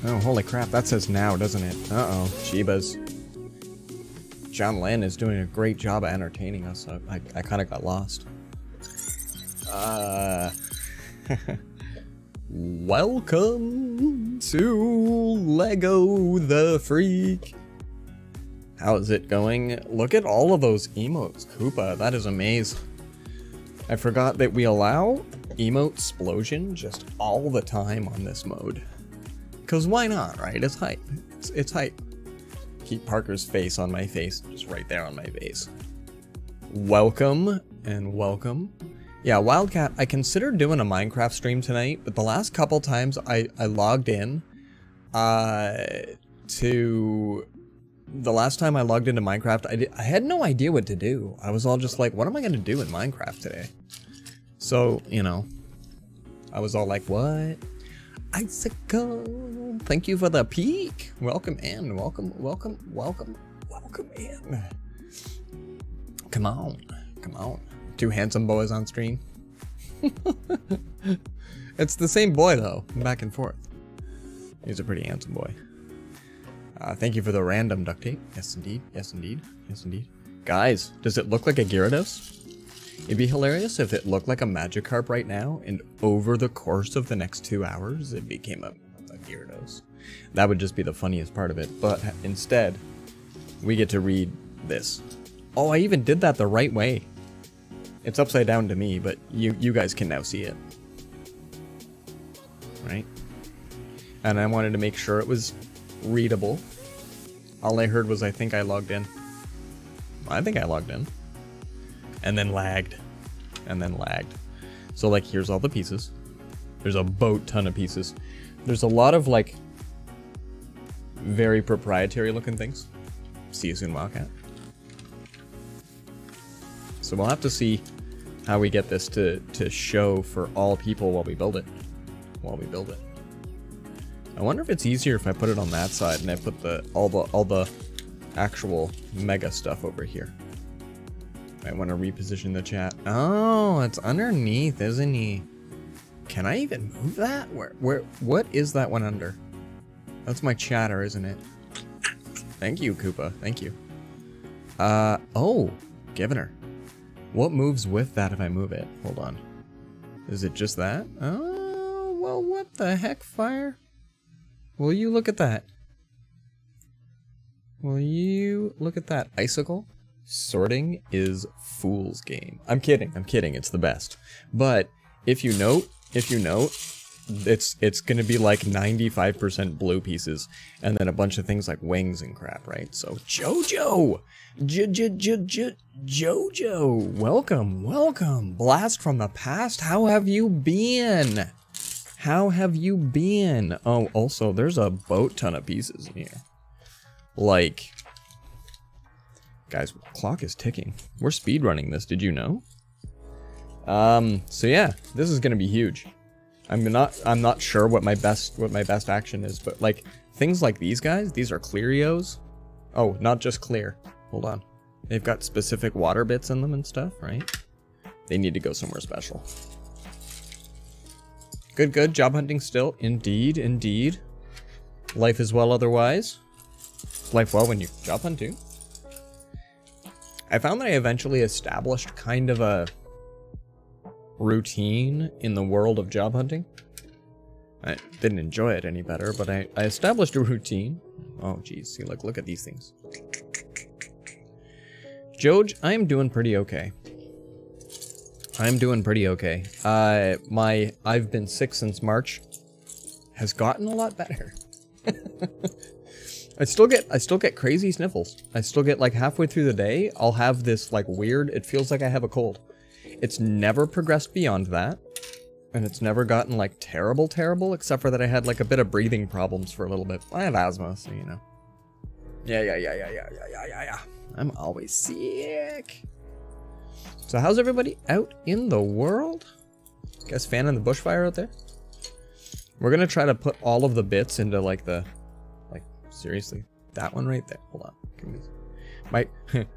Oh, holy crap, that says now, doesn't it? Uh-oh, Shibas. John Lin is doing a great job at entertaining us. I kind of got lost. Welcome to Lego the Freak. How's it going? Look at all of those emotes, Koopa. That is amazing. I forgot that we allow emote explosion just all the time on this mode. Because why not, right? It's hype. It's hype. Keep Parker's face on my face, just right there on my face. Welcome and welcome. Yeah, Wildcat, I considered doing a Minecraft stream tonight, but the last couple times I logged in to... The last time I logged into Minecraft, I had no idea what to do. I was all just like, what am I going to do in Minecraft today? So, you know, I was all like, what? Icicle, thank you for the peek. Welcome in, welcome in. Come on. Two handsome boys on stream. It's the same boy though, back and forth. He's a pretty handsome boy. Thank you for the random duct tape. Yes, indeed. Yes, indeed. Yes, indeed. Guys, does it look like a Gyarados? It'd be hilarious if it looked like a Magikarp right now, and over the course of the next 2 hours, it became a Gyarados. That would just be the funniest part of it. But instead, we get to read this. Oh, I even did that the right way. It's upside down to me, but you guys can now see it. Right? And I wanted to make sure it was readable. All I heard was I think I logged in. I think I logged in. And then lagged. And then lagged. So like here's all the pieces. There's a boat ton of pieces. There's a lot of like very proprietary looking things. See you soon, Wildcat. So we'll have to see how we get this to show for all people while we build it. I wonder if it's easier if I put it on that side and I put all the actual mega stuff over here. I want to reposition the chat. Oh, it's underneath, isn't he? Can I even move that? What is that one under? That's my chatter, isn't it? Thank you, Koopa. Thank you. Oh, Givener. What moves with that if I move it? Hold on. Is it just that? Oh, well, what the heck, Fire? Will you look at that? Will you look at that? Icicle? Sorting is fool's game. I'm kidding, it's the best. But if you note, it's gonna be like 95% blue pieces, and then a bunch of things like wings and crap, right? So Jojo! Jojo! Welcome! Blast from the past, how have you been? Oh, also, there's a boat ton of pieces in here. Like, guys, clock is ticking. We're speedrunning this, did you know? So yeah, this is gonna be huge. I'm not sure what my best action is, but like things like these guys, these are Clearios. Oh, not just clear. Hold on. They've got specific water bits in them and stuff, right? They need to go somewhere special. Good. Job hunting still. Indeed. Life is well otherwise. Life well when you job hunt too. I found that I eventually established kind of a routine in the world of job hunting. I didn't enjoy it any better, but I established a routine. Oh geez, see, look at these things. Joj, I'm doing pretty okay. I've been sick since March has gotten a lot better. I still get crazy sniffles. I still get like halfway through the day, I'll have this like weird, it feels like I have a cold. It's never progressed beyond that. And it's never gotten like terrible, except for that I had like a bit of breathing problems for a little bit. I have asthma, so you know. Yeah. I'm always sick. So how's everybody out in the world? You guys fanning the bushfire out there? We're gonna try to put all of the bits into like the, like seriously, that one right there. Hold on, give me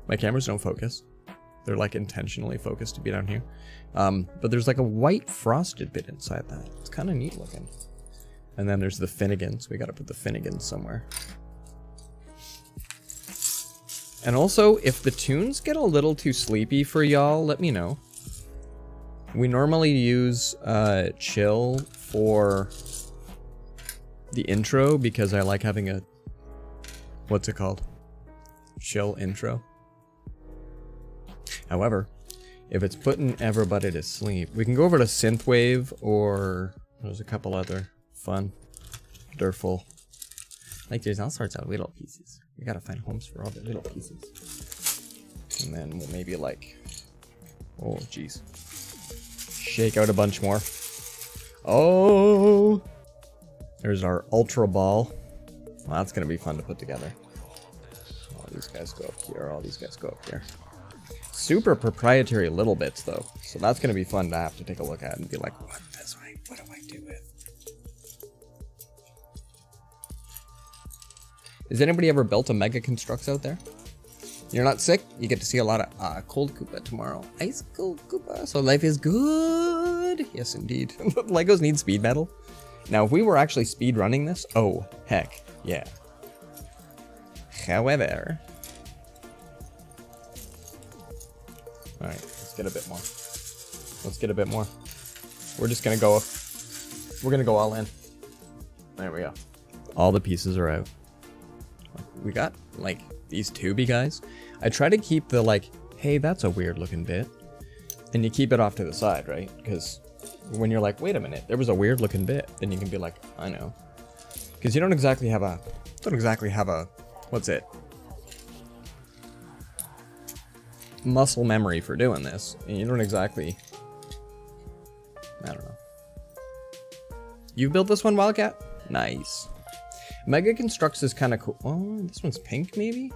my cameras don't focus. They're like intentionally focused to be down here. But there's like a white frosted bit inside that. It's kind of neat looking. And then there's the Finnegans. We gotta put the Finnegans somewhere. And also, if the tunes get a little too sleepy for y'all, let me know. We normally use chill for the intro because I like having a, what's it called? Chill intro. However, if it's putting everybody to sleep, we can go over to Synthwave, or there's a couple other fun, Durful. Like, there's all sorts of little pieces. We gotta find homes for all the little pieces. And then we'll maybe like, oh jeez, shake out a bunch more. Oh, there's our Ultra Ball. Well, that's gonna be fun to put together. All these guys go up here, all these guys go up here. Super proprietary little bits though, so that's gonna be fun to have to take a look at and be like, what do I do with? Has anybody ever built a Mega Construx out there? You're not sick? You get to see a lot of cold Koopa tomorrow. Ice cold Koopa. So life is good. Yes, indeed. Legos need speed metal. Now, if we were actually speed running this, oh, heck, yeah. However. Alright, let's get a bit more. Let's get a bit more. We're just gonna go, we're gonna go all in. There we go. All the pieces are out. We got, like, these tubey guys. I try to keep the, like, hey, that's a weird looking bit. And you keep it off to the side, right? Because when you're like, wait a minute, there was a weird looking bit, then you can be like, I know. Because you don't exactly have a, what's it? Muscle memory for doing this. And you don't exactly, I don't know. You built this one, Wildcat? Nice. Mega Construx is kind of cool. Oh, this one's pink, maybe?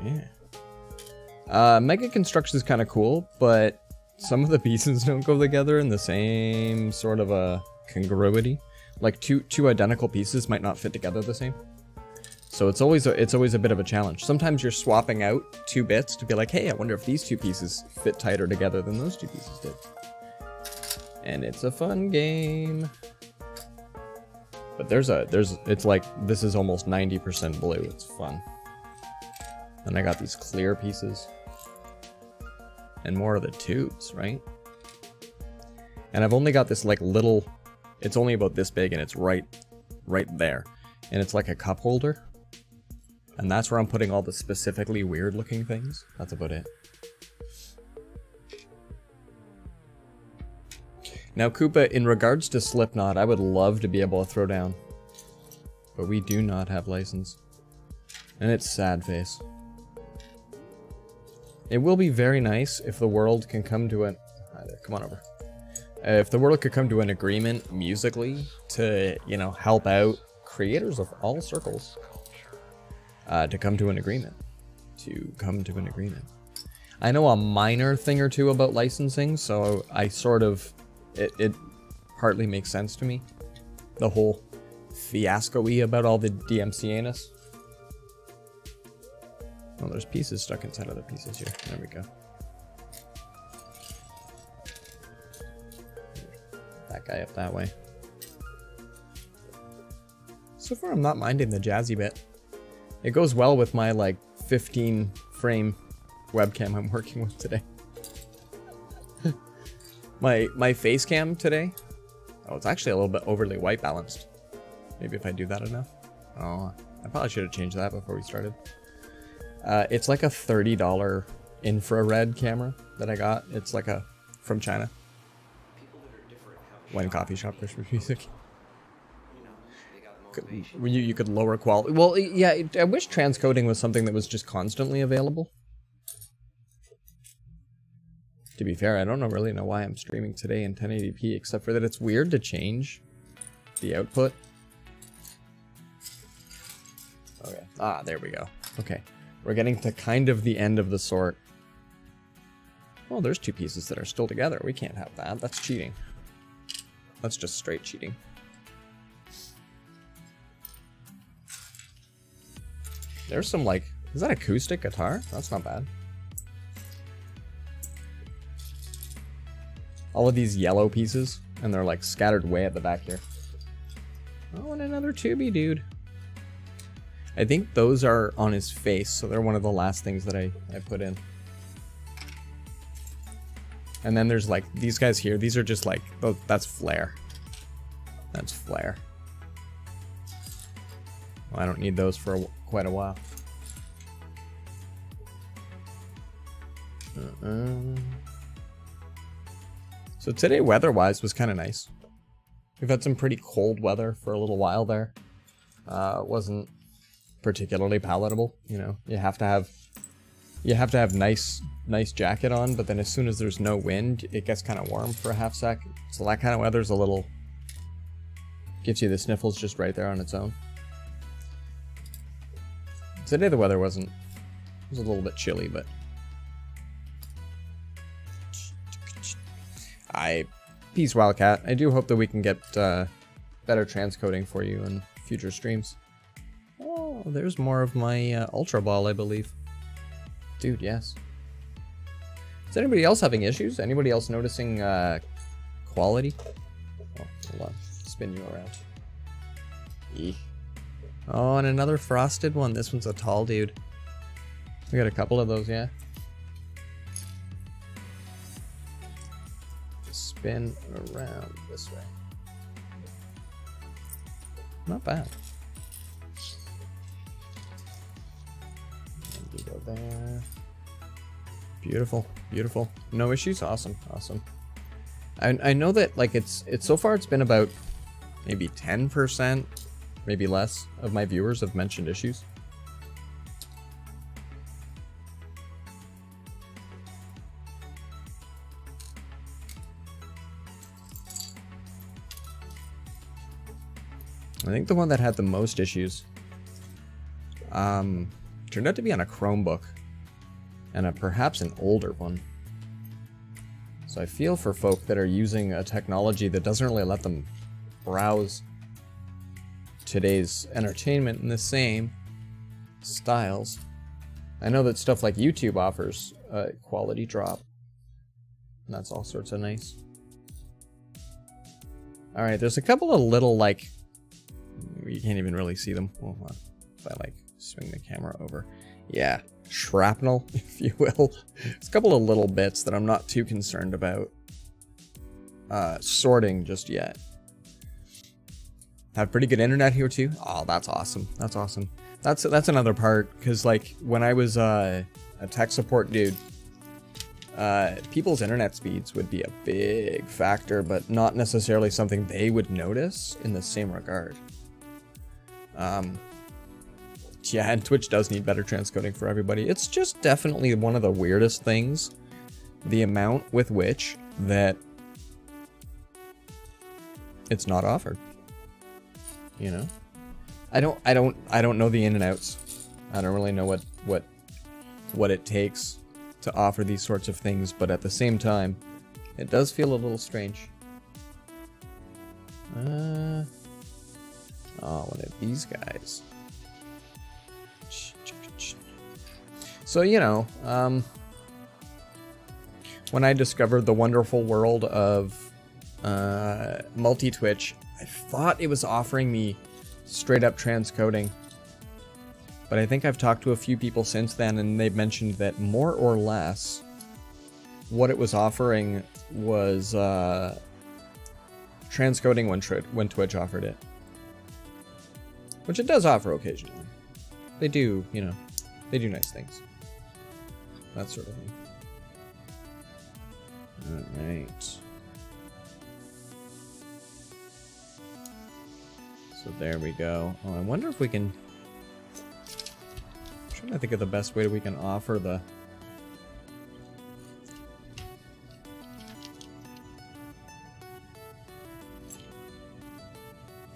Yeah. Mega Construx is kind of cool, but some of the pieces don't go together in the same sort of a congruity. Like two identical pieces might not fit together the same. So it's always a bit of a challenge. Sometimes you're swapping out two bits to be like, hey, I wonder if these two pieces fit tighter together than those two pieces did. And it's a fun game. But it's like, this is almost 90% blue. It's fun. And I got these clear pieces. And more of the tubes, right? And I've only got this like little, it's only about this big and it's right there. And it's like a cup holder. And that's where I'm putting all the specifically weird looking things. That's about it. Now, Koopa, in regards to Slipknot, I would love to be able to throw down. But we do not have license. And it's sad face. It will be very nice if the world can come to an... Hi there, come on over. If the world could come to an agreement musically to, you know, help out creators of all circles. To come to an agreement. I know a minor thing or two about licensing, so I sort of... It partly makes sense to me. The whole fiasco-y about all the DMCA-ness. Oh, there's pieces stuck inside other pieces here. There we go. That guy up that way. So far, I'm not minding the jazzy bit. It goes well with my, like, 15-frame webcam I'm working with today. My face cam today, oh, it's actually a little bit overly white balanced. Maybe if I do that enough. Oh, I probably should have changed that before we started. It's like a $30 infrared camera that I got. It's like from China. When coffee shop Christmas music. You could lower quality. Well, yeah, I wish transcoding was something that was just constantly available. To be fair, I don't really know why I'm streaming today in 1080p, except for that it's weird to change the output. Okay. Ah, there we go. Okay. We're getting to kind of the end of the sort. Well, there's two pieces that are still together. We can't have that. That's cheating. That's just straight cheating. There's some, like... Is that acoustic guitar? That's not bad. All of these yellow pieces, and they're like scattered way at the back here. Oh, and another tubey, dude. I think those are on his face, so they're one of the last things that I put in. And then there's like these guys here. These are just like, oh, that's flare. That's flare. Well, I don't need those for quite a while. So today, weather-wise, was kind of nice. We've had some pretty cold weather for a little while there. It wasn't particularly palatable, you know. You have to have nice jacket on, but then as soon as there's no wind, it gets kind of warm for a half sec. So that kind of weather's a little, gives you the sniffles just right there on its own. Today the weather was a little bit chilly, but peace Wildcat. I do hope that we can get better transcoding for you in future streams. Oh, there's more of my Ultra Ball, I believe. Dude, yes. Is anybody else having issues? Anybody else noticing quality? Oh, hold on. Spin you around. Eek. Oh, and another frosted one. This one's a tall dude. We got a couple of those, yeah. Spin around this way. Not bad. And we go there. Beautiful, beautiful. No issues. Awesome, awesome. I know that like it's so far it's been about maybe 10%, maybe less, of my viewers have mentioned issues. I think the one that had the most issues turned out to be on a Chromebook and perhaps an older one. So I feel for folk that are using a technology that doesn't really let them browse today's entertainment in the same styles. I know that stuff like YouTube offers a quality drop, and that's all sorts of nice. Alright, there's a couple of little like, you can't even really see them. Well, if I like swing the camera over. Yeah, shrapnel, if you will. It's a couple of little bits that I'm not too concerned about sorting just yet. Have pretty good internet here too. Oh, that's awesome. That's awesome. That's another part, because like when I was a tech support dude, people's internet speeds would be a big factor, but not necessarily something they would notice in the same regard. Yeah, and Twitch does need better transcoding for everybody. It's just definitely one of the weirdest things, the amount with which that it's not offered. You know, I don't know the in and outs. I don't really know what it takes to offer these sorts of things, but at the same time, it does feel a little strange. Oh, one of these guys. So, you know, when I discovered the wonderful world of multi-Twitch, I thought it was offering me straight up transcoding. But I think I've talked to a few people since then, and they've mentioned that more or less what it was offering was transcoding when Twitch offered it. Which it does offer occasionally. They do, you know, they do nice things. That sort of thing. Alright. So there we go. Oh, I wonder if we can... I'm trying to think of the best way that we can offer the...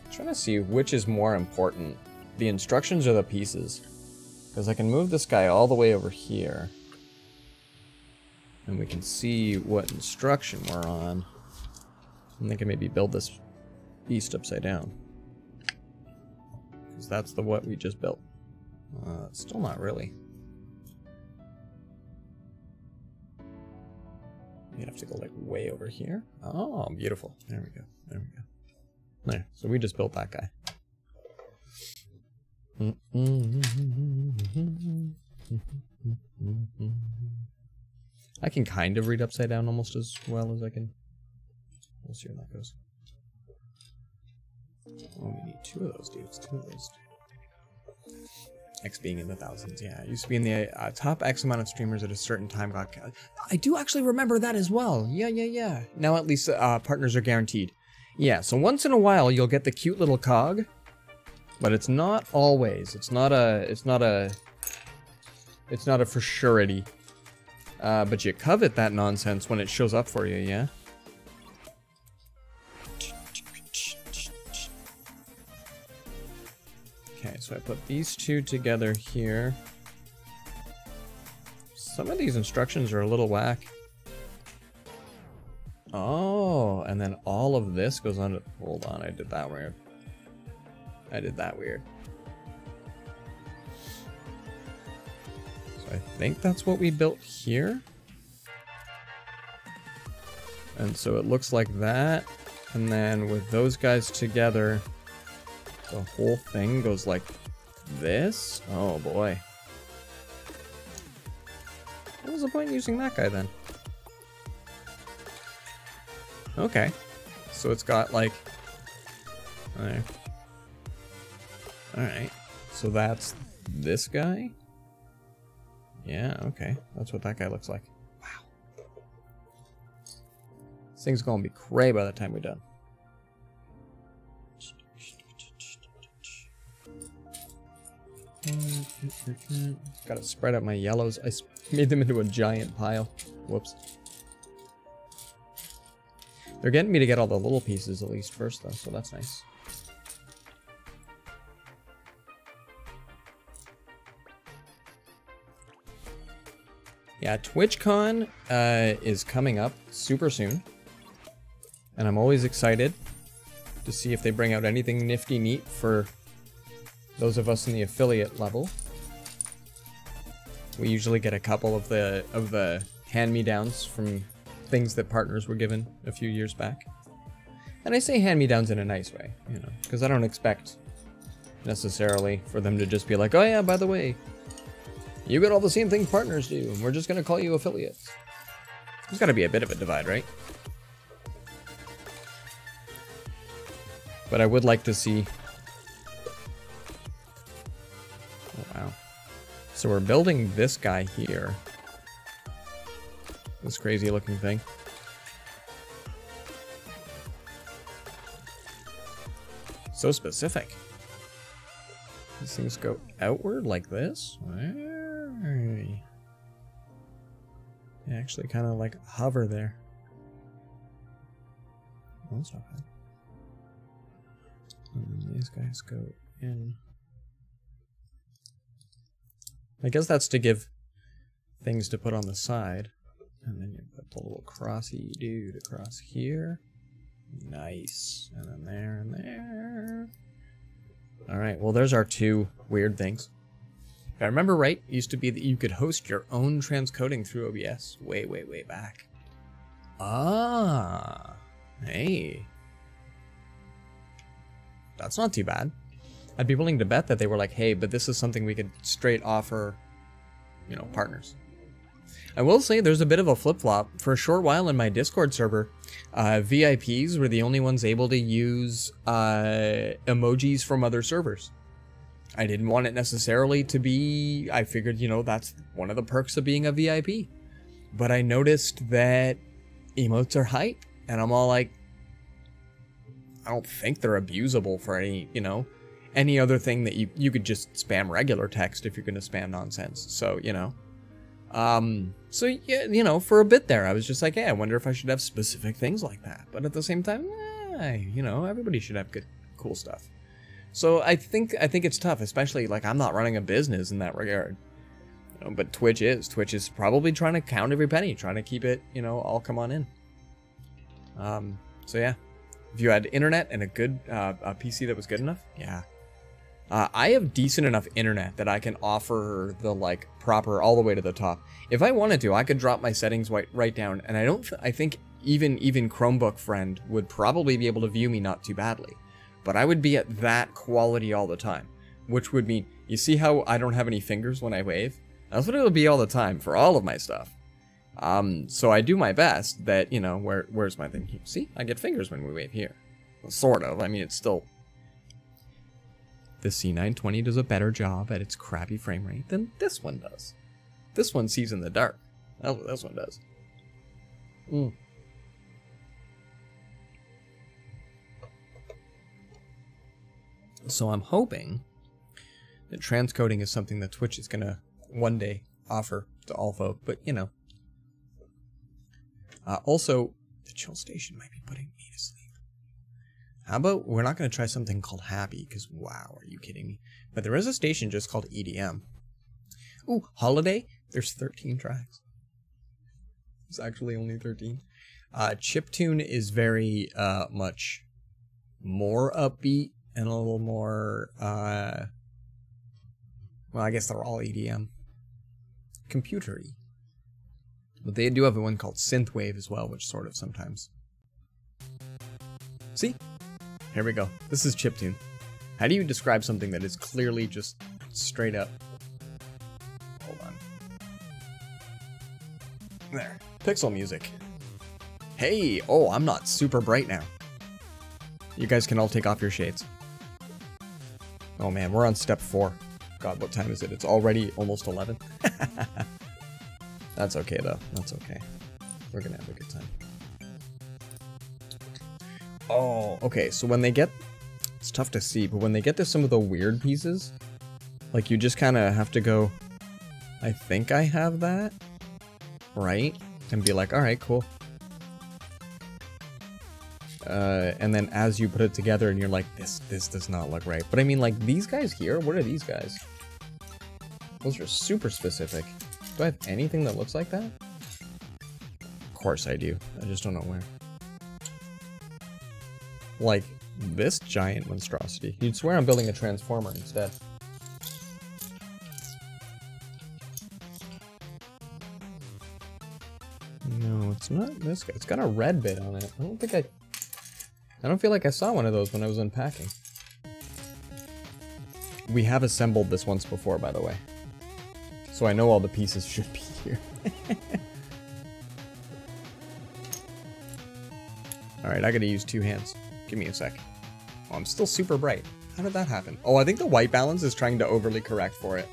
I'm trying to see which is more important. The instructions or the pieces. Because I can move this guy all the way over here. And we can see what instruction we're on. And they can maybe build this beast upside down. Because that's the what we just built. Still not really. You'd have to go like way over here. Oh, beautiful. There we go. There we go. There. So we just built that guy. I can kind of read upside down almost as well as I can. We'll see how that goes. Oh, we need 2 of those dudes. 2 of those dudes. X being in the thousands, yeah. It used to be in the top X amount of streamers at a certain time. I do actually remember that as well. Yeah. Now at least partners are guaranteed. Yeah, so once in a while you'll get the cute little cog, but it's not always. It's not a for surety. But you covet that nonsense when it shows up for you, yeah? Okay, so I put these 2 together here. Some of these instructions are a little whack. Oh, and then all of this goes on to... Hold on, I did that weird. So I think that's what we built here. And so it looks like that. And then with those guys together... The whole thing goes like this? Oh boy. What was the point in using that guy then? Okay. So it's got like... Alright. So that's this guy? Yeah, okay. That's what that guy looks like. Wow. This thing's gonna be cray by the time we're done. Gotta spread out my yellows. I made them into a giant pile. Whoops. They're getting me to get all the little pieces at least first though, so that's nice. Yeah, TwitchCon is coming up super soon. And I'm always excited to see if they bring out anything nifty neat for those of us in the affiliate level. We usually get a couple of the hand-me-downs from things that partners were given a few years back. And I say hand-me-downs in a nice way, you know, because I don't expect necessarily for them to just be like, oh yeah, by the way, you get all the same things partners do, and we're just gonna call you affiliates. There's gotta be a bit of a divide, right? But I would like to see... Oh, wow. So we're building this guy here. This crazy looking thing. So specific. These things go outward like this? They actually kind of like hover there. Oh, that's not bad. And then these guys go in. I guess that's to give things to put on the side. And then you put the little crossy dude across here. Nice. And then there and there. Alright, well there's our two weird things. If I remember right, it used to be that you could host your own transcoding through OBS way, way, way back. Ah, hey. That's not too bad. I'd be willing to bet that they were like, hey, but this is something we could straight offer, you know, partners. I will say there's a bit of a flip-flop. For a short while in my Discord server, VIPs were the only ones able to use emojis from other servers. I didn't want it necessarily to be... I figured, you know, that's one of the perks of being a VIP. But I noticed that emotes are hype, and I'm all like, I don't think they're abusable for any, you know, any other thing that you could just spam regular text if you're going to spam nonsense. So, you know. So, yeah, you know, for a bit there, I was just like, hey, I wonder if I should have specific things like that. But at the same time, you know, everybody should have good, cool stuff. So I think it's tough, especially, like, I'm not running a business in that regard. You know, but Twitch is. Twitch is probably trying to count every penny, trying to keep it, you know, all come on in. So yeah. If you had internet and a good a PC that was good enough, yeah. I have decent enough internet that I can offer the, like, proper all the way to the top. If I wanted to, I could drop my settings right down, and I think even Chromebook friend would probably be able to view me not too badly. But I would be at that quality all the time. which would mean, you see how I don't have any fingers when I wave? That's what it'll be all the time for all of my stuff. So I do my best that, you know, where's my thing here? See, I get fingers when we wave here. Well, sort of. I mean, it's still... The C920 does a better job at its crappy frame rate than this one does. This one sees in the dark. That's what this one does. So I'm hoping that transcoding is something that Twitch is going to one day offer to all folk, but you know. Also, the chill station might be putting me to sleep. How about we're not going to try something called Happy, because wow, are you kidding me? But there is a station just called EDM. Ooh, Holiday, there's 13 tracks. It's actually only 13. Chiptune is very much more upbeat and a little more, well, I guess they're all EDM. Computery. But they do have one called Synthwave as well, which sort of sometimes. See? Here we go. This is chiptune. How do you describe something that is clearly just straight up? Hold on. There. Pixel music. Hey! Oh, I'm not super bright now. You guys can all take off your shades. Oh man, we're on step 4. God, what time is it? It's already almost 11. That's okay though. That's okay. We're gonna have a good time. Oh, okay. So when they get... It's tough to see, but when they get to some of the weird pieces, like you just kind of have to go, I think I have that, right? And be like, alright, cool. And then as you put it together and you're like, this does not look right. But I mean, like, these guys here, what are these guys? Those are super specific. Do I have anything that looks like that? Of course I do. I just don't know where. Like, this giant monstrosity. You'd swear I'm building a transformer instead. No, it's not this guy. It's got a red bit on it. I don't feel like I saw one of those when I was unpacking. We have assembled this once before, by the way. So I know all the pieces should be here. Alright, I gotta use 2 hands. Give me a sec. Oh, I'm still super bright. How did that happen? Oh, I think the white balance is trying to overly correct for it.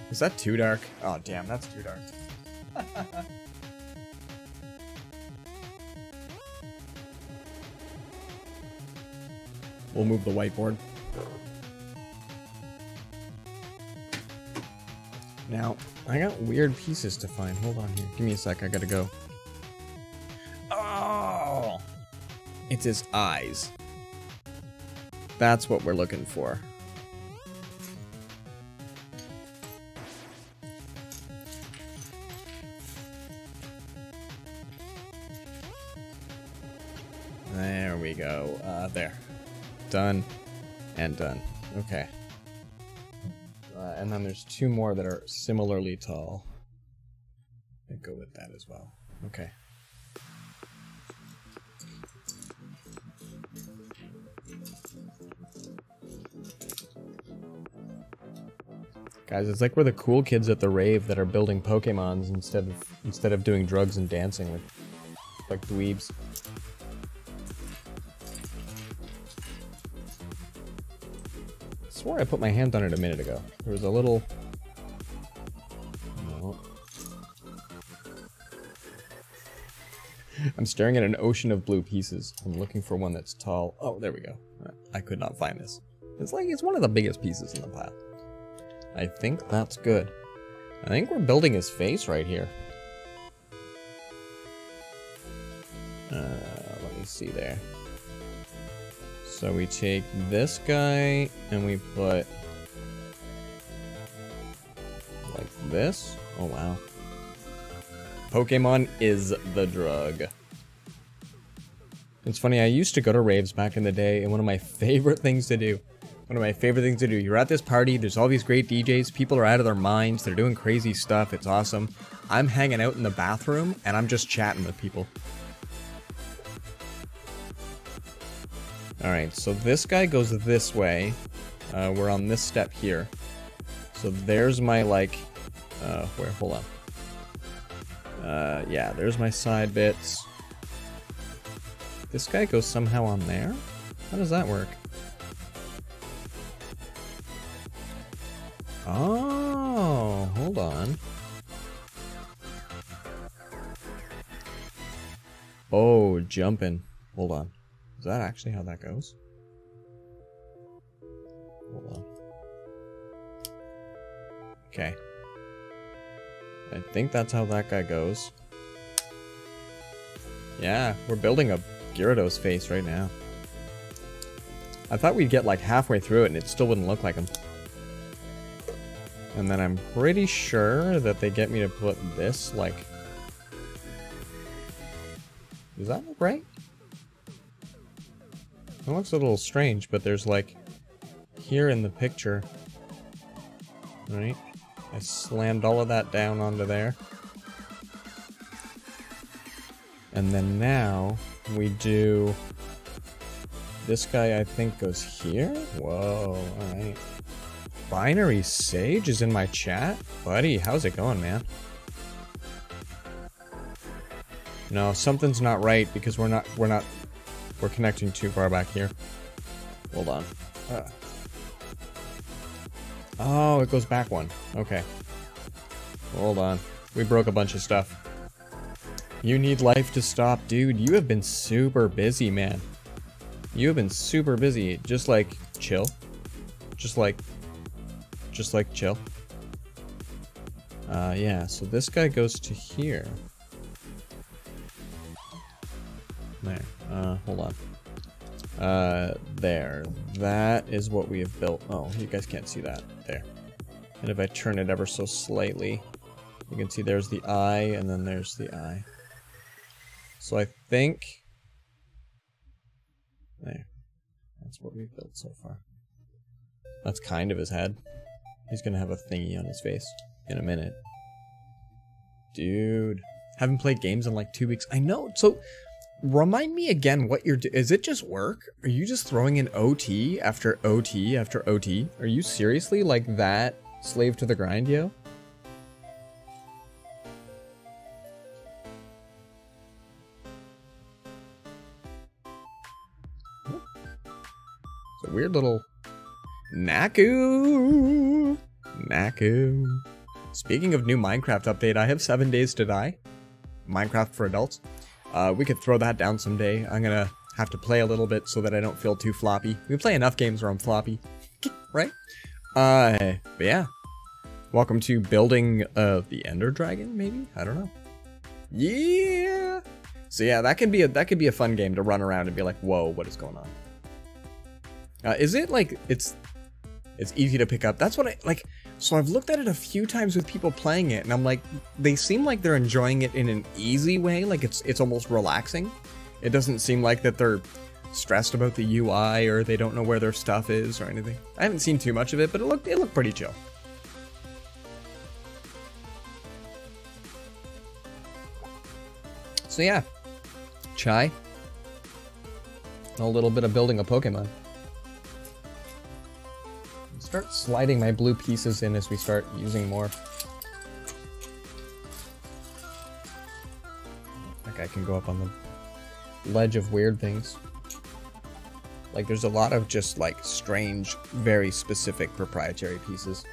Is that too dark? Oh, damn, that's too dark. We'll move the whiteboard. Now, I got weird pieces to find. Hold on here. Give me a sec. I gotta go. Oh! It's his eyes. That's what we're looking for. There we go. There. Done. And done. Okay. And then there's 2 more that are similarly tall. I go with that as well. Okay. Guys, it's like we're the cool kids at the rave that are building Pokemons instead of doing drugs and dancing like dweebs. I swore I put my hand on it a minute ago. There was a little... No. I'm staring at an ocean of blue pieces. I'm looking for one that's tall. Oh, there we go. I could not find this. It's one of the biggest pieces in the pile. I think that's good. I think we're building his face right here. Let me see there. So we take this guy and we put like this. Oh wow. Pokemon is the drug. It's funny, I used to go to raves back in the day, and one of my favorite things to do One of my favorite things to do. You're at this party, there's all these great DJs, people are out of their minds, they're doing crazy stuff, it's awesome. I'm hanging out in the bathroom, and I'm just chatting with people. Alright, so this guy goes this way. We're on this step here. So there's my, like... where? Hold on. Yeah, there's my side bits. This guy goes somehow on there? How does that work? Oh, hold on. Oh, jumping. Hold on. Is that actually how that goes? Hold on. Okay. I think that's how that guy goes. Yeah, we're building a Gyarados face right now. I thought we'd get like halfway through it and it still wouldn't look like him. And then I'm pretty sure that they get me to put this, like... Does that look right? It looks a little strange, but there's like... Here in the picture... Right? I slammed all of that down onto there. And then now, we do... This guy, I think, goes here? Whoa, alright. Binary Sage is in my chat? Buddy, how's it going, man? No, something's not right because we're connecting too far back here. Hold on. Oh, it goes back one. Okay. Hold on. We broke a bunch of stuff. You need life to stop. Dude, you have been super busy, man. You have been super busy. Just like, chill. Just like chill. Yeah, so this guy goes to here. There. Hold on. There. That is what we have built. Oh, you guys can't see that. There. And if I turn it ever so slightly, you can see there's the eye, and then there's the eye. So I think... There. That's what we've built so far. That's kind of his head. He's gonna have a thingy on his face in a minute. Dude. Haven't played games in like 2 weeks. I know. So, remind me again what you're doing. Is it just work? Are you just throwing in OT after OT after OT? Are you seriously like that slave to the grind, yo? It's a weird little... Naku! Naku. Speaking of new Minecraft update, I have 7 Days to Die. Minecraft for adults. We could throw that down someday. I'm gonna have to play a little bit so that I don't feel too floppy. We play enough games where I'm floppy. Right? But yeah. Welcome to building the Ender Dragon, maybe? I don't know. Yeah! So yeah, that could be a fun game to run around and be like, whoa, what is going on? Is it like, it's easy to pick up? That's what I, like, so I've looked at it a few times with people playing it, and I'm like, they seem like they're enjoying it in an easy way, like it's almost relaxing. It doesn't seem like that they're stressed about the UI, or they don't know where their stuff is, or anything. I haven't seen too much of it, but it looked pretty chill. So yeah, chai. A little bit of building a Pokemon. Start sliding my blue pieces in as we start using more. That guy can go up on the ledge of weird things. Like, there's a lot of just, like, strange, very specific proprietary pieces.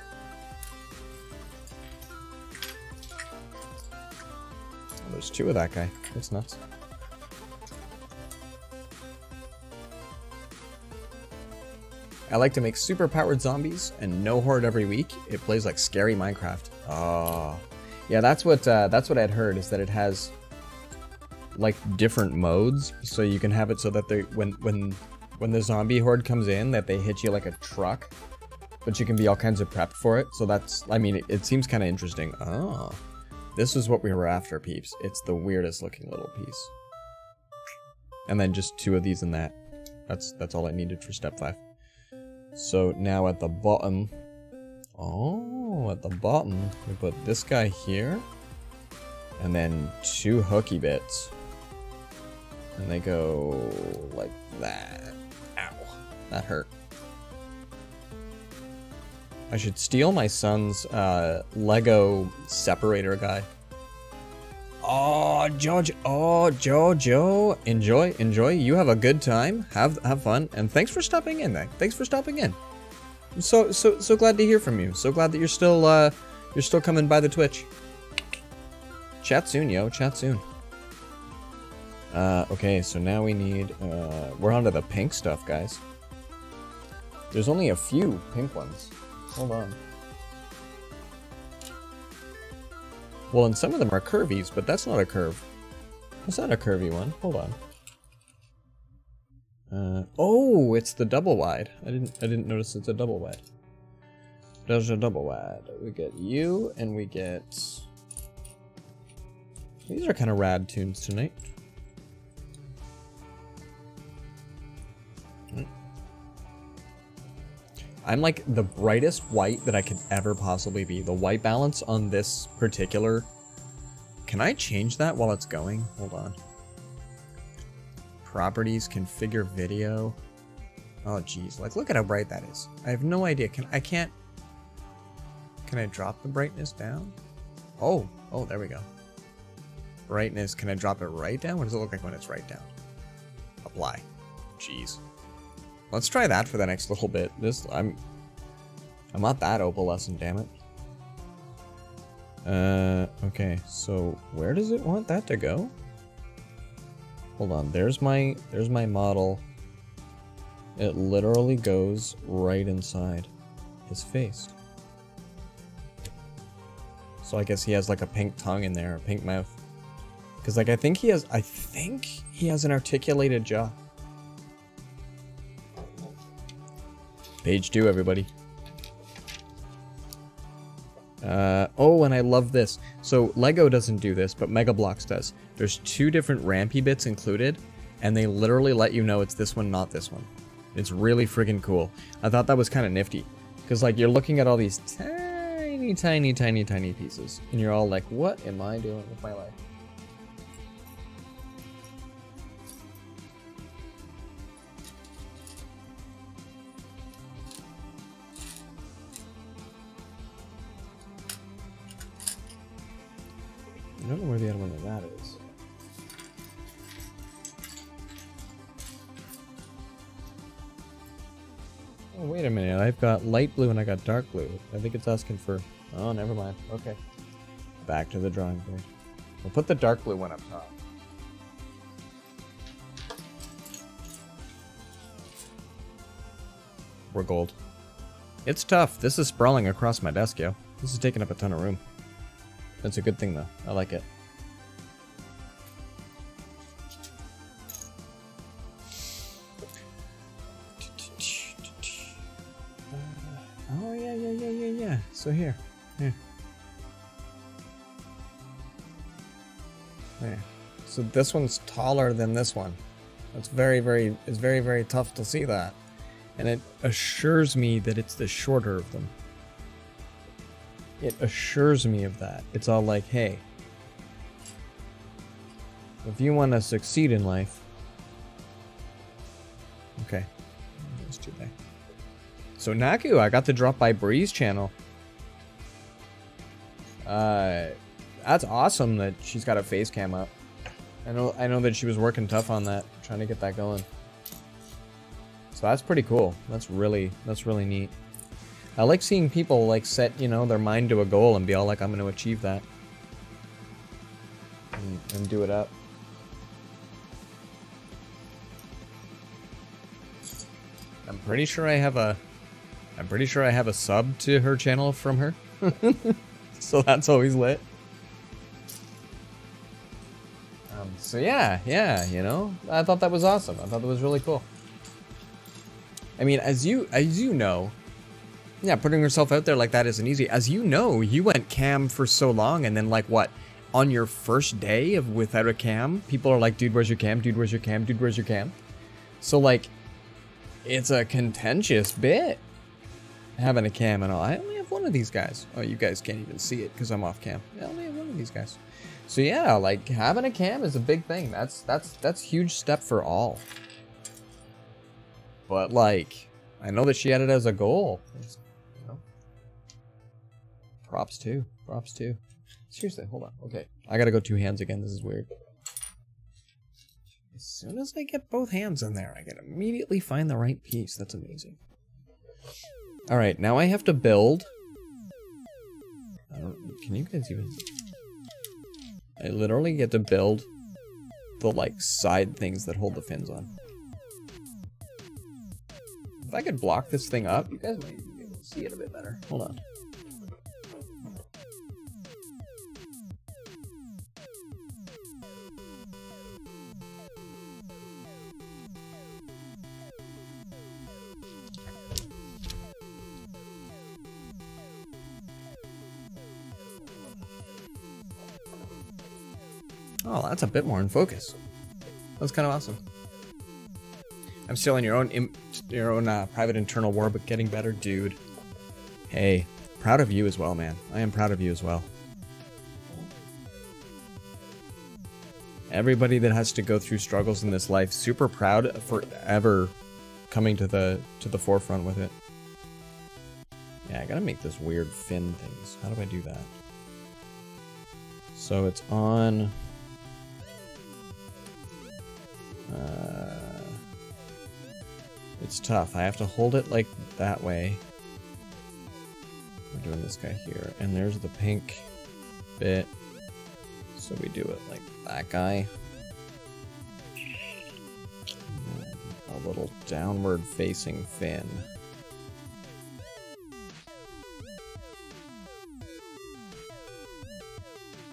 Oh, there's 2 of that guy. That's nuts. I like to make super powered zombies and no horde every week. It plays like scary Minecraft. Oh, yeah, that's what I'd heard, is that it has like different modes, so you can have it so that they when the zombie horde comes in, that they hit you like a truck, but you can be all kinds of prepped for it. So that's, I mean, it seems kind of interesting. Oh, this is what we were after, peeps. It's the weirdest looking little piece, and then just 2 of these and that. That's all I needed for step 5. So now at the bottom, oh, at the bottom, we put this guy here, and then 2 hooky bits. And they go like that. Ow, that hurt. I should steal my son's Lego separator guy. Oh, Jojo, enjoy. You have a good time. Have fun, and thanks for stopping in. Thanks for stopping in. I'm so glad to hear from you. So glad that you're still coming by the Twitch. Chat soon, yo. Chat soon. Okay, so now we need. We're onto the pink stuff, guys. There's only a few pink ones. Hold on. Well, and some of them are curvies, but that's not a curve. That's not a curvy one. Hold on. Oh, it's the double wide. I didn't notice it's a double wide. There's a double wide. We get you, and we get. These are kind of rad tunes tonight. I'm like the brightest white that I could ever possibly be. The white balance on this particular... Can I change that while it's going? Hold on. Properties, configure video. Oh, geez. Like, look at how bright that is. I have no idea. Can I drop the brightness down? Oh, there we go. Brightness, can I drop it right down? What does it look like when it's right down? Apply. Jeez. Let's try that for the next little bit. I'm not that opalescent, damn it. Okay, so where does it want that to go? Hold on, there's my model. It literally goes right inside his face. So I guess he has like a pink tongue in there, a pink mouth. Cause like I think he has an articulated jaw. Page 2, everybody. Oh, and I love this. So Lego doesn't do this, but Mega Bloks does. There's 2 different rampy bits included, and they literally let you know it's this one, not this one. It's really friggin' cool. I thought that was kind of nifty, because like you're looking at all these tiny pieces, and you're all like, what am I doing with my life? I don't know where the other one of that is. Oh, wait a minute. I've got light blue and I got dark blue. I think it's asking for... Oh, never mind. Okay. Back to the drawing board. We'll put the dark blue one up top. We're gold. It's tough. This is sprawling across my desk, yo. This is taking up a ton of room. That's a good thing, though. I like it. Oh, yeah. So here. There. So this one's taller than this one. It's very tough to see that. And it assures me that it's the shorter of them. It assures me of that. It's all like, hey, if you want to succeed in life... Okay. That's too bad. So Naku, I got to drop by Bree's channel. That's awesome that she's got a face cam up. I know that she was working tough on that, trying to get that going. So that's pretty cool. That's really neat. I like seeing people like set, you know, their mind to a goal and be all like, I'm going to achieve that. And do it up. I'm pretty sure I have a sub to her channel from her. So that's always lit. So yeah, you know, I thought that was awesome. I thought that was really cool. I mean, as you know, yeah, putting yourself out there like that isn't easy. As you know, you went cam for so long, and then like what, on your first day of without a cam, people are like, dude, where's your cam? Dude, where's your cam? Dude, where's your cam? So like, it's a contentious bit. having a cam and all. I only have one of these guys. Oh, you guys can't even see it because I'm off cam. I only have one of these guys. So yeah, like having a cam is a big thing. That's a huge step for all. But like, I know that she had it as a goal. You know, props too. Props too. Seriously, hold on. Okay, I gotta go 2 hands again. This is weird. As soon as I get both hands in there, I can immediately find the right piece. That's amazing. All right, now I have to build. Can you guys even? I literally get to build the like side things that hold the fins on. If I could block this thing up, you guys might be able to see it a bit better. Hold on. Oh, that's a bit more in focus. That's kind of awesome. I'm still in your own private internal war, but getting better, dude. Hey, proud of you as well, man. I am proud of you as well. Everybody that has to go through struggles in this life, super proud for ever coming to the forefront with it. Yeah, I gotta make this weird fin things. How do I do that? So it's on. It's tough. I have to hold it like that way. We're doing this guy here, and there's the pink bit. So we do it like that guy. And then a little downward facing fin.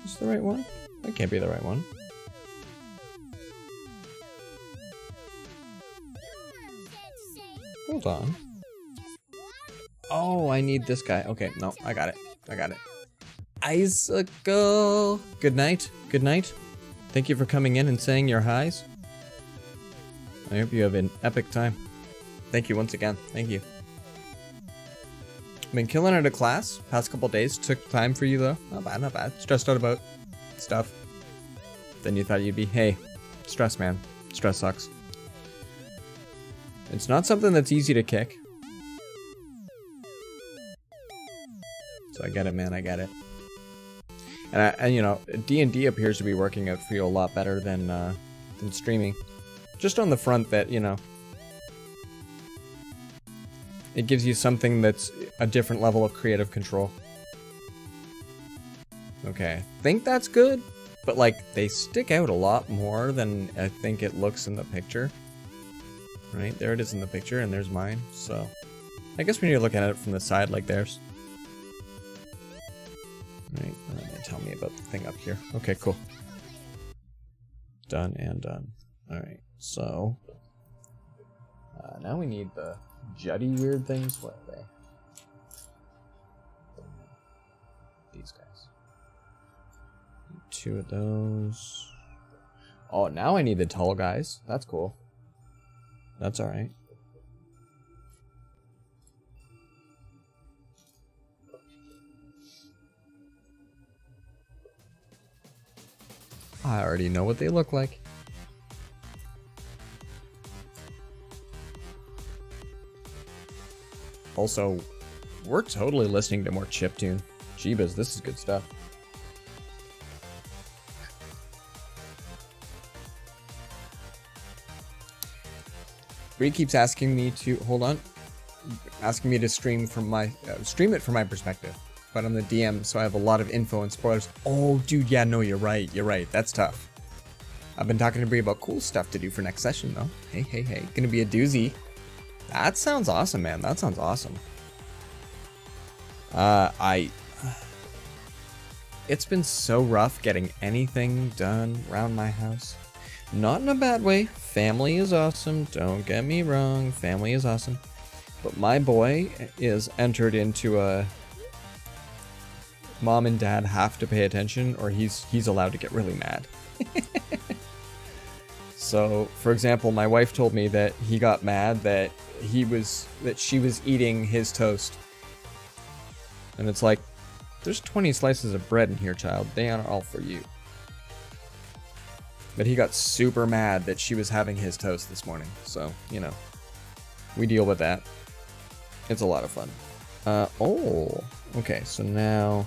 Is this the right one? That can't be the right one. Hold on. Oh, I need this guy. Okay, no, I got it. I got it. Icicle! Good night. Good night. Thank you for coming in and saying your highs. I hope you have an epic time. Thank you once again. Thank you. Been killing it at class. Past couple days. Took time for you though. Not bad, not bad. Stressed out about stuff. Then you thought you'd be, hey, stress man. Stress sucks. It's not something that's easy to kick. So I get it, man. I get it. And you know, D&D appears to be working out for you a lot better than streaming. Just on the front that, you know, it gives you something that's a different level of creative control. Okay, I think that's good, but like they stick out a lot more than I think it looks in the picture. Right, there it is in the picture, and there's mine, so I guess when you're looking at it from the side like theirs. Right, and then they tell me about the thing up here. Okay, cool. Done and done. Alright, so now we need the jutty weird things. What are they? These guys. 2 of those. Oh, now I need the tall guys. That's cool. That's alright. I already know what they look like. Also, we're totally listening to more chiptune. Jeebus, this is good stuff. Bree keeps asking me to asking me to stream from my stream it from my perspective, but I'm the DM, so I have a lot of info and spoilers. Oh, dude, yeah, no, you're right. You're right. That's tough. I've been talking to Bree about cool stuff to do for next session, though. Hey, hey, hey, gonna be a doozy. That sounds awesome, man. That sounds awesome. It's been so rough getting anything done around my house. Not in a bad way. Family is awesome. Don't get me wrong. Family is awesome. But my boy is entered into a mom and dad have to pay attention or he's allowed to get really mad. So, for example, my wife told me that he got mad that she was eating his toast And it's like, there's 20 slices of bread in here, child. They are all for you. But he got super mad that she was having his toast this morning. So, you know, we deal with that. It's a lot of fun. Oh, okay. So now,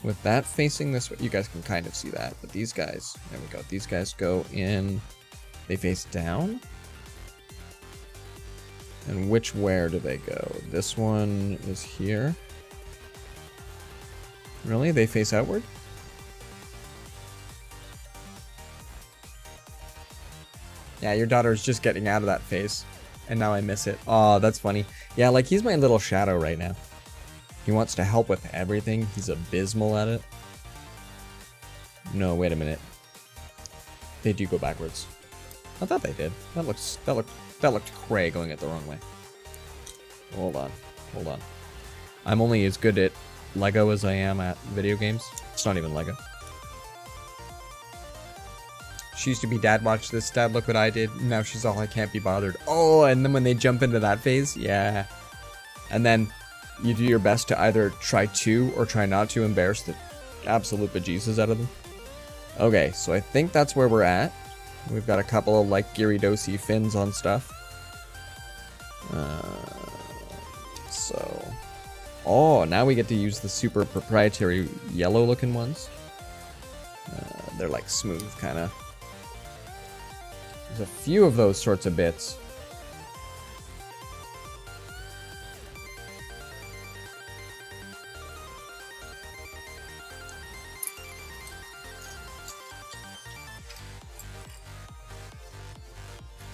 with that facing this way, you guys can kind of see that. But these guys, there we go. These guys go in, they face down. And where do they go? This one is here. Really? They face outward? Yeah, your daughter's just getting out of that phase. And now I miss it. Oh, that's funny. Yeah, like he's my little shadow right now. He wants to help with everything. He's abysmal at it. No, wait a minute. They do go backwards. I thought they did. That looked cray going it the wrong way. Hold on. Hold on. I'm only as good at Lego as I am at video games. It's not even Lego. She used to be, Dad, watch this. Dad, look what I did. Now she's all, I can't be bothered. Oh, and then when they jump into that phase, yeah. And then you do your best to either try to or try not to embarrass the absolute bejesus out of them. Okay, so I think that's where we're at. We've got a couple of like Gyarados-y fins on stuff. Oh, now we get to use the super proprietary yellow looking ones. They're like smooth kind of. There's a few of those sorts of bits.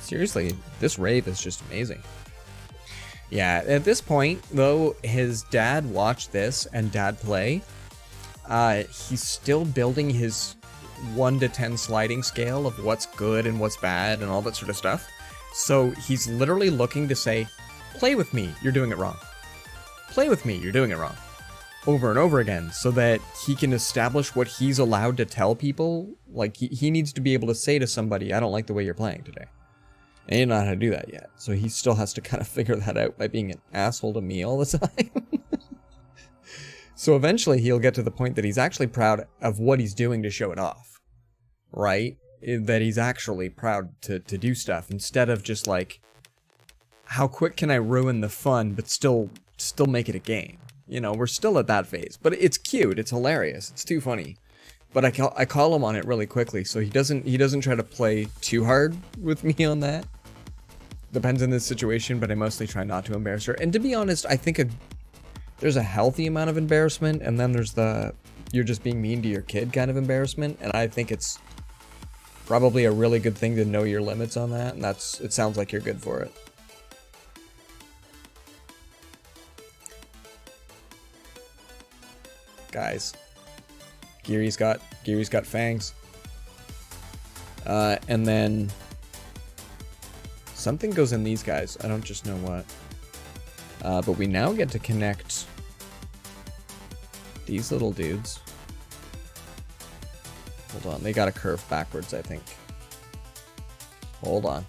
Seriously, this rave is just amazing. Yeah, at this point, though, his dad watched this and dad play. He's still building his 1 to 10 sliding scale of what's good and what's bad and all that sort of stuff. So he's literally looking to say, play with me, you're doing it wrong. Play with me, you're doing it wrong. Over and over again, so that he can establish what he's allowed to tell people. Like, he needs to be able to say to somebody, I don't like the way you're playing today. And he doesn't know how to do that yet. So he still has to kind of figure that out by being an asshole to me all the time. So eventually he'll get to the point that he's actually proud of what he's doing to show it off. Right? That he's actually proud to do stuff instead of just like, how quick can I ruin the fun but still make it a game? You know, we're still at that phase. But it's cute, it's hilarious, it's too funny. But I call him on it really quickly, so he doesn't try to play too hard with me on that. Depends on the situation, but I mostly try not to embarrass her. And to be honest, I think there's a healthy amount of embarrassment, and then there's the you're just being mean to your kid kind of embarrassment, and I think it's probably a really good thing to know your limits on that, and it sounds like you're good for it. Guys, Geary's got fangs. And then something goes in these guys. I don't just know what. But we now get to connect these little dudes. Hold on, they got to curve backwards, I think. Hold on.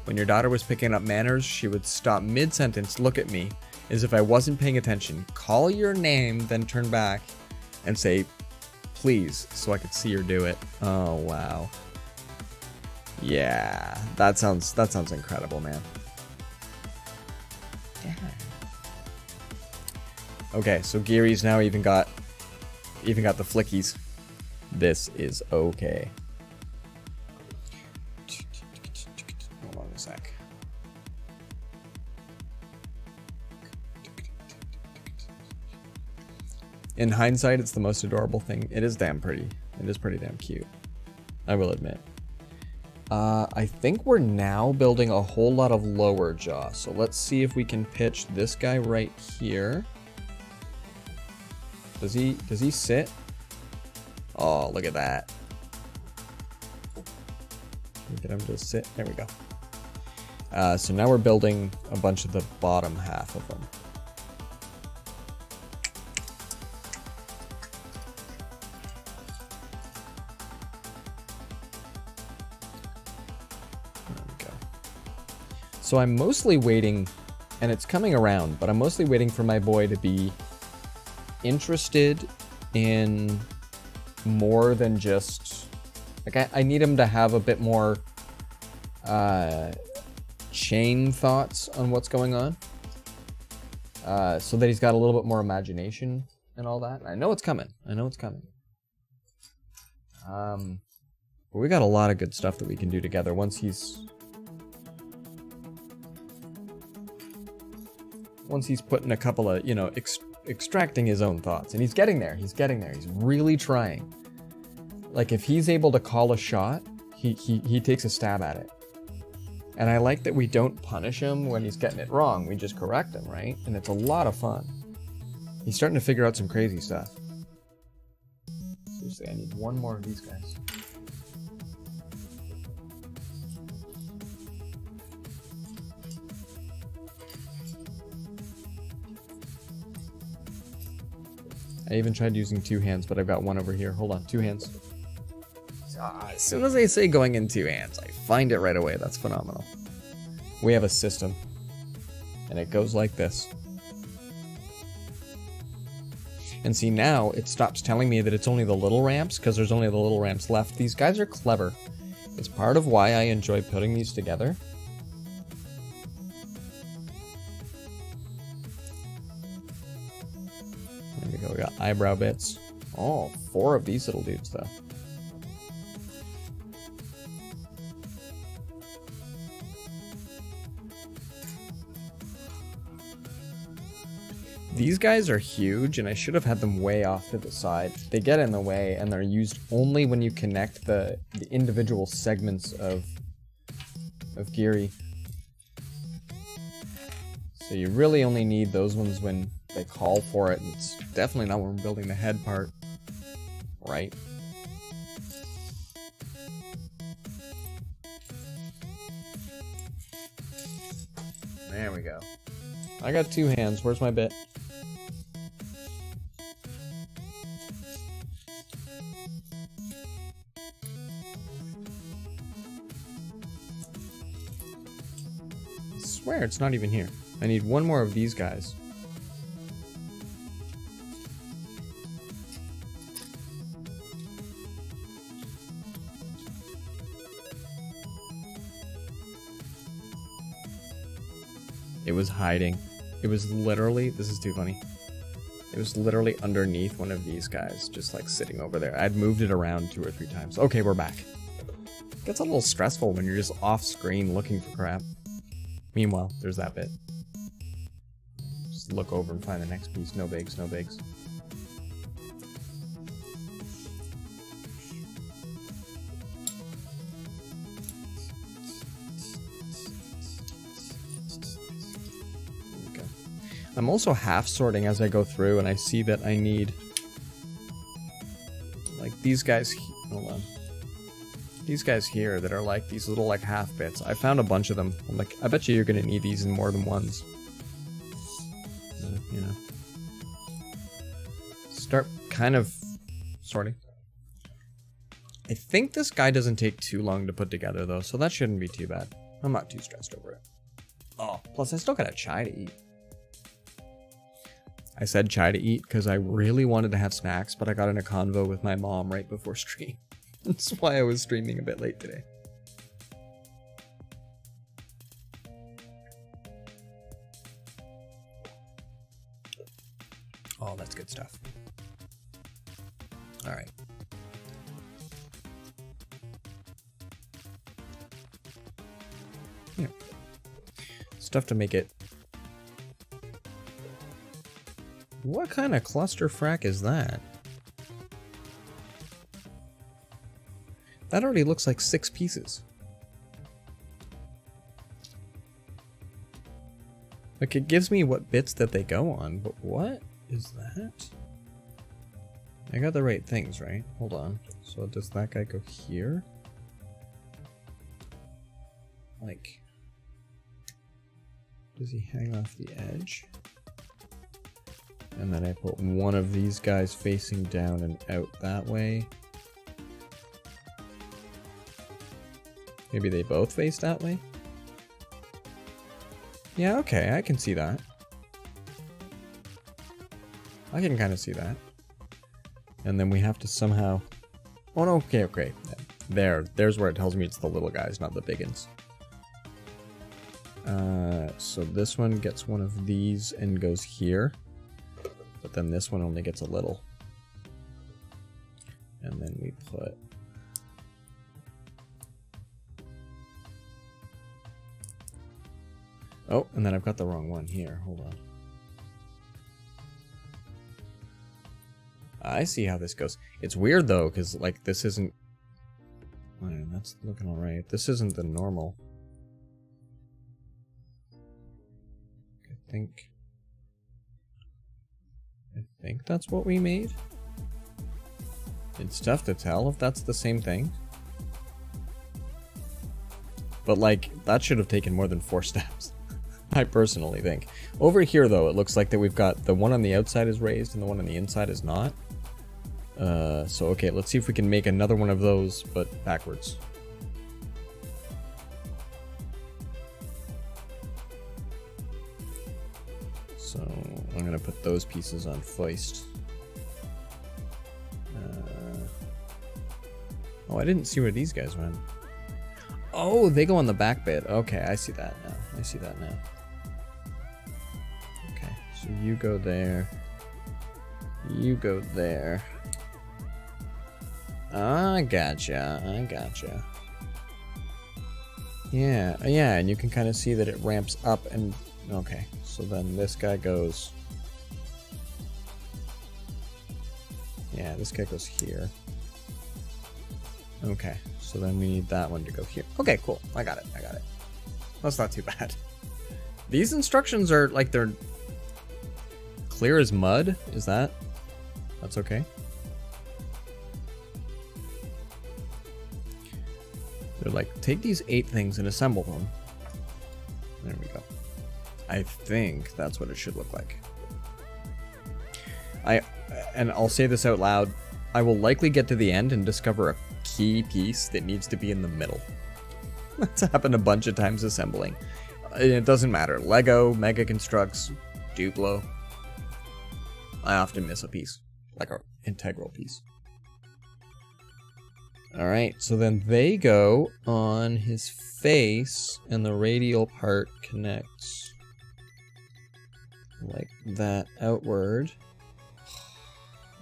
When your daughter was picking up manners, she would stop mid-sentence, look at me, as if I wasn't paying attention, call your name, then turn back, and say, please, so I could see her do it. Oh, wow. Yeah, that sounds incredible, man. Yeah. Okay, so Geary's now even got the flickies. This is okay. Hold on a sec. In hindsight, it's the most adorable thing. It is damn pretty. It is pretty damn cute. I will admit. I think we're now building a whole lot of lower jaw. So let's see if we can pitch this guy right here. Does he sit? Oh, look at that. Get him to sit. There we go. So now we're building a bunch of the bottom half of them. So I'm mostly waiting And it's coming around, but I'm mostly waiting for my boy to be interested in more than just... Like, I need him to have a bit more chain thoughts on what's going on. So that he's got a little bit more imagination and all that. I know it's coming. I know it's coming. But we got a lot of good stuff that we can do together once he's putting a couple of, you know, extracting his own thoughts. And he's getting there. He's getting there. He's really trying. Like, if he's able to call a shot, he takes a stab at it. And I like that we don't punish him when he's getting it wrong. We just correct him, right? And it's a lot of fun. He's starting to figure out some crazy stuff. Seriously, I need one more of these guys. I even tried using 2 hands, but I've got one over here. Hold on, 2 hands. As soon as I say going in 2 hands, I find it right away. That's phenomenal. We have a system, and it goes like this. And see, now it stops telling me that it's only the little ramps, because there's only the little ramps left. These guys are clever. It's part of why I enjoy putting these together. There we go, we got eyebrow bits. Oh, 4 of these little dudes, though. These guys are huge, and I should have had them way off to the side. They get in the way, and they're used only when you connect the individual segments of Geary. So you really only need those ones when they call for it, and it's definitely not when we're building the head part. Right? There we go. I got 2 hands. Where's my bit? I swear it's not even here. I need one more of these guys. It was hiding. It was literally, this is too funny. It was literally underneath one of these guys, just like sitting over there. I'd moved it around 2 or 3 times. Okay, we're back. It gets a little stressful when you're just off screen looking for crap. Meanwhile, there's that bit. Just look over and find the next piece. No bigs, no bigs. Okay. I'm also half sorting as I go through, and I see that I need, like, these guys. Hold on. These guys here that are like these little like half bits. I found a bunch of them. I'm like, I bet you're gonna need these in more than ones. You know. Start kind of sorting. I think this guy doesn't take too long to put together though, so that shouldn't be too bad. I'm not too stressed over it. Oh, plus I still got a chai to eat. I said chai to eat because I really wanted to have snacks, but I got in a convo with my mom right before stream. That's why I was streaming a bit late today. Oh, that's good stuff. All right. Yeah. Stuff to make it. What kind of cluster frack is that? That already looks like 6 pieces. Like, it gives me what bits that they go on, but what is that? I got the right things, right? Hold on. So does that guy go here? Like, does he hang off the edge? And then I put one of these guys facing down and out that way. Maybe they both face that way? Yeah, okay, I can see that. I can kind of see that. And then we have to somehow... Oh, no, okay, okay. There's where it tells me it's the little guys, not the big ones. So this one gets one of these and goes here. But then this one only gets a little. And then we put... Oh, and then I've got the wrong one here. Hold on. I see how this goes. It's weird though, because like this isn't... That's looking alright. This isn't the normal. I think that's what we made. It's tough to tell if that's the same thing. But like, that should have taken more than 4 steps. I personally think. Over here though, it looks like that we've got the one on the outside is raised and the one on the inside is not. So okay, let's see if we can make another one of those, but backwards. So I'm gonna put those pieces on foist. Oh, I didn't see where these guys went. Oh, they go on the back bit. Okay, I see that now. I see that now. Okay, so you go there. You go there. I gotcha. I gotcha. Yeah, yeah, and you can kind of see that it ramps up and... Okay, so then this guy goes... Yeah, this guy goes here. Okay, so then we need that one to go here. Okay, cool. I got it. I got it. That's not too bad. These instructions are like they're clear as mud. Is that? That's okay. They're like, take these 8 things and assemble them. There we go. I think that's what it should look like. And I'll say this out loud. I will likely get to the end and discover a key piece that needs to be in the middle. That's happened a bunch of times assembling. It doesn't matter. Lego, Mega Construx, Duplo. I often miss a piece. Like an integral piece. Alright, so then they go on his face and the radial part connects like that outward.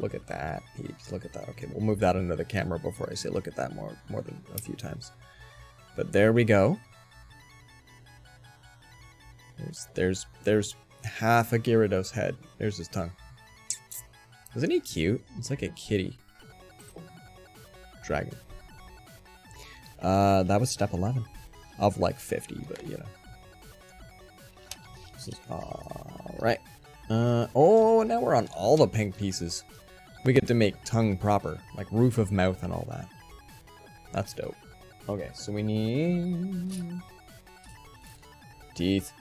Look at that, peeps. Look at that. Okay, we'll move that under the camera before I say look at that more than a few times. But there we go. There's half a Gyarados head. There's his tongue. Isn't he cute? It's like a kitty. Dragon. That was step 11 of like 50, but you know. This is alright. Oh, now we're on all the pink pieces. We get to make tongue proper, like roof of mouth and all that. That's dope. Okay, so we need teeth.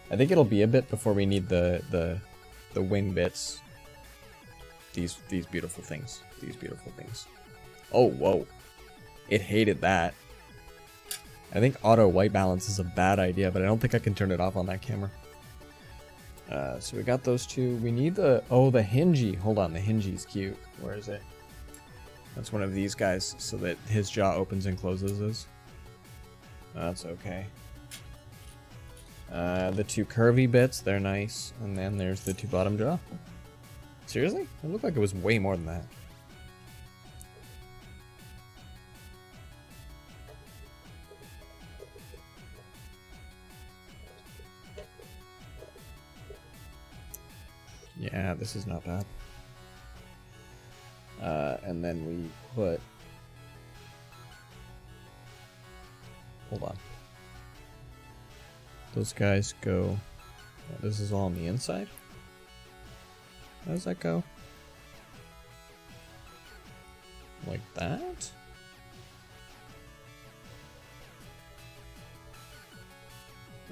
I think it'll be a bit before we need the wing bits. These beautiful things. These beautiful things. Oh, whoa. It hated that. I think auto white balance is a bad idea, but I don't think I can turn it off on that camera. So we got those two. We need the... Oh, the hingy. Hold on, the hingy's cute. Where is it? That's one of these guys, so that his jaw opens and closes. That's okay. The 2 curvy bits, they're nice. And then there's the 2 bottom jaw. Seriously? It looked like it was way more than that. Yeah, this is not bad. And then we put... Hold on. Those guys go... Oh, this is all on the inside? How does that go? Like that?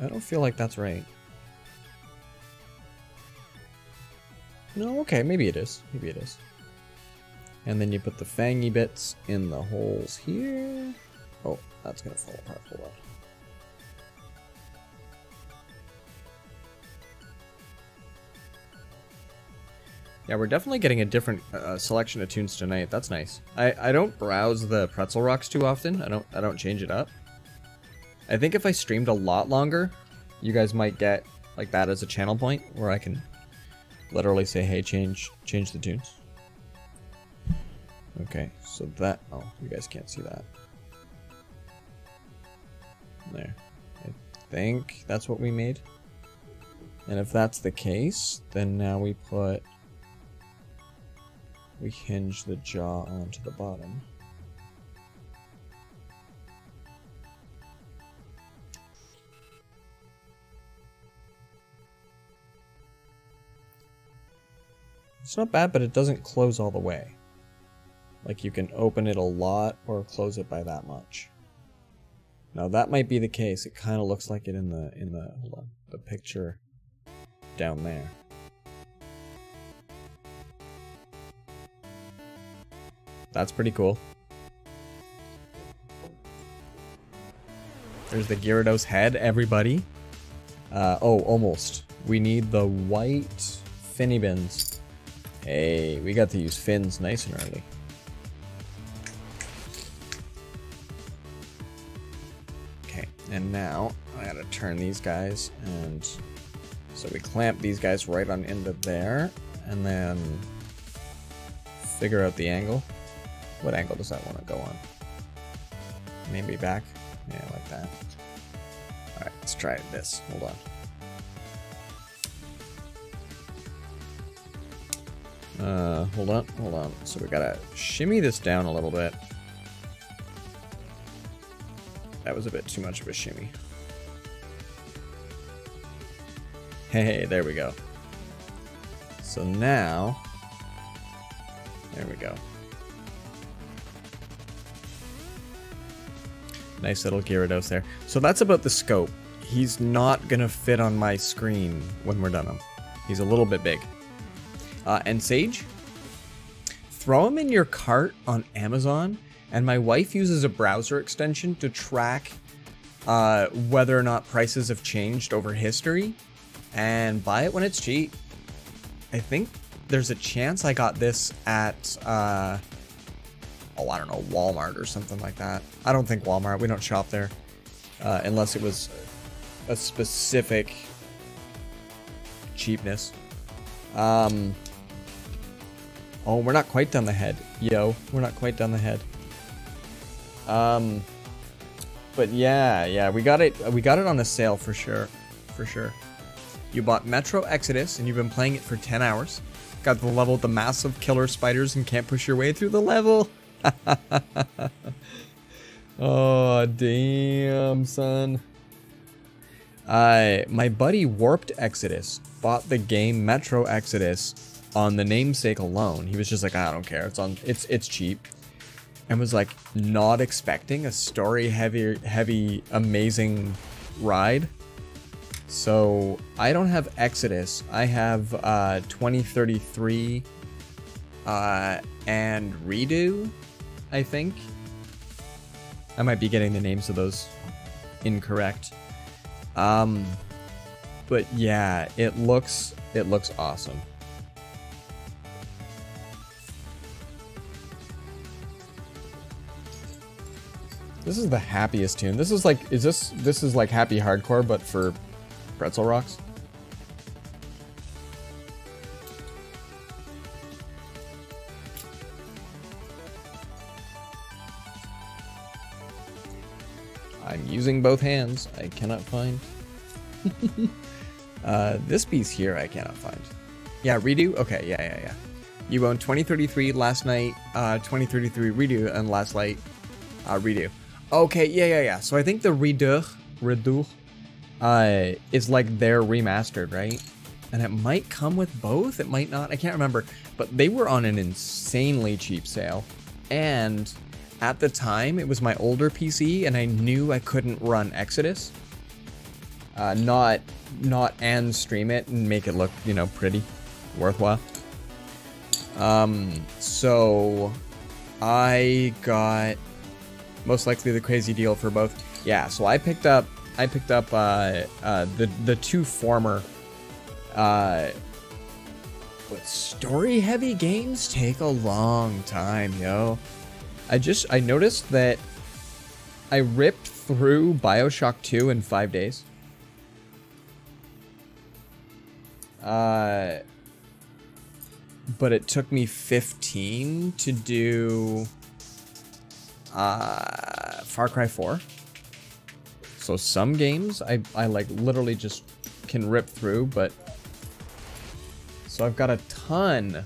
I don't feel like that's right. No, okay, maybe it is. Maybe it is. And then you put the fangy bits in the holes here. Oh, that's gonna fall apart. Hold Yeah, we're definitely getting a different selection of tunes tonight. That's nice. I don't browse the Pretzel Rocks too often. I don't change it up. I think if I streamed a lot longer, you guys might get like that as a channel point where I can literally say, hey, change the tunes. Okay, so that, oh, you guys can't see that. There. I think that's what we made. And if that's the case, then now we hinge the jaw onto the bottom. It's not bad, but it doesn't close all the way. Like you can open it a lot or close it by that much. Now that might be the case. It kind of looks like it in the hold on, the picture down there. That's pretty cool. There's the Gyarados head, everybody. Oh, almost. We need the white finny bins. Hey, we got to use fins nice and early. Okay, and now I gotta turn these guys, and so we clamp these guys right on into there, and then figure out the angle. What angle does that want to go on? Maybe back? Yeah, like that. Alright, let's try this. Hold on. Hold on. So we gotta shimmy this down a little bit. That was a bit too much of a shimmy. Hey, there we go. So now, there we go. Nice little Gyarados there. So that's about the scope. He's not gonna fit on my screen when we're done him. He's a little bit big. And Sage, throw him in your cart on Amazon, and my wife uses a browser extension to track whether or not prices have changed over history, and buy it when it's cheap. I think there's a chance I got this at, oh, I don't know, Walmart or something like that. I don't think Walmart, we don't shop there, unless it was a specific cheapness. Oh, we're not quite done the head. Yo, we're not quite done the head. But yeah, we got it on a sale for sure. For sure. You bought Metro Exodus and you've been playing it for 10 hours. Got the level with the massive killer spiders and can't push your way through the level. Oh, damn, son. My buddy Warped Exodus bought the game Metro Exodus on the namesake alone. He was just like, I don't care, it's cheap, and was like not expecting a story heavy amazing ride. So I don't have Exodus. I have 2033 and Redo, I think. I might be getting the names of those incorrect. But yeah, it looks awesome. This is the happiest tune. This is like, this is like happy hardcore, but for Pretzel Rocks. I'm using both hands. I cannot find. This piece here I cannot find. Yeah, Redo? Okay, yeah. You owned 2033 last night, 2033 Redo, and last night, Redo. Okay, yeah. So I think the Redo, is like their remastered, right? And it might come with both, it might not, I can't remember. But they were on an insanely cheap sale. And at the time, it was my older PC, and I knew I couldn't run Exodus. Not and stream it and make it look, you know, pretty, worthwhile. So I got most likely the crazy deal for both. Yeah, so I picked up the two former But story-heavy games take a long time, yo. I noticed that I ripped through BioShock 2 in 5 days. But it took me 15 to do Far Cry 4. So some games I like literally just can rip through, but so I've got a ton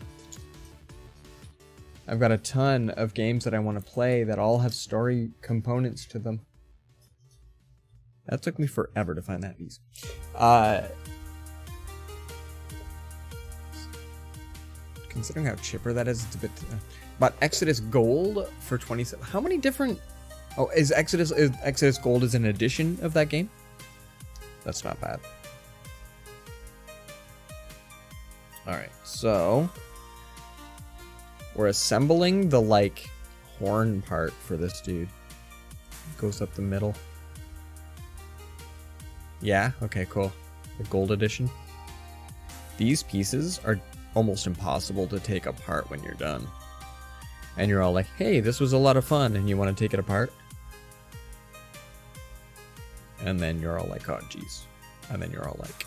of games that I want to play that all have story components to them. That took me forever to find that piece. Considering how chipper that is, it's a bit... But Exodus Gold for 27... How many different... Oh, is Exodus Gold is an edition of that game? That's not bad. Alright, so... We're assembling the, like, horn part for this dude. It goes up the middle. Yeah? Okay, cool. The gold edition. These pieces are almost impossible to take apart when you're done. And you're all like, hey, this was a lot of fun, and you want to take it apart? And then you're all like, oh, geez. And then you're all like...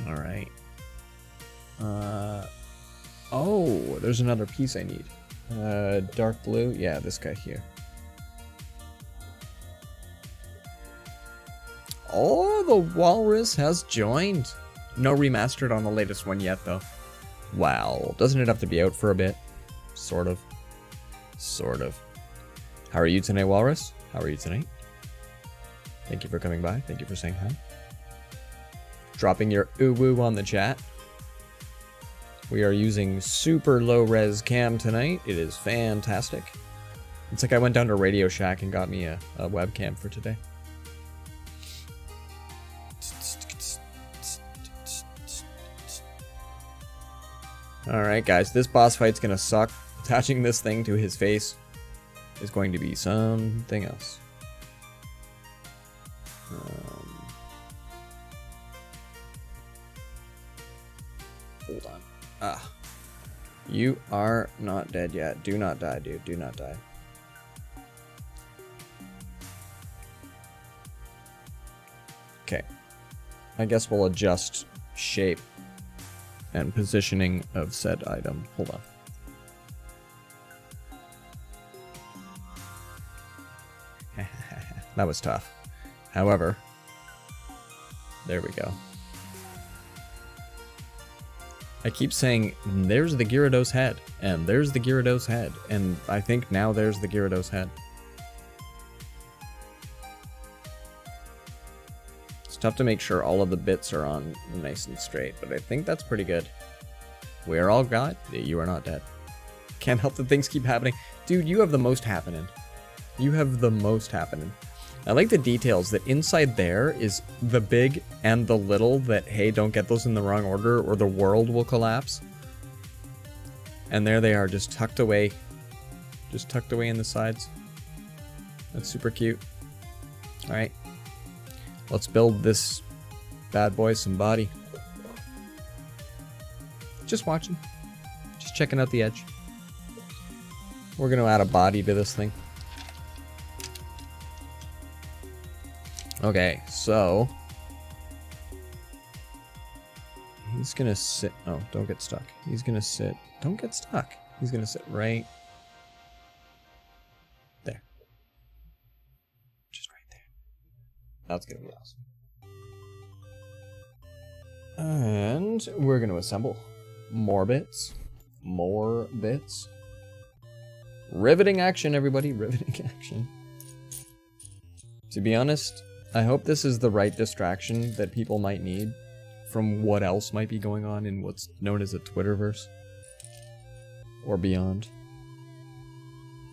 Alright. Oh, there's another piece I need. Dark blue? Yeah, this guy here. Oh, the walrus has joined. No remastered on the latest one yet, though. Wow. Doesn't it have to be out for a bit? Sort of. Sort of. How are you tonight, walrus? How are you tonight? Thank you for coming by. Thank you for saying hi. Dropping your ooh-woo on the chat. We are using super low-res cam tonight. It is fantastic. It's like I went down to Radio Shack and got me a webcam for today. Alright guys, this boss fight's gonna suck. Attaching this thing to his face is going to be something else. Hold on. Ah. You are not dead yet. Do not die, dude. Do not die. Okay. I guess we'll adjust shape and positioning of said item. Hold on. That was tough. However, there we go. I keep saying, there's the Gyarados head, and there's the Gyarados head, and I think now there's the Gyarados head. It's tough to make sure all of the bits are on nice and straight, but I think that's pretty good. We're all got, you are not dead. Can't help that things keep happening. Dude, you have the most happening. You have the most happening. I like the details that inside there is the big and the little that, hey, don't get those in the wrong order or the world will collapse. And there they are, just tucked away. Just tucked away in the sides. That's super cute. Alright. Let's build this bad boy some body. Just watching. Just checking out the edge. We're going to add a body to this thing. Okay, so he's gonna sit. Oh, don't get stuck. He's gonna sit. Don't get stuck. He's gonna sit right there. Just right there. That's gonna be awesome. And we're gonna assemble more bits. More bits. Riveting action, everybody. Riveting action. To be honest, I hope this is the right distraction that people might need from what else might be going on in what's known as a Twitterverse. Or beyond.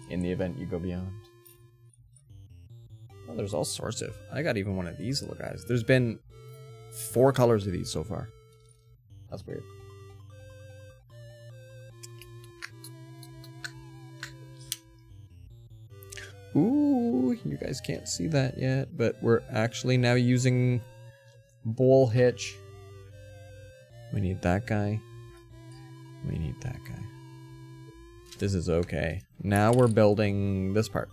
In the event you go beyond. Oh, there's all sorts of... I got even one of these little guys. There's been 4 colors of these so far. That's weird. Ooh, you guys can't see that yet, but we're actually now using bowl hitch We need that guy. We need that guy. This is okay. Now we're building this part,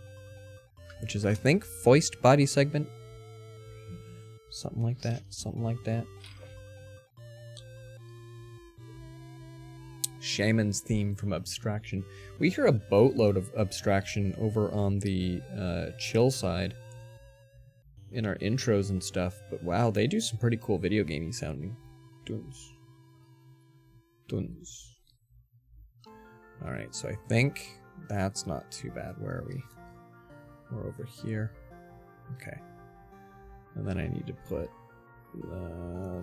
which is, I think, foist body segment. Something like that. Something like that. Shaman's theme from Abstraction. We hear a boatload of Abstraction over on the chill side in our intros and stuff, but wow, they do some pretty cool video gamey sounding. Duns. Duns. Alright, so I think that's not too bad. Where are we? We're over here. Okay. And then I need to put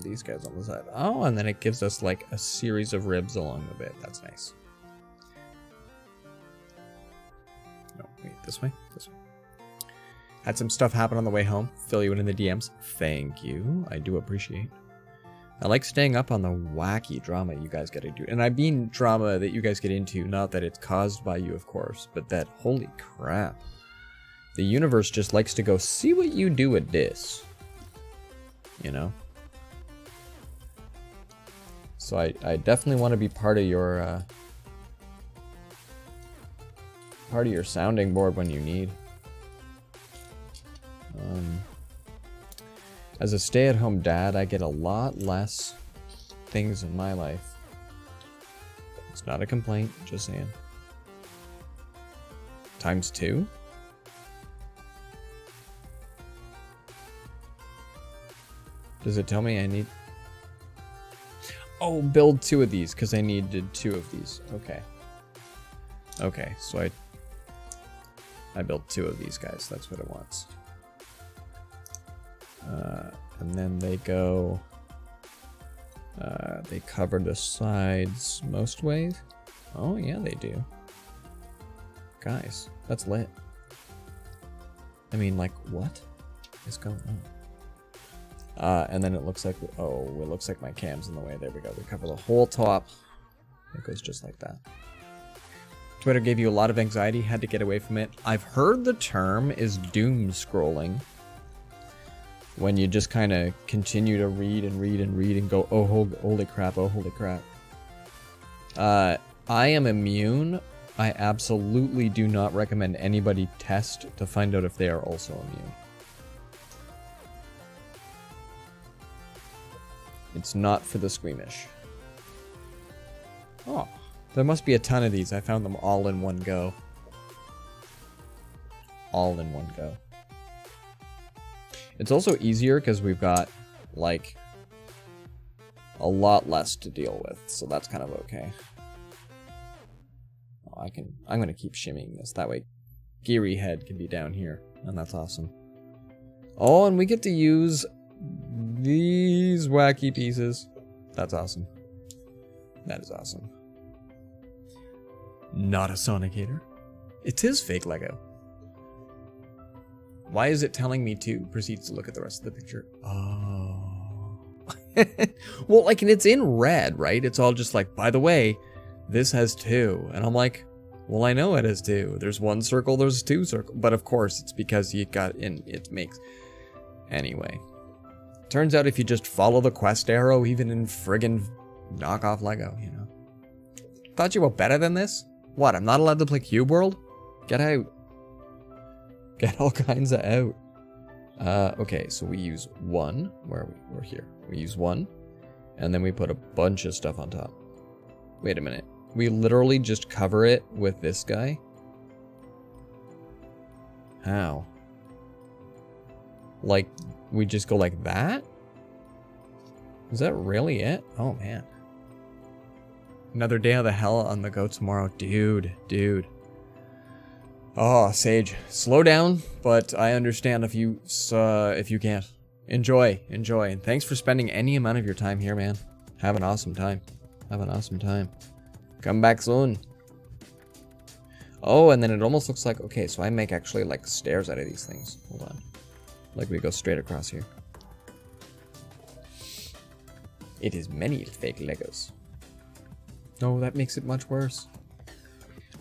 these guys on the side. Oh, and then it gives us like a series of ribs along the bit. That's nice. No, wait, this way? This way. Had some stuff happen on the way home. Fill you in the DMs. Thank you. I do appreciate. I like staying up on the wacky drama you guys get into. And I mean drama that you guys get into, not that it's caused by you, of course, but that, holy crap. The universe just likes to go, see what you do with this. You know? So I definitely want to be part of your sounding board when you need. As a stay-at-home dad, I get a lot less things in my life. It's not a complaint, just saying. ×2? Does it tell me I need... Oh, build 2 of these, because I needed 2 of these. Okay. Okay, so I built 2 of these guys. That's what it wants. And then they go... they cover the sides most ways. Oh, yeah, they do. Guys, that's lit. I mean, like, what is going on? And then it looks like, oh, it looks like my cam's in the way. There we go. We cover the whole top. It goes just like that. Twitter gave you a lot of anxiety, had to get away from it. I've heard the term is doom scrolling. When you just kind of continue to read and read and read and go, oh, holy crap, oh, holy crap. I am immune. I absolutely do not recommend anybody test to find out if they are also immune. It's not for the squeamish. Oh, there must be a ton of these. I found them all in one go. All in one go. It's also easier because we've got, like, a lot less to deal with, so that's kind of okay. Oh, I'm gonna keep shimmying this. That way, Geary Head can be down here, and that's awesome. Oh, and we get to use these wacky pieces. That's awesome. That is awesome. Not a Sonic hater. It is fake Lego. Why is it telling me to? Proceeds to look at the rest of the picture. Oh. Well, like, and it's in red, right? It's all just like, by the way, this has 2. And I'm like, well, I know it has 2. There's 1 circle, there's 2 circles. But of course, it's because you got in, it makes... Anyway. Turns out if you just follow the quest arrow, even in friggin' knockoff Lego, you know. Thought you were better than this? What, I'm not allowed to play Cube World? Get out. Get all kinds of out. Okay, so we use 1. Where are we? We're here. We use 1. And then we put a bunch of stuff on top. Wait a minute. We literally just cover it with this guy? How? Like, we just go like that? Is that really it? Oh, man. Another day of the hell on the go tomorrow. Dude. Oh, Sage, slow down, but I understand if you can't. Enjoy, and thanks for spending any amount of your time here, man. Have an awesome time. Come back soon. Oh, and then it almost looks like, okay, so I make actually like stairs out of these things. Hold on. Like we go straight across here. It is many fake Legos. No, that makes it much worse.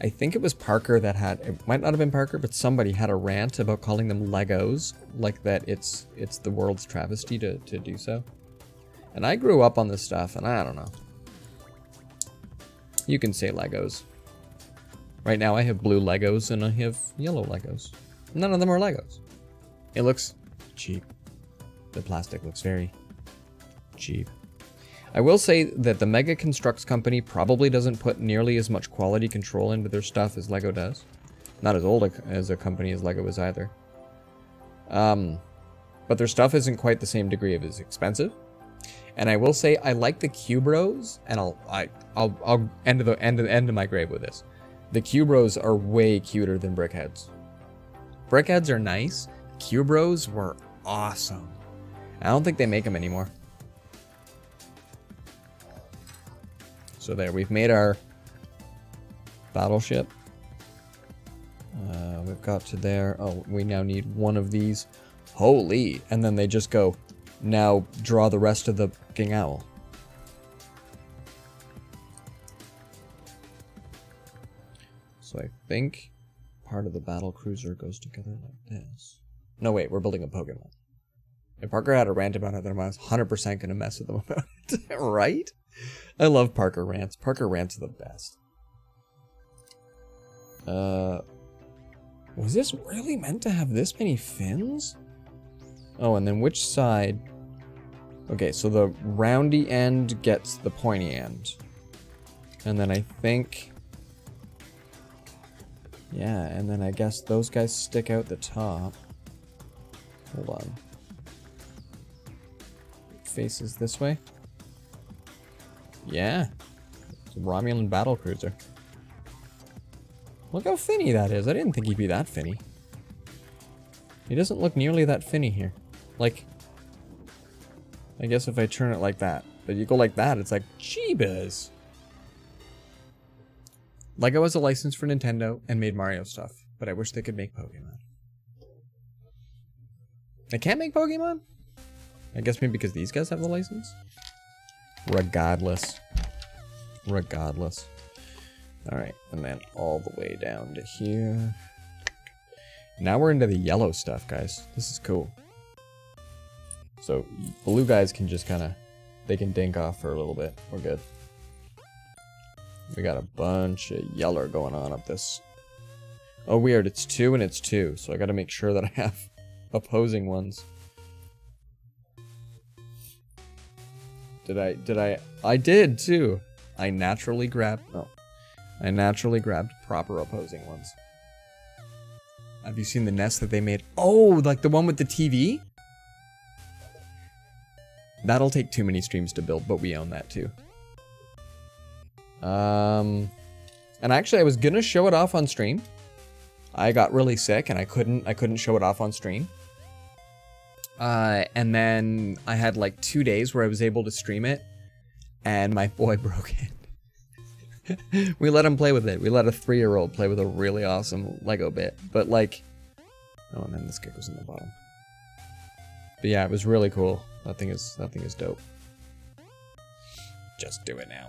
I think it was Parker that had, it might not have been Parker, but somebody had a rant about calling them Legos, like that it's the world's travesty to do so. And I grew up on this stuff, and I don't know. You can say Legos. Right now I have blue Legos and I have yellow Legos. None of them are Legos. It looks cheap. The plastic looks very cheap. I will say that the Mega Construx company probably doesn't put nearly as much quality control into their stuff as Lego does. Not as old as a company as Lego is either. But their stuff isn't quite the same degree of as expensive. And I will say I like the Cubros, and I'll end of my grave with this. The Cubros are way cuter than Brickheads. Brickheads are nice. Cubros were awesome. I don't think they make them anymore. So there, we've made our battleship. We've got to there. Oh, we now need one of these. Holy! And then they just go, now draw the rest of the fucking owl. So I think part of the battle cruiser goes together like this. No, wait, we're building a Pokemon. If Parker had a rant about it, then I was 100% going to mess with them about it. Right? I love Parker rants. Parker rants are the best. Was this really meant to have this many fins? Oh, and then which side? Okay, so the roundy end gets the pointy end. And then I think... yeah, and then I guess those guys stick out the top. Hold on. Faces this way. Yeah. It's a Romulan battlecruiser. Look how finny that is. I didn't think he'd be that finny. He doesn't look nearly that finny here. Like, I guess if I turn it like that. But you go like that, it's like, jeebus. Lego has a license for Nintendo and made Mario stuff, but I wish they could make Pokemon. They can't make Pokemon? I guess maybe because these guys have the license? Regardless. Regardless. Alright, and then all the way down to here. Now we're into the yellow stuff, guys. This is cool. So, blue guys can just kind of... they can dink off for a little bit. We're good. We got a bunch of yeller going on up this. Oh, weird. It's 2 and it's 2. So I got to make sure that I have opposing ones. I did too. I naturally grabbed proper opposing ones. Have you seen the nest that they made? Oh, like the one with the TV? That'll take too many streams to build, but we own that too. And actually I was gonna show it off on stream. I got really sick and I couldn't show it off on stream. And then I had like 2 days where I was able to stream it and my boy broke it. We let him play with it. We let a 3-year-old play with a really awesome Lego bit. But like, oh, and then this guy goes in the bottom. But yeah, it was really cool. That thing is dope. Just do it now.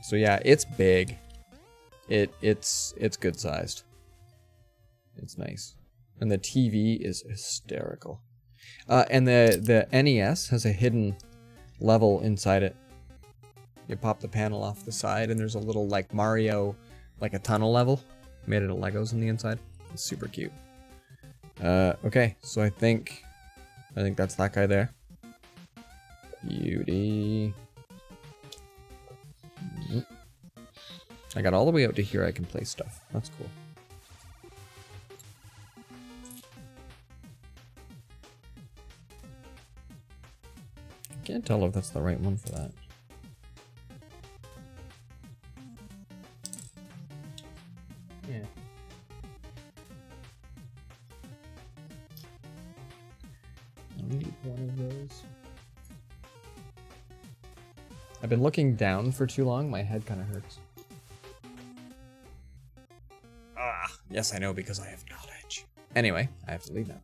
So yeah, it's big. It's good sized. It's nice. And the TV is hysterical. And the NES has a hidden level inside it. You pop the panel off the side and there's a little like Mario, like a tunnel level. Made it of Legos on the inside. It's super cute. Okay, so I think that's that guy there. Beauty. I got all the way out to here. I can place stuff. That's cool. I can't tell if that's the right one for that. Yeah. I'll need one of those. I've been looking down for too long. My head kind of hurts. Ah, yes, I know because I have knowledge. Anyway, I have to leave now.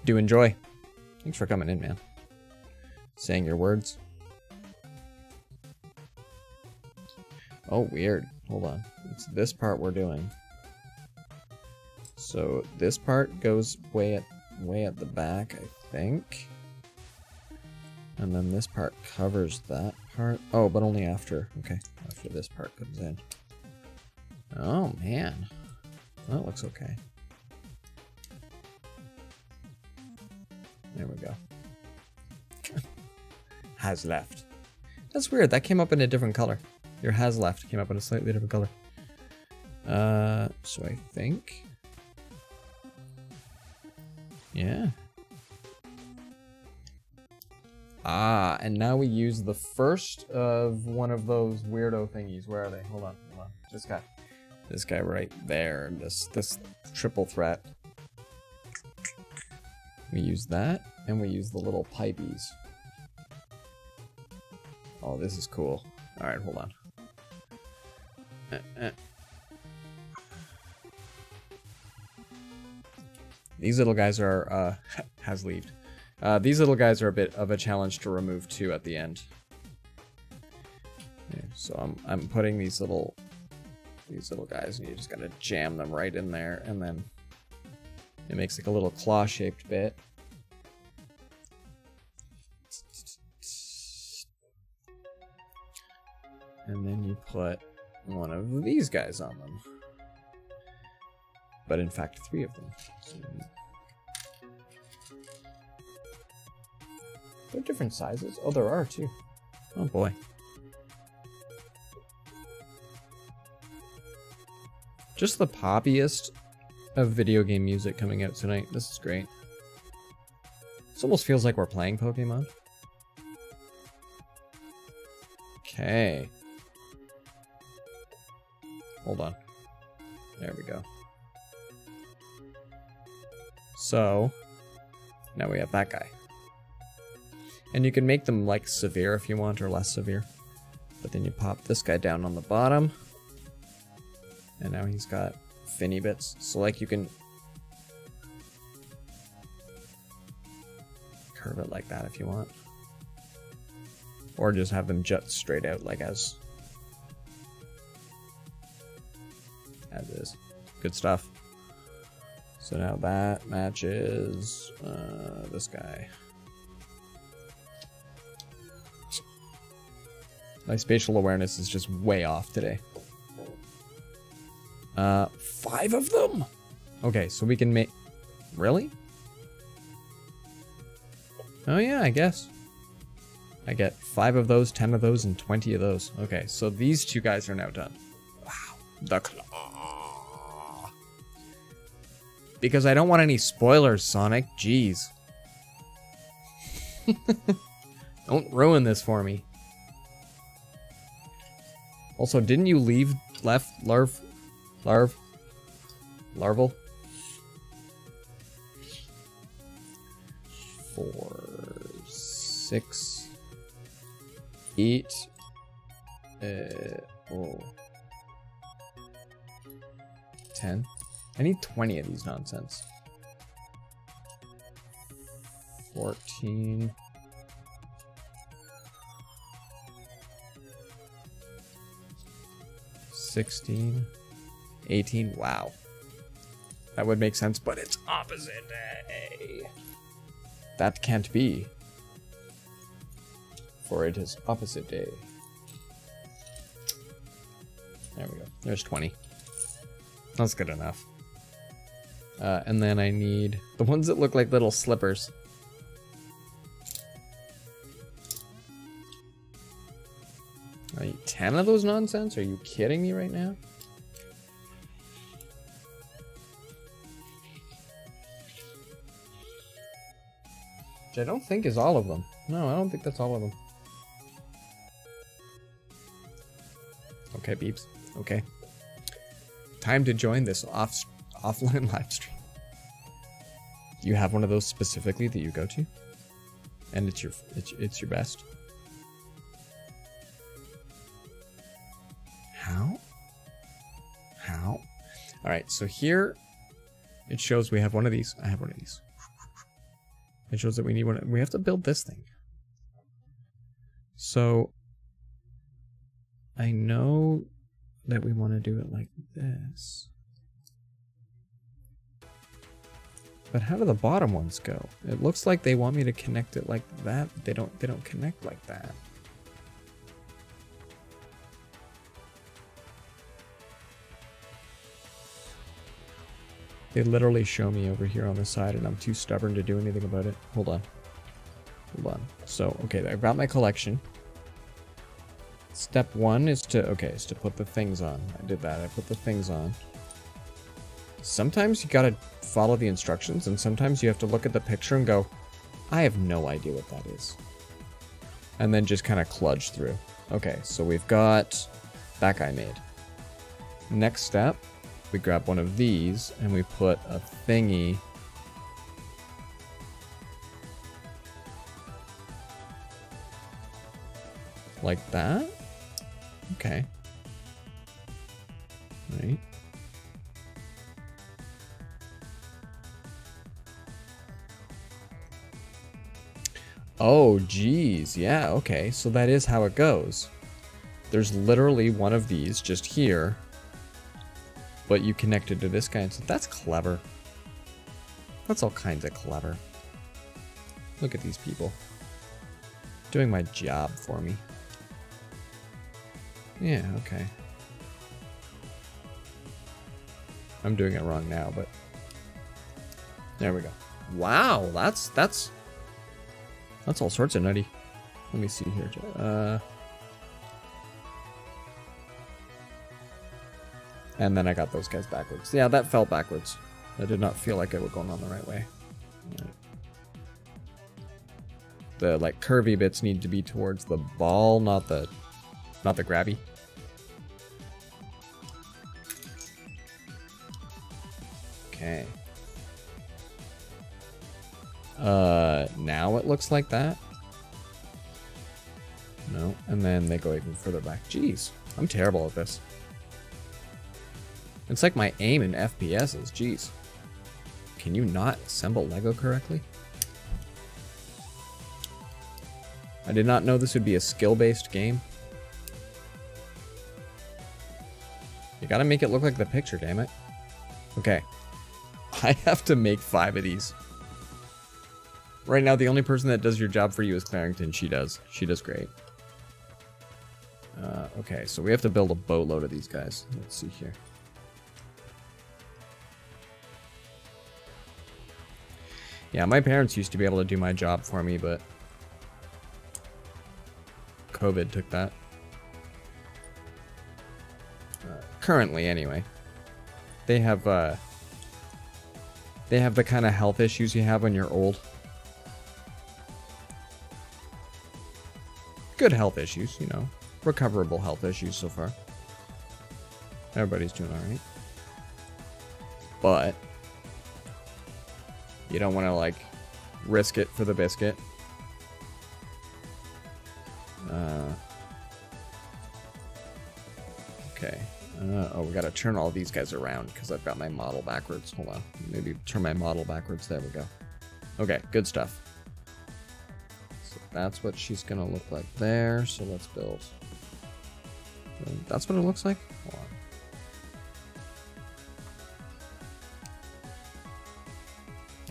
Do enjoy. Thanks for coming in, man. Saying your words. Oh, weird. Hold on. It's this part we're doing. So this part goes way at the back, I think. And then this part covers that part. Oh, but only after. Okay, after this part comes in. Oh, man. That looks okay. There we go. Has left. That's weird. That came up in a different color. Your has left came up in a slightly different color. So I think... Yeah. Ah, and now we use the first of one of those weirdo thingies. Where are they? Hold on, hold on. This guy right there. This triple threat. We use that, and we use the little pipies. Oh, this is cool. All right, hold on. These little guys are has leaved. These little guys are a bit of a challenge to remove too at the end. Okay, so I'm putting these little guys, and you just gotta jam them right in there, and then it makes like a little claw-shaped bit. And then you put one of these guys on them. But in fact, 3 of them. So they're different sizes. Oh, there are too. Oh boy. Just the poppiest of video game music coming out tonight. This is great. This almost feels like we're playing Pokemon. Okay. Hold on. There we go. So, now we have that guy. And you can make them like severe if you want, or less severe. But then you pop this guy down on the bottom. And now he's got finny bits. So like you can curve it like that if you want. Or just have them jut straight out like as is. Good stuff. So now that matches this guy. My spatial awareness is just way off today. 5 of them? Okay, so we can make... Really? Oh yeah, I guess. I get 5 of those, 10 of those, and 20 of those. Okay, so these 2 guys are now done. Wow. The claw. Because I don't want any spoilers, Sonic. Jeez. Don't ruin this for me. Also, didn't you leave larval? 4, 6, 8. Oh. 10. I need 20 of these nonsense. 14. 16. 18. Wow. That would make sense, but it's opposite day. That can't be. For it is opposite day. There we go. There's 20. That's good enough. And then I need the ones that look like little slippers. I need 10 of those nonsense? Are you kidding me right now? Which I don't think is all of them. No, I don't think that's all of them. Okay, beeps. Okay. Time to join this offline live stream. Do you have one of those specifically that you go to? And it's your best? How? How? Alright, so here it shows we have one of these. I have one of these. It shows that we need one. We have to build this thing. So I know that we want to do it like this. But how do the bottom ones go? It looks like they want me to connect it like that. They don't connect like that. They literally show me over here on the side and I'm too stubborn to do anything about it. Hold on. Hold on. So, okay, I've got my collection. Step one is to put the things on. I did that. I put the things on. Sometimes you gotta follow the instructions and sometimes you have to look at the picture and go, I have no idea what that is. And then just kind of kludge through. Okay, so we've got that guy made. Next step, we grab one of these and we put a thingy like that. Okay. Right. Oh, geez. Yeah, okay. So that is how it goes. There's literally one of these just here, but you connected to this guy. So that's clever. That's all kinds of clever. Look at these people doing my job for me. Yeah, okay. I'm doing it wrong now, but there we go. Wow, that's all sorts of nutty. Let me see here. And then I got those guys backwards. Yeah, that fell backwards. I did not feel like it was going on the right way. Right. The like curvy bits need to be towards the ball, not the grabby. Okay. Now it looks like that. No, and then they go even further back. Jeez, I'm terrible at this. It's like my aim in FPS is, jeez. Can you not assemble Lego correctly? I did not know this would be a skill-based game. You gotta make it look like the picture, damn it. Okay. I have to make 5 of these. Right now, the only person that does your job for you is Clarington. She does. She does great. Okay, so we have to build a boatload of these guys. Let's see here. Yeah, my parents used to be able to do my job for me, but COVID took that. Currently, anyway. They have the kind of health issues you have when you're old. Good health issues, you know. Recoverable health issues so far. Everybody's doing alright. But you don't want to, like, risk it for the biscuit. Okay. Oh, we gotta turn all these guys around because I've got my model backwards. Hold on. Maybe turn my model backwards. There we go. Okay, good stuff. So that's what she's gonna look like there. So let's build. That's what it looks like? Hold on.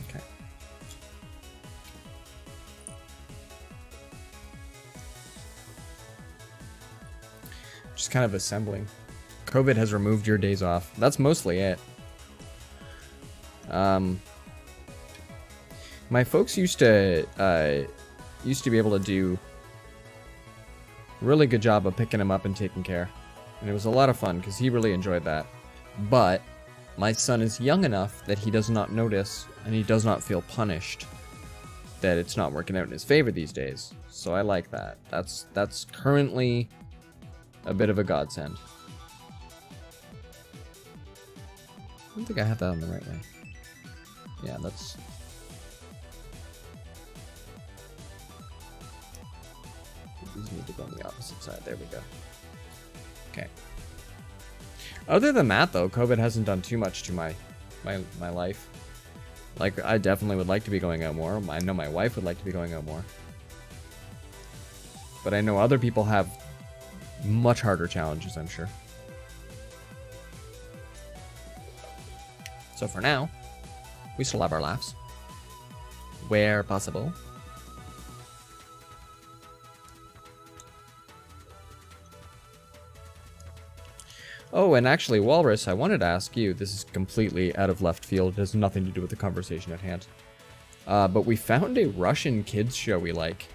Okay. Just kind of assembling. COVID has removed your days off. That's mostly it. My folks used to be able to do a really good job of picking him up and taking care. And it was a lot of fun because he really enjoyed that. But my son is young enough that he does not notice and he does not feel punished that it's not working out in his favor these days. So I like that. That's currently a bit of a godsend. I don't think I have that on the right way. Yeah, that's... These need to go on the opposite side. There we go. Okay. Other than that, though, COVID hasn't done too much to my life. Like, I definitely would like to be going out more. I know my wife would like to be going out more. But I know other people have much harder challenges, I'm sure. So for now, We still have our laughs. Where possible. Oh, and actually, Walrus, I wanted to ask you, this is completely out of left field, it has nothing to do with the conversation at hand. But we found a Russian kids show we like.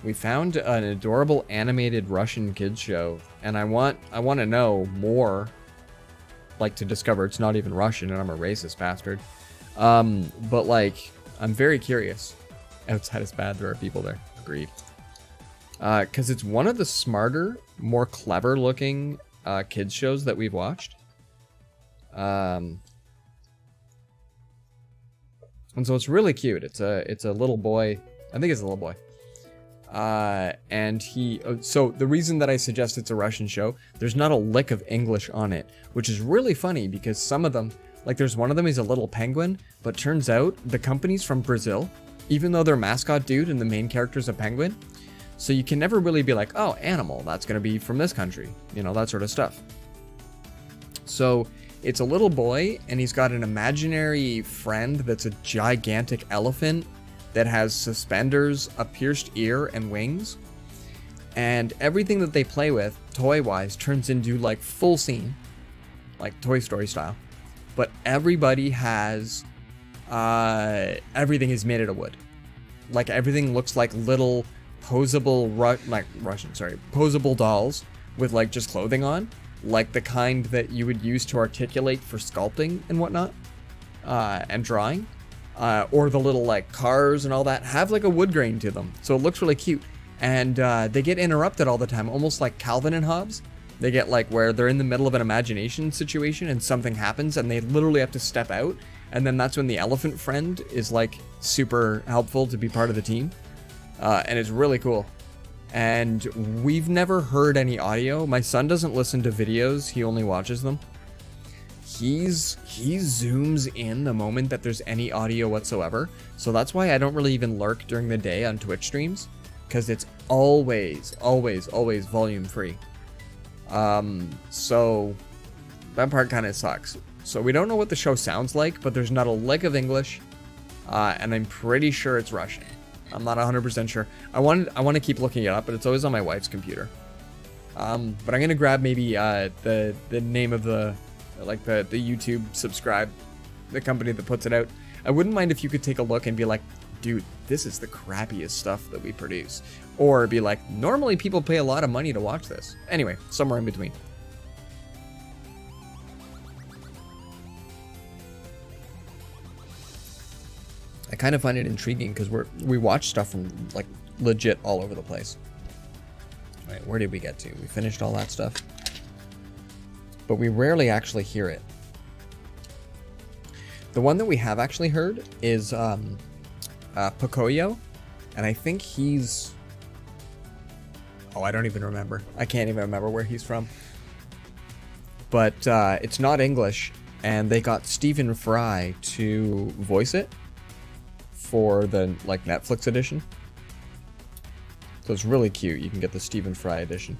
We found an adorable animated Russian kids show, and I want to know more, like to discover it's not even Russian and I'm a racist bastard. But like, I'm very curious. Outside is bad, there are people there. Agreed. Because it's one of the smarter, more clever looking kids shows that we've watched. And so it's really cute. It's a little boy. I think it's a little boy. And so the reason that I suggest it's a Russian show, there's not a lick of English on it, which is really funny because some of them, like there's one of them, he's a little penguin, but turns out the company's from Brazil, even though their mascot dude and the main character's a penguin. So you can never really be like, oh, animal, that's going to be from this country, you know, that sort of stuff. So it's a little boy, and he's got an imaginary friend that's a gigantic elephant that has suspenders, a pierced ear, and wings. And everything that they play with, toy-wise, turns into, like, full scene, like Toy Story style. But everybody has, everything is made out of wood. Like, everything looks like little posable, posable dolls with, like, just clothing on. Like the kind that you would use to articulate for sculpting and whatnot, and drawing. Or the little, like, cars and all that have, like, a wood grain to them. So it looks really cute. And they get interrupted all the time, almost like Calvin and Hobbes. They get, like, where they're in the middle of an imagination situation and something happens and they literally have to step out. And then that's when the elephant friend is, like, super helpful to be part of the team. And it's really cool. And we've never heard any audio. My son doesn't listen to videos. He only watches them. He zooms in the moment that there's any audio whatsoever. So that's why I don't really even lurk during the day on Twitch streams. Because it's always volume free. So that part kind of sucks. So we don't know what the show sounds like, but there's not a lick of English. And I'm pretty sure it's Russian. I'm not 100% sure. I want to keep looking it up, but it's always on my wife's computer. But I'm gonna grab maybe the name of the YouTube subscribe, the company that puts it out. I wouldn't mind if you could take a look and be like, dude, this is the crappiest stuff that we produce. Or be like, normally people pay a lot of money to watch this. Anyway, somewhere in between. I kind of find it intriguing because we watch stuff from, like, legit all over the place. All right, where did we get to? We finished all that stuff. But we rarely actually hear it. The one that we have actually heard is Pocoyo, and I think he's... Oh, I don't even remember. I can't even remember where he's from. But it's not English, and they got Stephen Fry to voice it for the, like, Netflix edition. So it's really cute. You can get the Stephen Fry edition.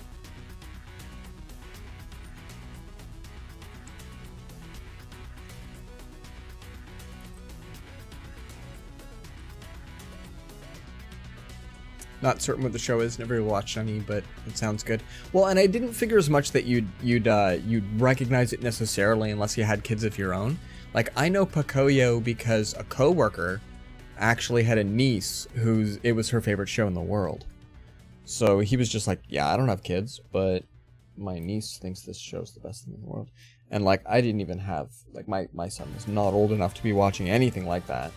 Not certain what the show is. Never watched any, but it sounds good. Well, and I didn't figure as much that you'd recognize it necessarily unless you had kids of your own. Like, I know Pocoyo because a coworker actually had a niece it was her favorite show in the world. So he was just like, yeah, I don't have kids, but my niece thinks this show's the best thing in the world. And, like, I didn't even have, like, my son was not old enough to be watching anything like that.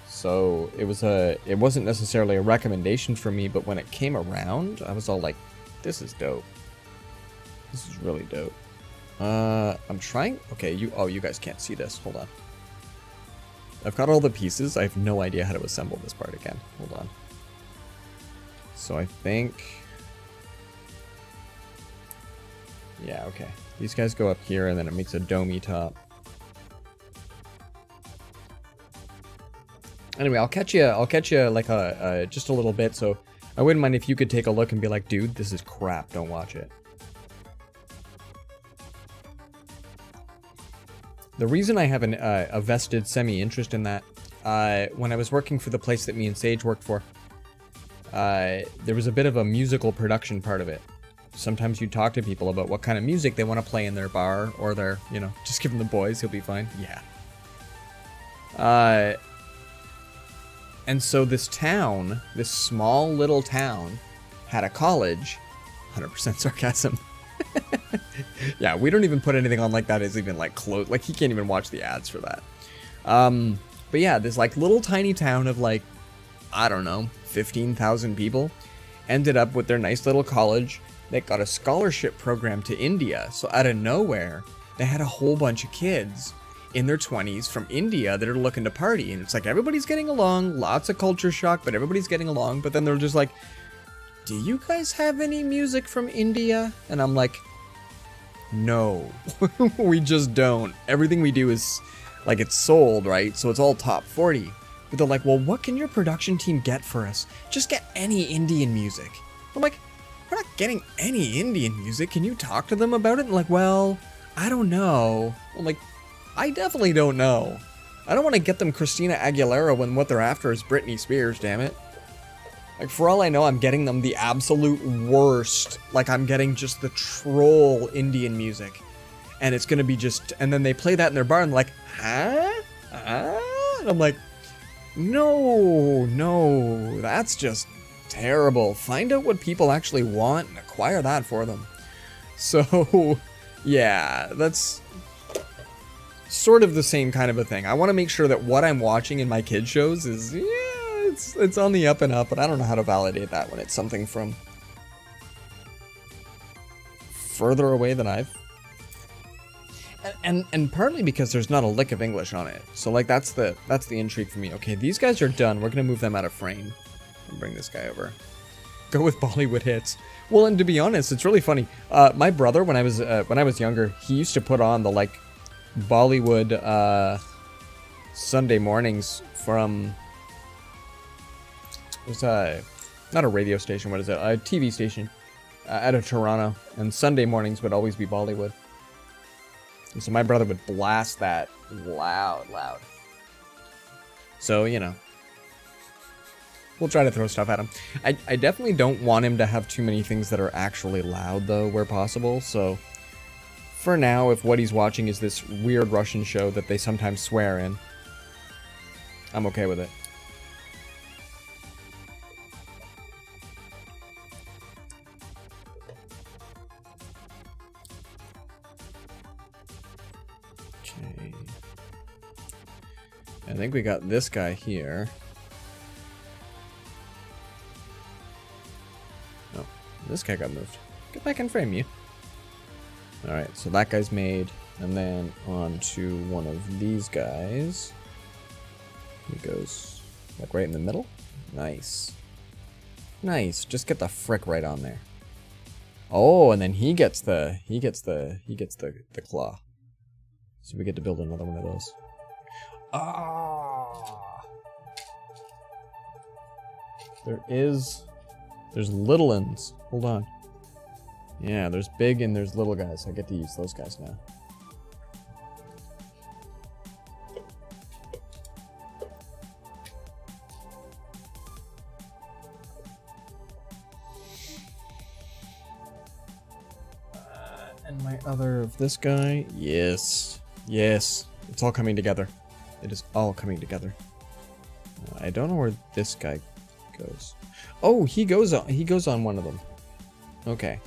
So it wasn't necessarily a recommendation for me, but when it came around, I was all like, this is dope. This is really dope. I'm trying, okay, you guys can't see this, hold on. I've got all the pieces, I have no idea how to assemble this part again, hold on. So I think, yeah, okay. These guys go up here and then it makes a domey top. Anyway, I'll catch you like just a little bit, so I wouldn't mind if you could take a look and be like, dude, this is crap, don't watch it. The reason I have a vested semi-interest in that, when I was working for the place that me and Sage worked for, there was a bit of a musical production part of it. Sometimes you talk to people about what kind of music they want to play in their bar, or their, you know, just give him the boys, he'll be fine. Yeah. And so this town, this small little town, had a college. 100% sarcasm. Yeah, we don't even put anything on like that is even like close. Like he can't even watch the ads for that. But yeah, this like little tiny town of like, I don't know, 15,000 people ended up with their nice little college. They got a scholarship program to India. So out of nowhere, they had a whole bunch of kids in their 20s from India that are looking to party. And it's like everybody's getting along, lots of culture shock, but everybody's getting along. But then they're just like, do you guys have any music from India? And I'm like, no, we just don't. Everything we do is like it's sold, right? So it's all top 40. But they're like, well, what can your production team get for us? Just get any Indian music. I'm like, we're not getting any Indian music. Can you talk to them about it? And like, well, I don't know. I'm like, I definitely don't know. I don't want to get them Christina Aguilera when what they're after is Britney Spears, damn it. Like, for all I know, I'm getting them the absolute worst. Like, I'm getting just the troll Indian music. And it's gonna be just... And then they play that in their bar and like, huh? And I'm like, no, that's just terrible. Find out what people actually want and acquire that for them. So, yeah, that's sort of the same kind of a thing. I want to make sure that what I'm watching in my kids' shows is, yeah, it's on the up and up, but I don't know how to validate that when it's something from further away than I've... And partly because there's not a lick of English on it. So like that's the intrigue for me. Okay, these guys are done. We're gonna move them out of frame. And bring this guy over. Go with Bollywood hits. Well, and to be honest, it's really funny. My brother, when I was younger, he used to put on the like Bollywood Sunday mornings from... It was not a radio station, what is it? A TV station out of Toronto. And Sunday mornings would always be Bollywood. And so my brother would blast that loud. So, you know. We'll try to throw stuff at him. I definitely don't want him to have too many things that are actually loud, though, where possible. So, for now, if what he's watching is this weird Russian show that they sometimes swear in, I'm okay with it. Okay. I think we got this guy here. Oh, this guy got moved. Get back in frame, you. Alright, so that guy's made. And then on to one of these guys. He goes like right in the middle. Nice. Nice. Just get the frick right on there. Oh, and then he gets the claw. So we get to build another one of those. Ah. There's little ones. Hold on. Yeah, there's big and there's little guys. I get to use those guys now. And my other of this guy. Yes. Yes. It's all coming together. It is all coming together. I don't know where this guy goes. Oh, he goes on one of them. Okay.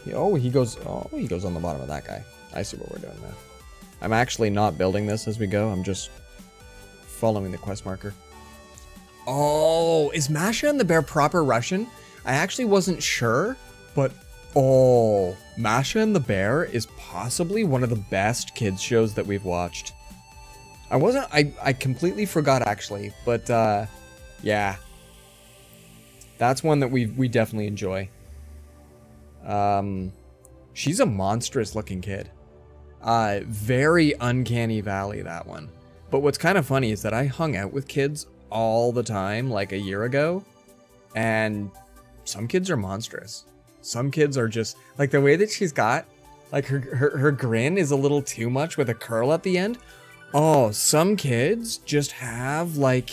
He goes on the bottom of that guy. I see what we're doing now. I'm actually not building this as we go. I'm just following the quest marker. Oh, is Masha and the Bear proper Russian? I actually wasn't sure, but oh, Masha and the Bear is possibly one of the best kids shows that we've watched. I completely forgot actually, but yeah. That's one that we definitely enjoy. She's a monstrous looking kid. Very uncanny valley, that one. But what's kind of funny is that I hung out with kids all the time, like a year ago, and some kids are monstrous. Some kids are just, like the way that she's got Like her grin is a little too much with a curl at the end. Oh, some kids just have like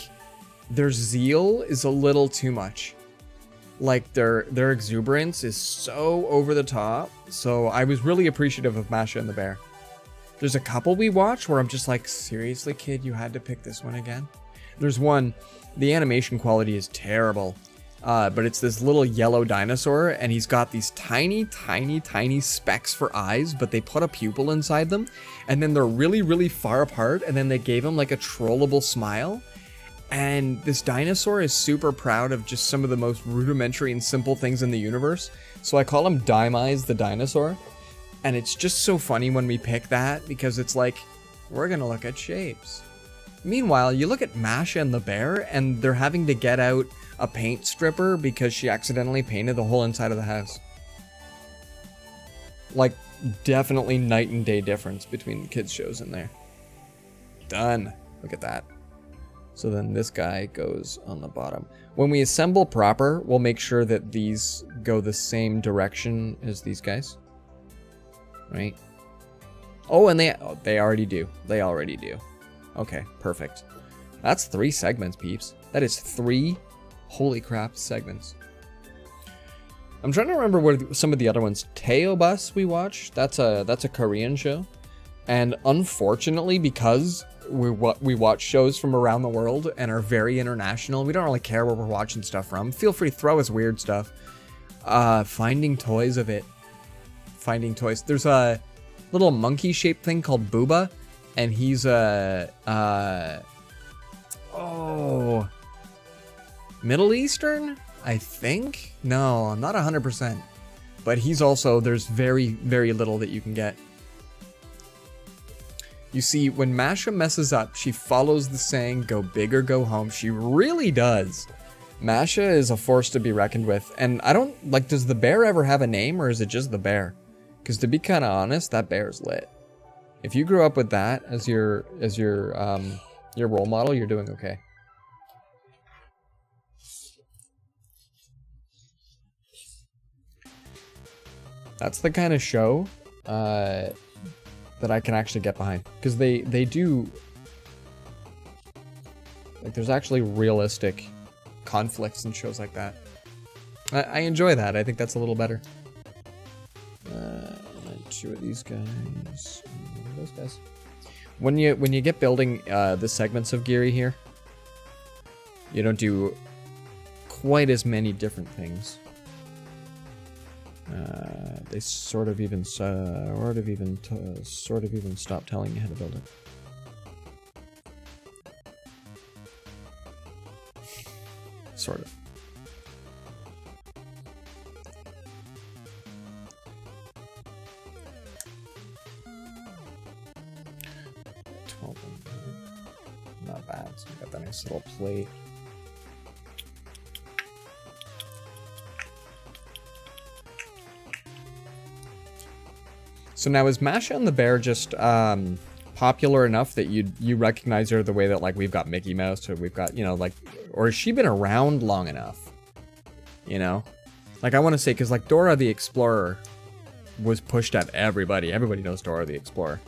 their zeal is a little too much. Like their exuberance is so over the top. So I was really appreciative of Masha and the Bear. There's a couple we watch where I'm just like, seriously, kid, you had to pick this one again? There's one, the animation quality is terrible. But it's this little yellow dinosaur, and he's got these tiny, tiny, tiny specks for eyes, but they put a pupil inside them, and then they're really, really far apart, and then they gave him like a trollable smile. And this dinosaur is super proud of just some of the most rudimentary and simple things in the universe. So I call him Dime Eyes the dinosaur. And it's just so funny when we pick that, because it's like, we're gonna look at shapes. Meanwhile, you look at Masha and the Bear, and they're having to get out a paint stripper because she accidentally painted the whole inside of the house. Like, definitely night and day difference between the kids' shows in there. Done. Look at that. So then this guy goes on the bottom. When we assemble proper, we'll make sure that these go the same direction as these guys. Right? Oh, and they already do. They already do. Okay, perfect. That's 3 segments, peeps. That is 3 holy crap segments. I'm trying to remember what some of the other ones. Teo Bus we watch. That's a Korean show. And unfortunately, because we watch shows from around the world and are very international, we don't really care where we're watching stuff from. Feel free to throw us weird stuff. Finding toys of it. Finding toys. There's a little monkey-shaped thing called Booba, and he's Middle Eastern, I think? No, not 100%. But he's also, there's very, very little that you can get. You see, when Masha messes up, she follows the saying, go big or go home. She really does. Masha is a force to be reckoned with. And I don't, like, does the bear ever have a name, or is it just the bear? Because to be kind of honest, that bear's lit. If you grew up with that as your role model, you're doing okay. That's the kind of show that I can actually get behind, because they do, like, there's actually realistic conflicts in shows like that. I enjoy that. I think that's a little better. 2 of these guys. Those guys. When you get building the segments of Geary here, you don't do quite as many different things. They sort of even stopped telling you how to build it. Sort of. Not bad. So we got that nice little plate. So now, is Masha and the Bear just popular enough that you recognize her the way that, like, we've got Mickey Mouse, or we've got, you know, like, or has she been around long enough? You know? Like, I want to say, because, like, Dora the Explorer was pushed at everybody. Everybody knows Dora the Explorer.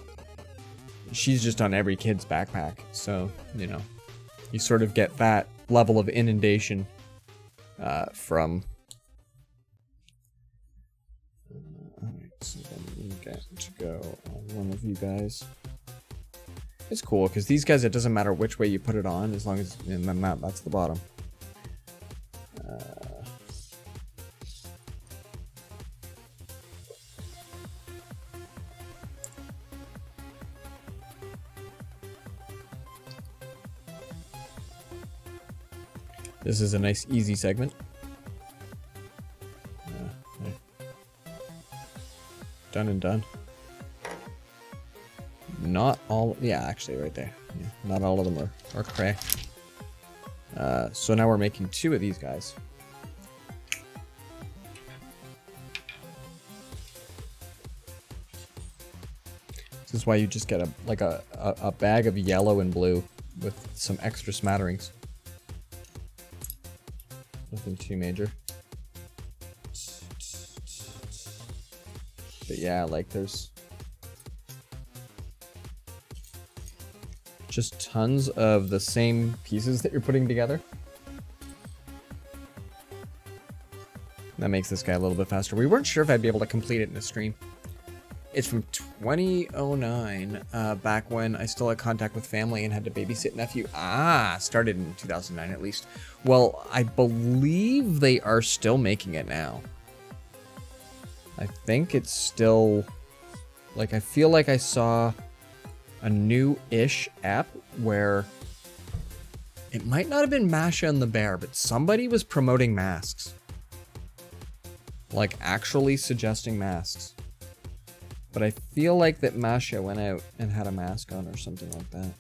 She's just on every kid's backpack. So, you know, you sort of get that level of inundation from... Alright, so then we get to go on one of you guys. It's cool, because these guys, it doesn't matter which way you put it on, as long as in the map, that's the bottom. This is a nice, easy segment. There. Done and done. Not all, yeah, actually right there. Yeah, not all of them are cray. So now we're making 2 of these guys. This is why you just get a bag of yellow and blue with some extra smatterings. Nothing too major. But yeah, like there's just tons of the same pieces that you're putting together. That makes this guy a little bit faster. We weren't sure if I'd be able to complete it in a stream. It's from 2009, back when I still had contact with family and had to babysit nephew. Ah, started in 2009 at least. Well, I believe they are still making it now. I think it's still, like, I feel like I saw a new-ish app where it might not have been Masha and the Bear, but somebody was promoting masks. Like, actually suggesting masks. But I feel like that Masha went out and had a mask on or something like that.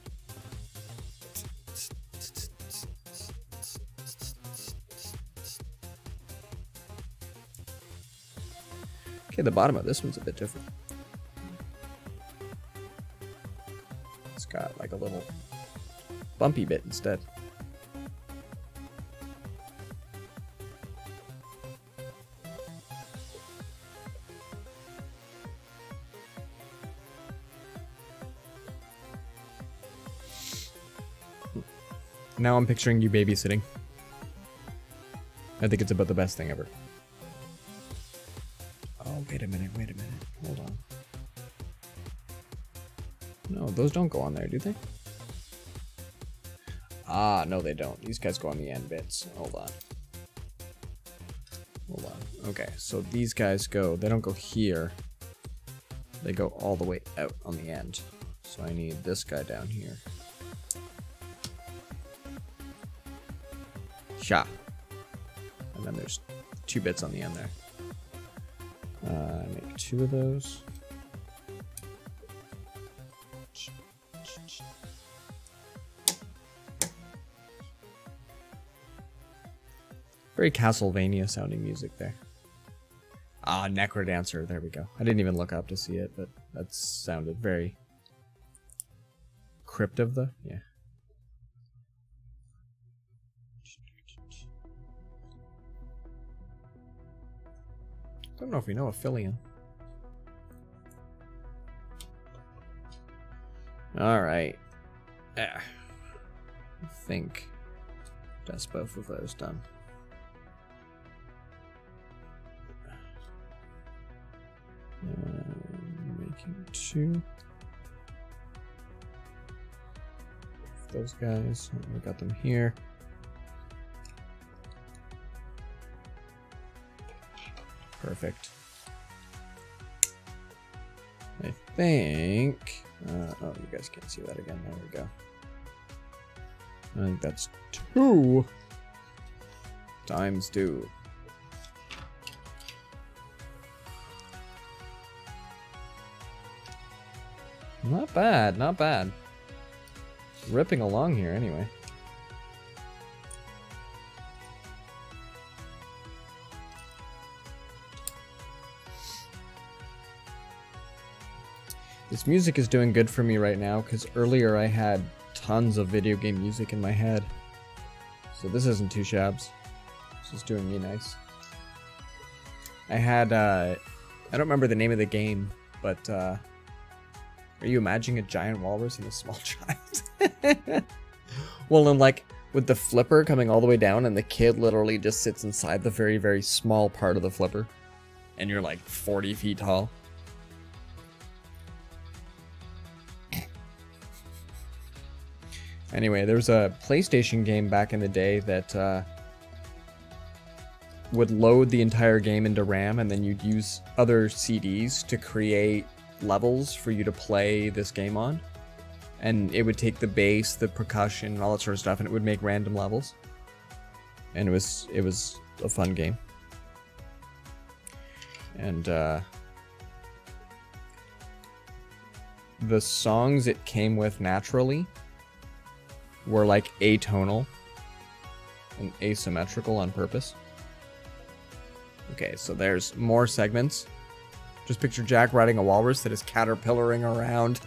Okay, the bottom of this one's a bit different. It's got like a little bumpy bit instead. Now I'm picturing you babysitting. I think it's about the best thing ever. Oh, wait a minute, hold on. No, those don't go on there, do they? Ah, no they don't. These guys go on the end bits. Hold on. Hold on. Okay, so these guys go, they don't go here. They go all the way out on the end. So I need this guy down here. Sha. And then there's 2 bits on the end there. Make 2 of those. Very Castlevania sounding music there. Ah, Necrodancer, there we go. I didn't even look up to see it, but that sounded very Crypt of the, yeah. Don't know if we know Aphelion. Alright. I think that's both of those done. Making 2. Those guys, we got them here. Perfect. I think... oh, you guys can't see that again. There we go. I think that's 2 times 2. Not bad, not bad. Ripping along here anyway. This music is doing good for me right now, because earlier I had tons of video game music in my head. So this isn't too shabs. This is doing me nice. I had, I don't remember the name of the game, but, are you imagining a giant walrus and a small child? Well, and like, with the flipper coming all the way down, and the kid literally just sits inside the very, very small part of the flipper. And you're like 40 feet tall. Anyway, there was a PlayStation game back in the day that would load the entire game into RAM, and then you'd use other CDs to create levels for you to play this game on. And it would take the bass, the percussion, and all that sort of stuff, and it would make random levels. And it was a fun game. And the songs it came with naturally were like atonal and asymmetrical on purpose. Okay, so there's more segments. Just picture Jack riding a walrus that is caterpillaring around.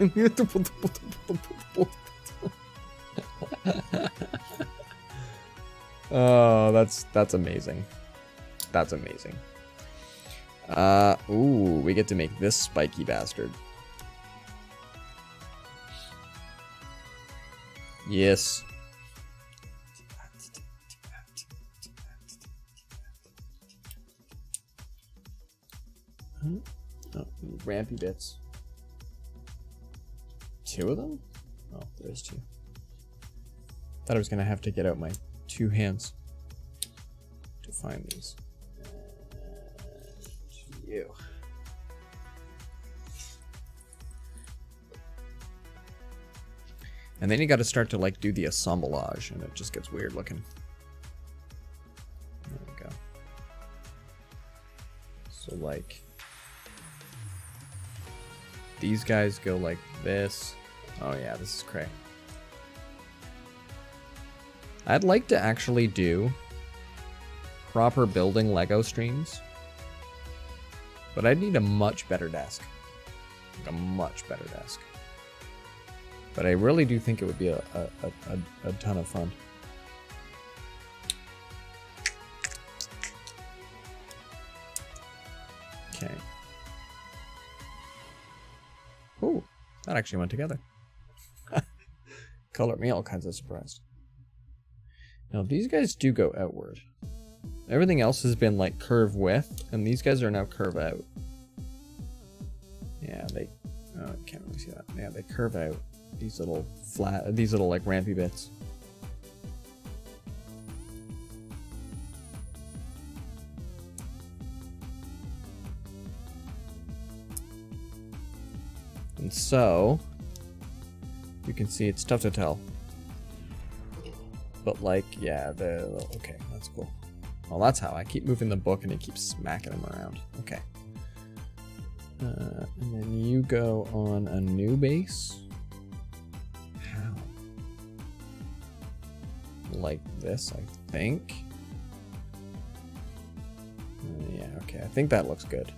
Oh, that's amazing. That's amazing. Ooh, we get to make this spiky bastard. Yes. Oh, rampy bits. 2 of them? Oh, there's 2. Thought I was gonna have to get out my 2 hands to find these. You. And then you got to start to like do the assemblage, and it just gets weird looking. There we go. So like these guys go like this. Oh yeah, this is cray. I'd like to actually do proper building Lego streams, but I'd need a much better desk. Like a much better desk. But I really do think it would be a ton of fun. Okay. Ooh, that actually went together. Colored me all kinds of surprised. Now these guys do go outward. Everything else has been like curve width, and these guys are now curve out. Yeah, they. Oh, I can't really see that. Yeah, they curve out. These little flat, these little like rampy bits. And so, you can see it's tough to tell. But like, yeah, okay, that's cool. Well, that's how I keep moving the book and it keeps smacking them around. Okay. And then you go on a new base. How? Like this, I think. Yeah, okay, I think that looks good.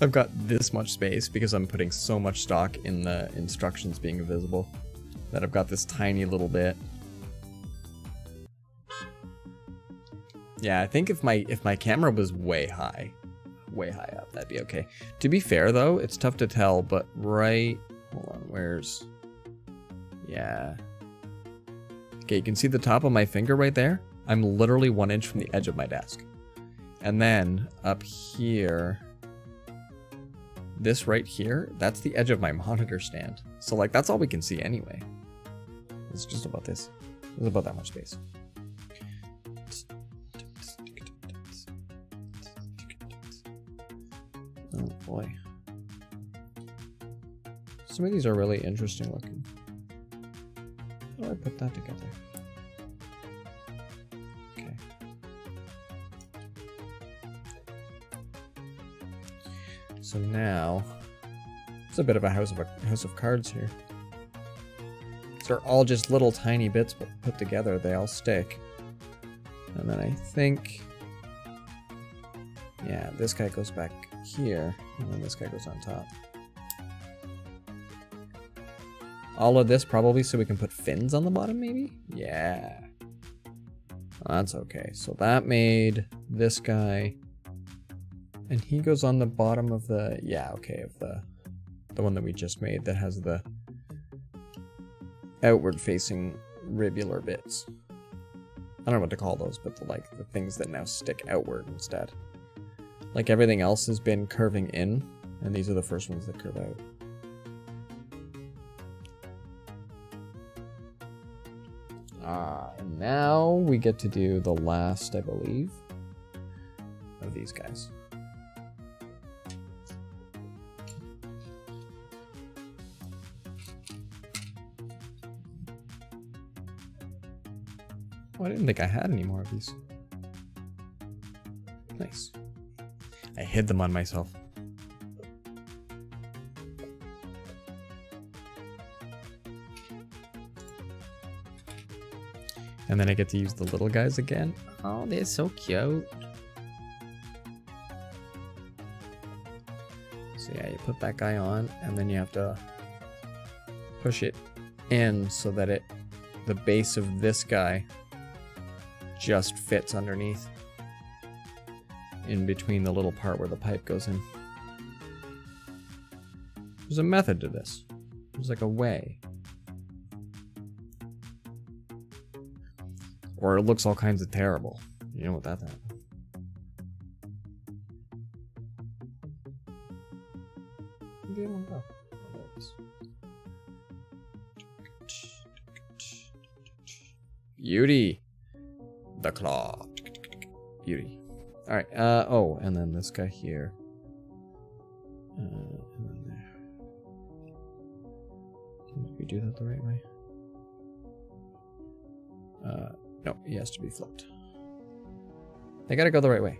I've got this much space because I'm putting so much stock in the instructions being visible that I've got this tiny little bit. Yeah, I think if my camera was way high up, that'd be okay. To be fair though, it's tough to tell, but right, hold on, where's, yeah. Okay, you can see the top of my finger right there. I'm literally 1 inch from the edge of my desk. And then up here, this right here, that's the edge of my monitor stand. So like, that's all we can see anyway. It's just about this. It's about that much space. Oh boy. Some of these are really interesting looking. How do I put that together? Okay. So now, it's a bit of a house of cards here. These are all just little tiny bits put together. They all stick. And then I think, yeah, this guy goes back here, and then this guy goes on top. All of this probably so we can put fins on the bottom, maybe? Yeah. That's okay. So that made this guy, and he goes on the bottom of the, yeah, okay, of the one that we just made that has the outward facing ribular bits. I don't know what to call those, but the things that now stick outward instead. Like everything else has been curving in, and these are the first ones that curve out. And now we get to do the last, I believe, of these guys. Oh, I didn't think I had any more of these. Nice. I hid them on myself. And then I get to use the little guys again. Oh, they're so cute. So yeah, you put that guy on, and then you have to push it in so that the base of this guy just fits underneath, in between the little part where the pipe goes in. There's a method to this. There's like a way. Or it looks all kinds of terrible. You know what that's at. Beauty. The claw. Beauty. Alright, oh, and then this guy here. And then there. Did we do that the right way? No, he has to be flipped. They gotta go the right way.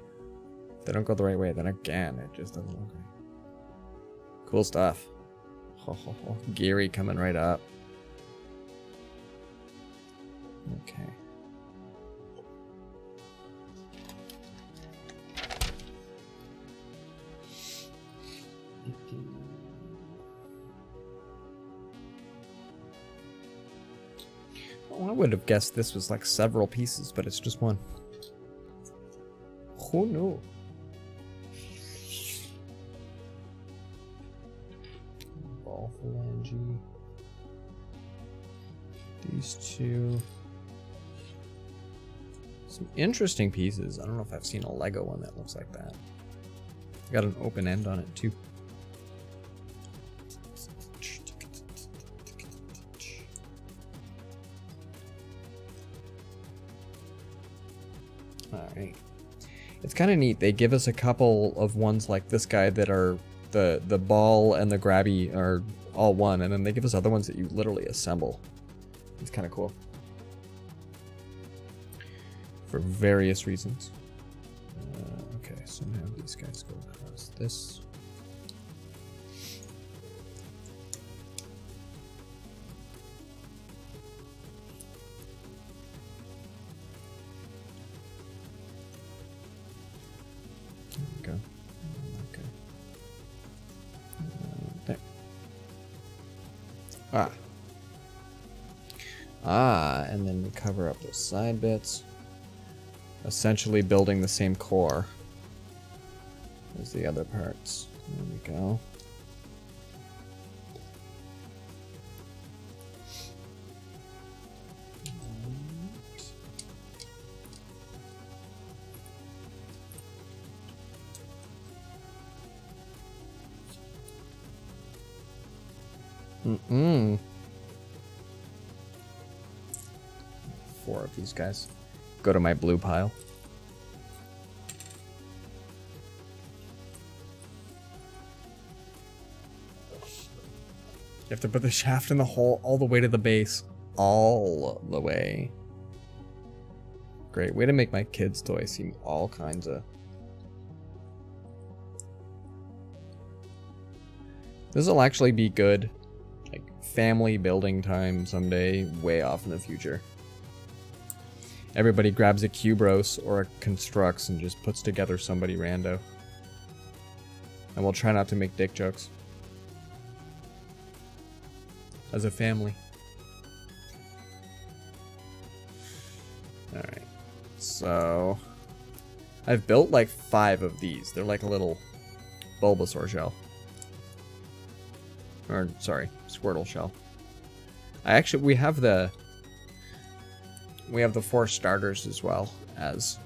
If they don't go the right way, then again, it just doesn't look right. Cool stuff. Ho, ho, ho. Geary coming right up. Okay. Oh, I would have guessed this was like several pieces, but it's just one. Oh no. Ball phalange. These two. Some interesting pieces. I don't know if I've seen a Lego one that looks like that. Got an open end on it too. Alright. It's kind of neat. They give us a couple of ones like this guy that are the ball and the grabby are all one, and then they give us other ones that you literally assemble. It's kind of cool. For various reasons. Okay, so now these guys go across this. There we go. Okay. There. And then we cover up those side bits. Essentially building the same core as the other parts. There we go. Four of these guys. Go to my blue pile. You have to put the shaft in the hole all the way to the base. All the way. Great. Way to make my kids' toy seem all kinds of... This will actually be good. Like, family building time someday, way off in the future. Everybody grabs a Cubros or a Construx and just puts together somebody rando. And we'll try not to make dick jokes. As a family. Alright. So... I've built like 5 of these. They're like a little Bulbasaur shell. Or, sorry, Squirtle shell. We have the 4 starters as well as...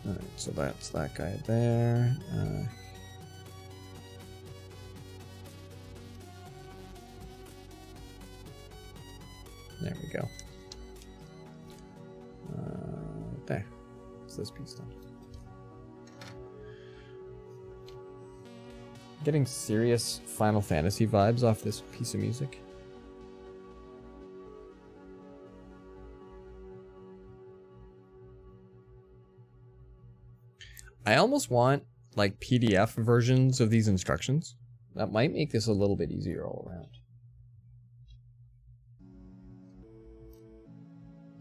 Alright, so that's that guy there. There we go. There. What's this piece done? Getting serious Final Fantasy vibes off this piece of music. I almost want like PDF versions of these instructions. That might make this a little bit easier all around.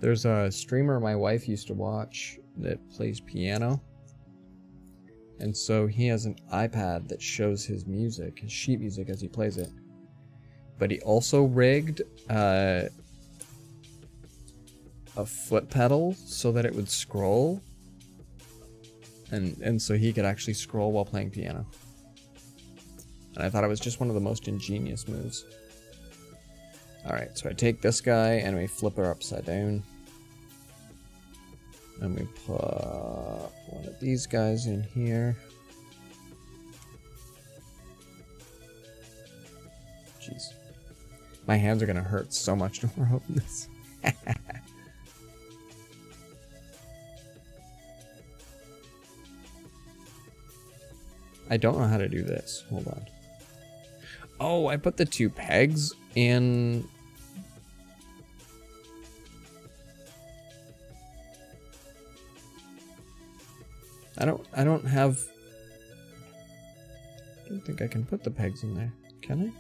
There's a streamer my wife used to watch that plays piano. And so he has an iPad that shows his music, his sheet music as he plays it. But he also rigged a foot pedal so that it would scroll. And so he could actually scroll while playing piano. And I thought it was just one of the most ingenious moves. Alright, so I take this guy and we flip her upside down. And we put one of these guys in here. Jeez. My hands are gonna hurt so much to open this. I don't know how to do this. Hold on. Oh, I put the 2 pegs in. I don't have. I don't think I can put the pegs in there. Can I?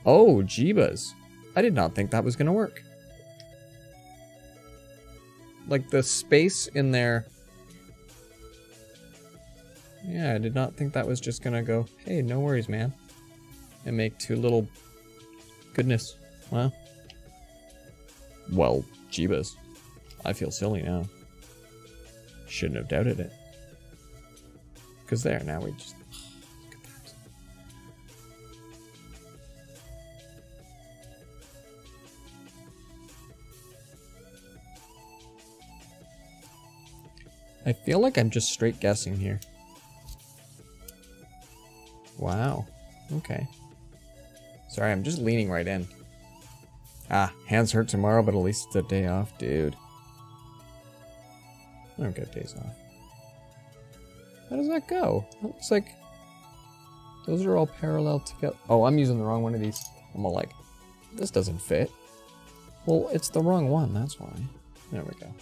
Oh, jeebas. I did not think that was gonna work. Like the space in there. Yeah, I did not think that was just gonna go, hey, no worries, man. And make 2 little... Goodness. Wow. Well, jeebas. I feel silly now. Shouldn't have doubted it. Because there, now we just... Look at that. I feel like I'm just straight guessing here. Wow. Okay. Sorry, I'm just leaning right in. Ah, hands hurt tomorrow, but at least it's a day off, dude. I don't get days off. How does that go? That looks like those are all parallel together. Oh, I'm using the wrong one of these. I'm all like, this doesn't fit. Well, it's the wrong one, that's why. There we go.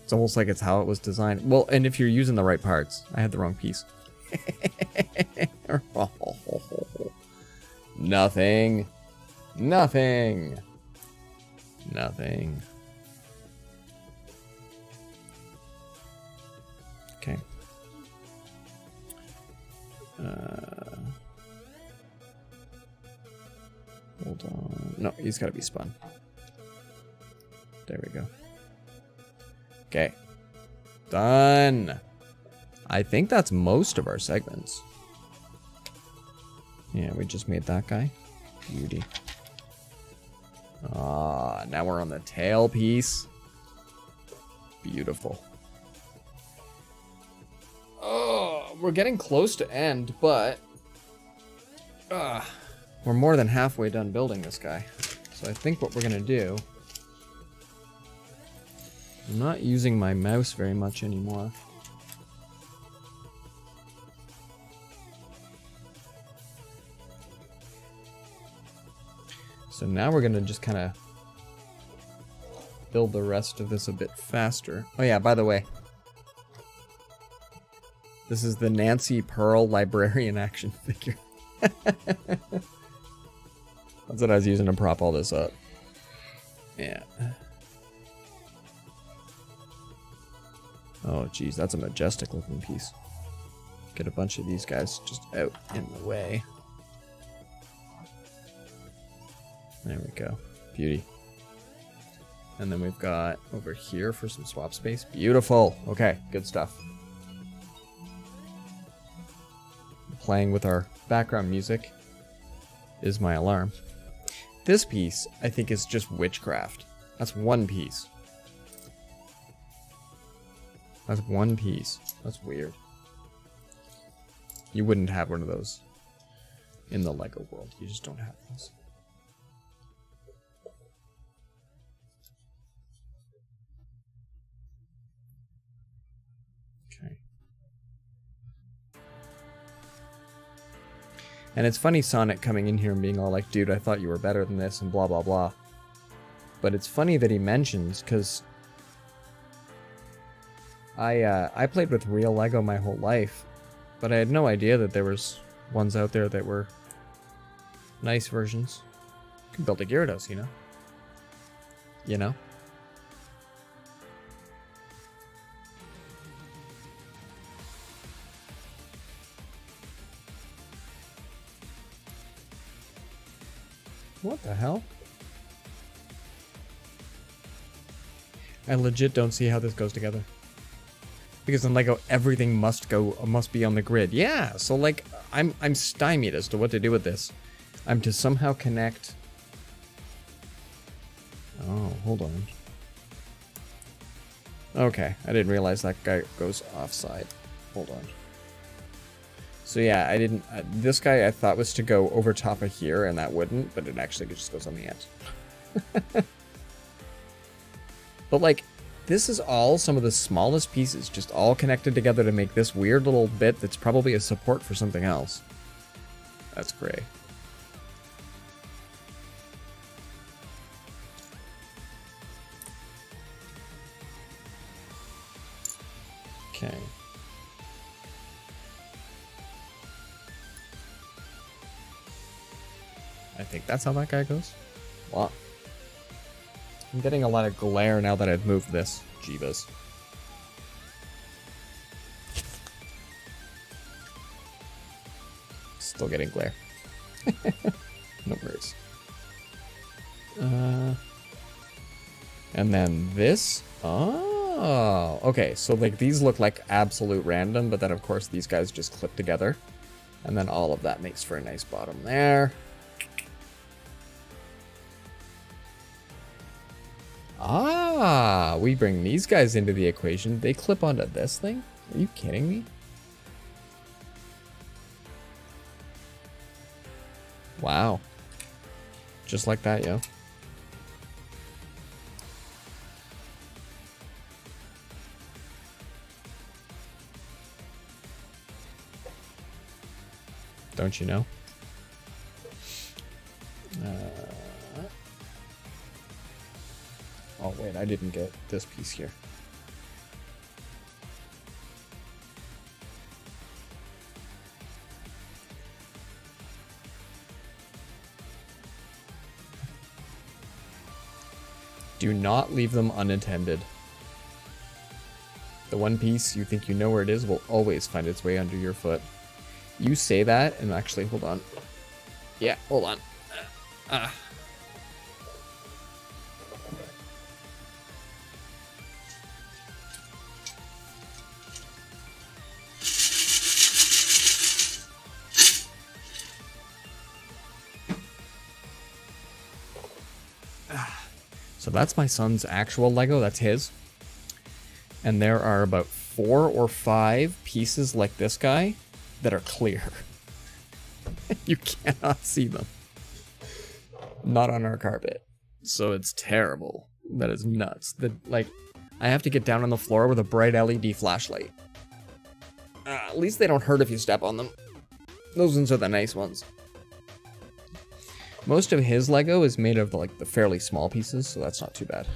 It's almost like it's how it was designed. Well, and if you're using the right parts, I had the wrong piece. Nothing. Nothing. Nothing. Okay. Hold on. No, he's got to be spun. There we go. Okay. Done. I think that's most of our segments. Yeah, we just made that guy. Beauty. Ah, now we're on the tail piece. Beautiful. Oh, we're getting close to end, but we're more than halfway done building this guy. So I think what we're gonna do, I'm not using my mouse very much anymore. So now we're gonna just kind of build the rest of this a bit faster. Oh yeah, by the way, this is the Nancy Pearl Librarian action figure. That's what I was using to prop all this up. Yeah. Oh geez, that's a majestic looking piece. Get a bunch of these guys just out in the way. There we go. Beauty. And then we've got over here for some swap space. Beautiful. Okay, good stuff. Playing with our background music is my alarm. This piece, I think, is just witchcraft. That's one piece. That's one piece. That's weird. You wouldn't have one of those in the Lego world. You just don't have those. Okay. And it's funny Sonic coming in here and being all like, dude, I thought you were better than this and blah, blah, blah. But it's funny that he mentions, because I played with real Lego my whole life, but I had no idea that there was ones out there that were nice versions. You can build a Gyarados, you know? You know? What the hell? I legit don't see how this goes together. Because in Lego, everything must be on the grid. Yeah, so like, I'm stymied as to what to do with this. I'm to somehow connect... Oh, hold on. Okay, I didn't realize that guy goes offside. Hold on. So yeah, I didn't... this guy I thought was to go over top of here, and that wouldn't, but it actually just goes on the end. But like, this is all some of the smallest pieces, just all connected together to make this weird little bit that's probably a support for something else. That's great. Okay. I think that's how that guy goes. Wow. I'm getting a lot of glare now that I've moved this. Jeebus. Still getting glare. No worries. And then this. Oh, okay. So like these look like absolute random, but then of course these guys just clip together. And then all of that makes for a nice bottom there. Ah, we bring these guys into the equation. They clip onto this thing? Are you kidding me? Wow. Just like that, yo. Don't you know? Oh wait, I didn't get this piece here. Do not leave them unattended. The one piece you think you know where it is will always find its way under your foot. You say that, and actually, hold on. Yeah, hold on. So that's my son's actual Lego, that's his. And there are about 4 or 5 pieces like this guy that are clear. You cannot see them. Not on our carpet. So it's terrible. That is nuts. Like, I have to get down on the floor with a bright LED flashlight. At least they don't hurt if you step on them. Those ones are the nice ones. Most of his Lego is made of like the fairly small pieces, so that's not too bad.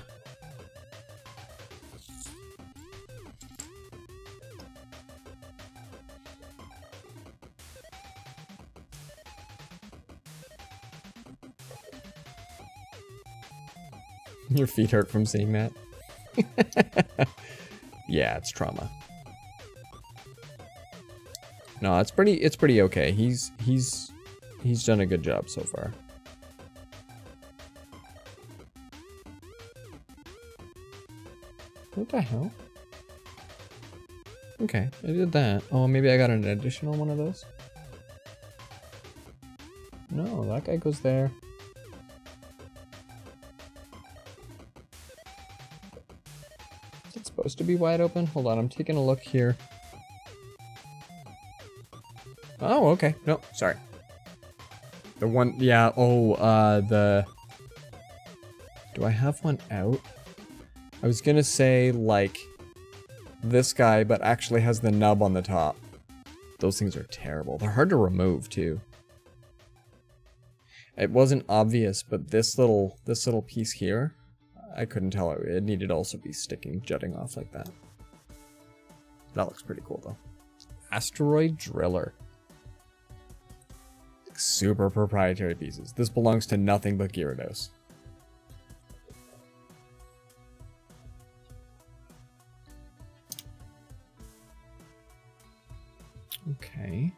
Your feet hurt from seeing that? Yeah, it's trauma. No, it's pretty okay. He's done a good job so far. What the hell? Okay, I did that. Oh, maybe I got an additional one of those? No, that guy goes there. Is it supposed to be wide open? Hold on, I'm taking a look here. Oh, okay. No, sorry. The one, yeah, oh, do I have one out? I was gonna say, like, this guy, but actually has the nub on the top. Those things are terrible. They're hard to remove, too. It wasn't obvious, but this little piece here, I couldn't tell it needed to also be jutting off like that. That looks pretty cool, though. Asteroid Driller. Super proprietary pieces. This belongs to nothing but Gyarados. Okay.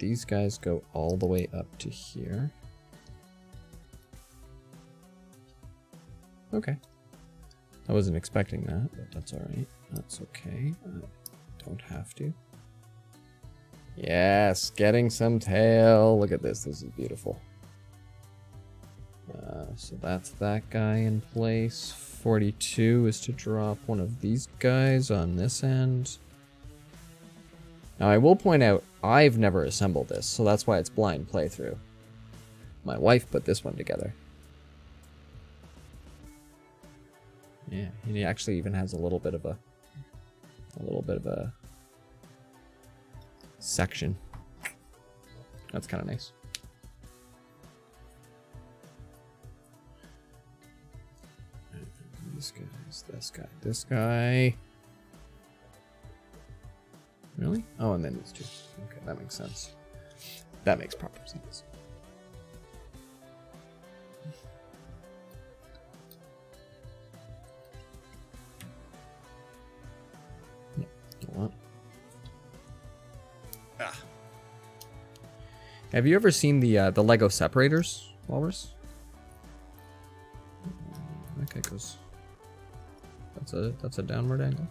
these guys go all the way up to here. Okay. I wasn't expecting that, but that's alright. That's okay. Don't have to. Yes, getting some tail. Look at this. This is beautiful. So that's that guy in place. 42 is to drop one of these guys on this end. Now I will point out, I've never assembled this, so that's why it's blind playthrough. My wife put this one together. Yeah, and he actually even has a little bit of a section. That's kind of nice. These guys, this guy. Really? Oh, and then these two. Okay, that makes sense. That makes proper sense. Have you ever seen the Lego separators, Walrus? Okay, goes. That's a downward angle.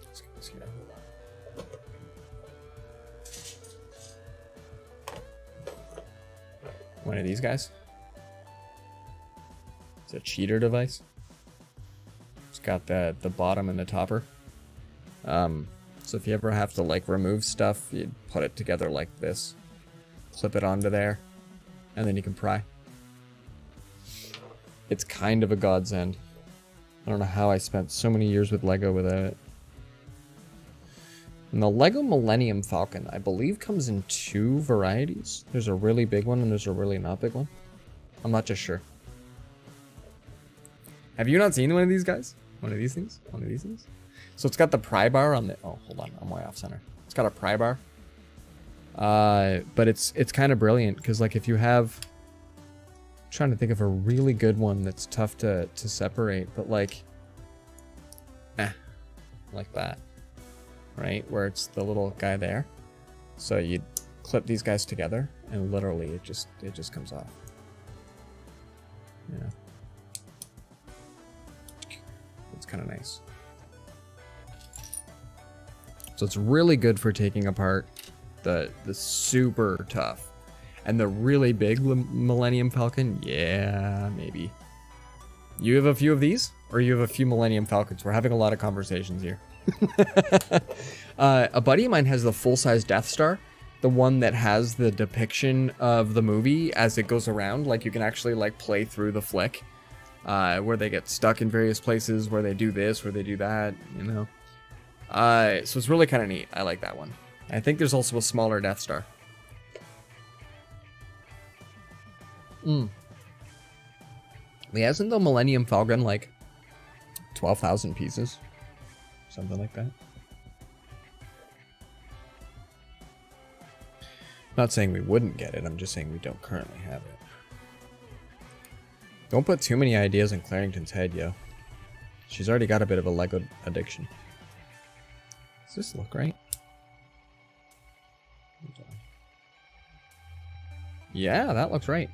Let's get this here. One of these guys. It's a cheater device. It's got the bottom and the topper. So if you ever have to like remove stuff, you put it together like this, clip it onto there, and then you can pry. It's kind of a godsend. I don't know how I spent so many years with Lego without it. And the Lego Millennium Falcon, I believe, comes in 2 varieties. There's a really big one and there's a really not big one. I'm not just sure. Have you not seen one of these guys? One of these things? One of these things? So it's got the pry bar on the... Oh, hold on. I'm way off center. It's got a pry bar. But it's kind of brilliant because, like, if you have... I'm trying to think of a really good one that's tough to separate, but like... like that. Right? Where it's the little guy there. So you clip these guys together and literally it just comes off. Yeah. It's kind of nice. So it's really good for taking apart the super tough. And the really big Millennium Falcon, yeah, maybe. You have a few of these? Or you have a few Millennium Falcons? We're having a lot of conversations here. A buddy of mine has the full-size Death Star. The one that has the depiction of the movie as it goes around. Like, you can actually, like, play through the flick. Where they get stuck in various places, where they do this, where they do that, you know. So it's really kind of neat. I like that one. I think there's also a smaller Death Star. Yeah, isn't the Millennium Falcon like 12,000 pieces? Something like that. Not saying we wouldn't get it, I'm just saying we don't currently have it. Don't put too many ideas in Clarington's head, yo. She's already got a bit of a Lego addiction. Does this look right? Yeah, that looks right.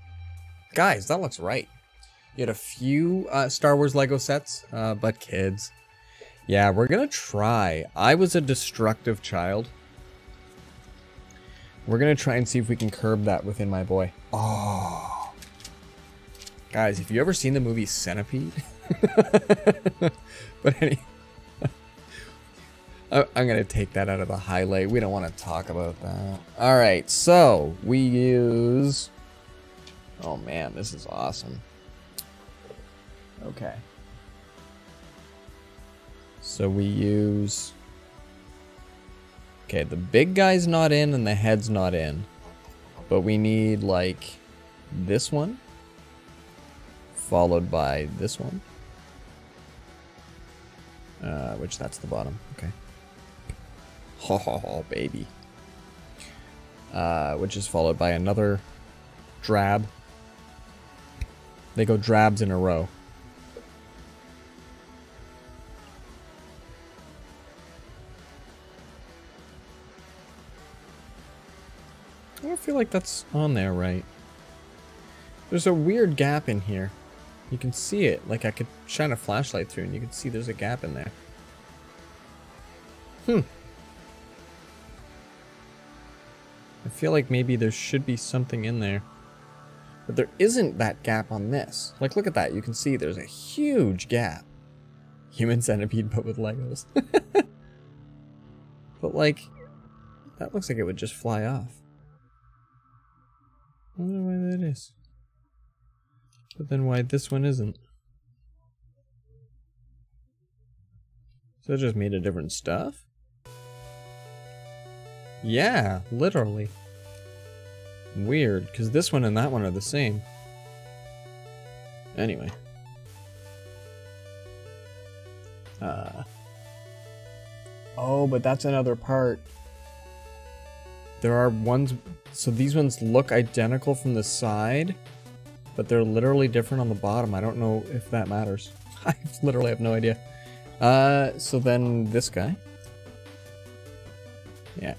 Guys, that looks right. You had a few Star Wars Lego sets, but kids. Yeah, we're gonna try. I was a destructive child. We're gonna try and see if we can curb that within my boy. Oh. Guys, if you ever seen the movie Centipede? But anyway. I'm going to take that out of the highlight. We don't want to talk about that. Alright, so we use... Oh man, this is awesome. Okay. So we use... Okay, the big guy's not in and the head's not in. But we need, like, this one. Followed by this one. Which that's the bottom. Okay. Oh, baby. Which is followed by another drab. They go drabs in a row. I don't feel like that's on there right. There's a weird gap in here. You can see it. Like I could shine a flashlight through and you can see there's a gap in there. I feel like maybe there should be something in there. But there isn't that gap on this. Like, look at that. You can see there's a huge gap. Human centipede, but with Legos. But, like, that looks like it would just fly off. I wonder why that is. But then why this one isn't. So it just made a different stuff? Yeah, literally. Weird, because this one and that one are the same. Anyway. Oh, but that's another part. There are ones... So these ones look identical from the side, but they're literally different on the bottom. I don't know if that matters. I literally have no idea. So then this guy. Yeah.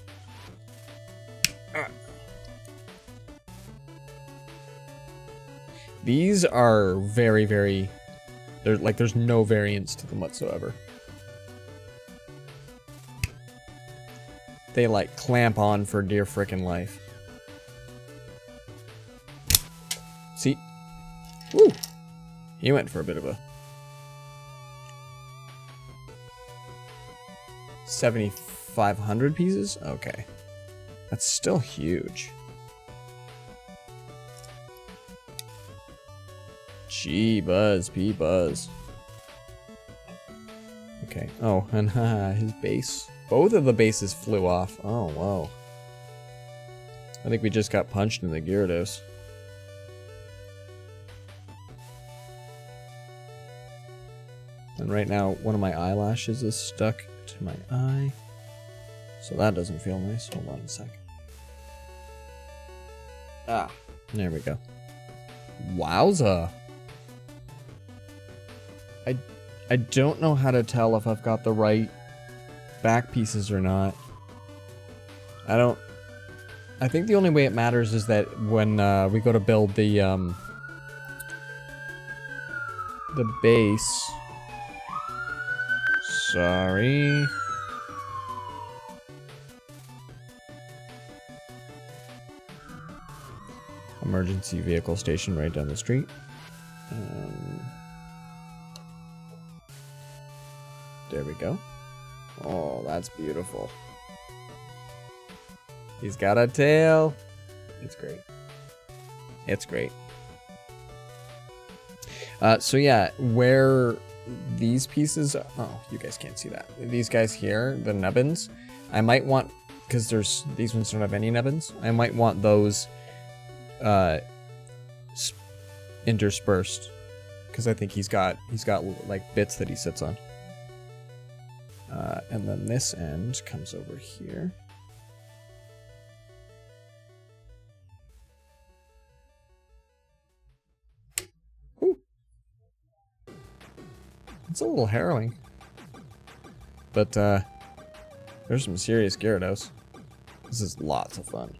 These are very, very... there's no variance to them whatsoever. They, like, clamp on for dear frickin' life. See? Woo! He went for a bit of a... 7,500 pieces? Okay. That's still huge. Gee, buzz, P-buzz. Okay. Oh, and his base. Both of the bases flew off. Oh, whoa. I think we just got punched in the Gyarados. And right now, one of my eyelashes is stuck to my eye. So that doesn't feel nice. Hold on a sec. Ah, there we go. Wowza. I don't know how to tell if I've got the right back pieces or not. I think the only way it matters is that when we go to build the base. Sorry. Emergency vehicle station right down the street. There we go. Oh, that's beautiful. He's got a tail. It's great. It's great. So yeah, where these pieces... Oh, you guys can't see that. These guys here, the nubbins, I might want... Because these ones don't have any nubbins. I might want those interspersed. Because I think he's got like bits that he sits on. And then this end comes over here. Ooh. It's a little harrowing. But there's some serious Gyarados. This is lots of fun.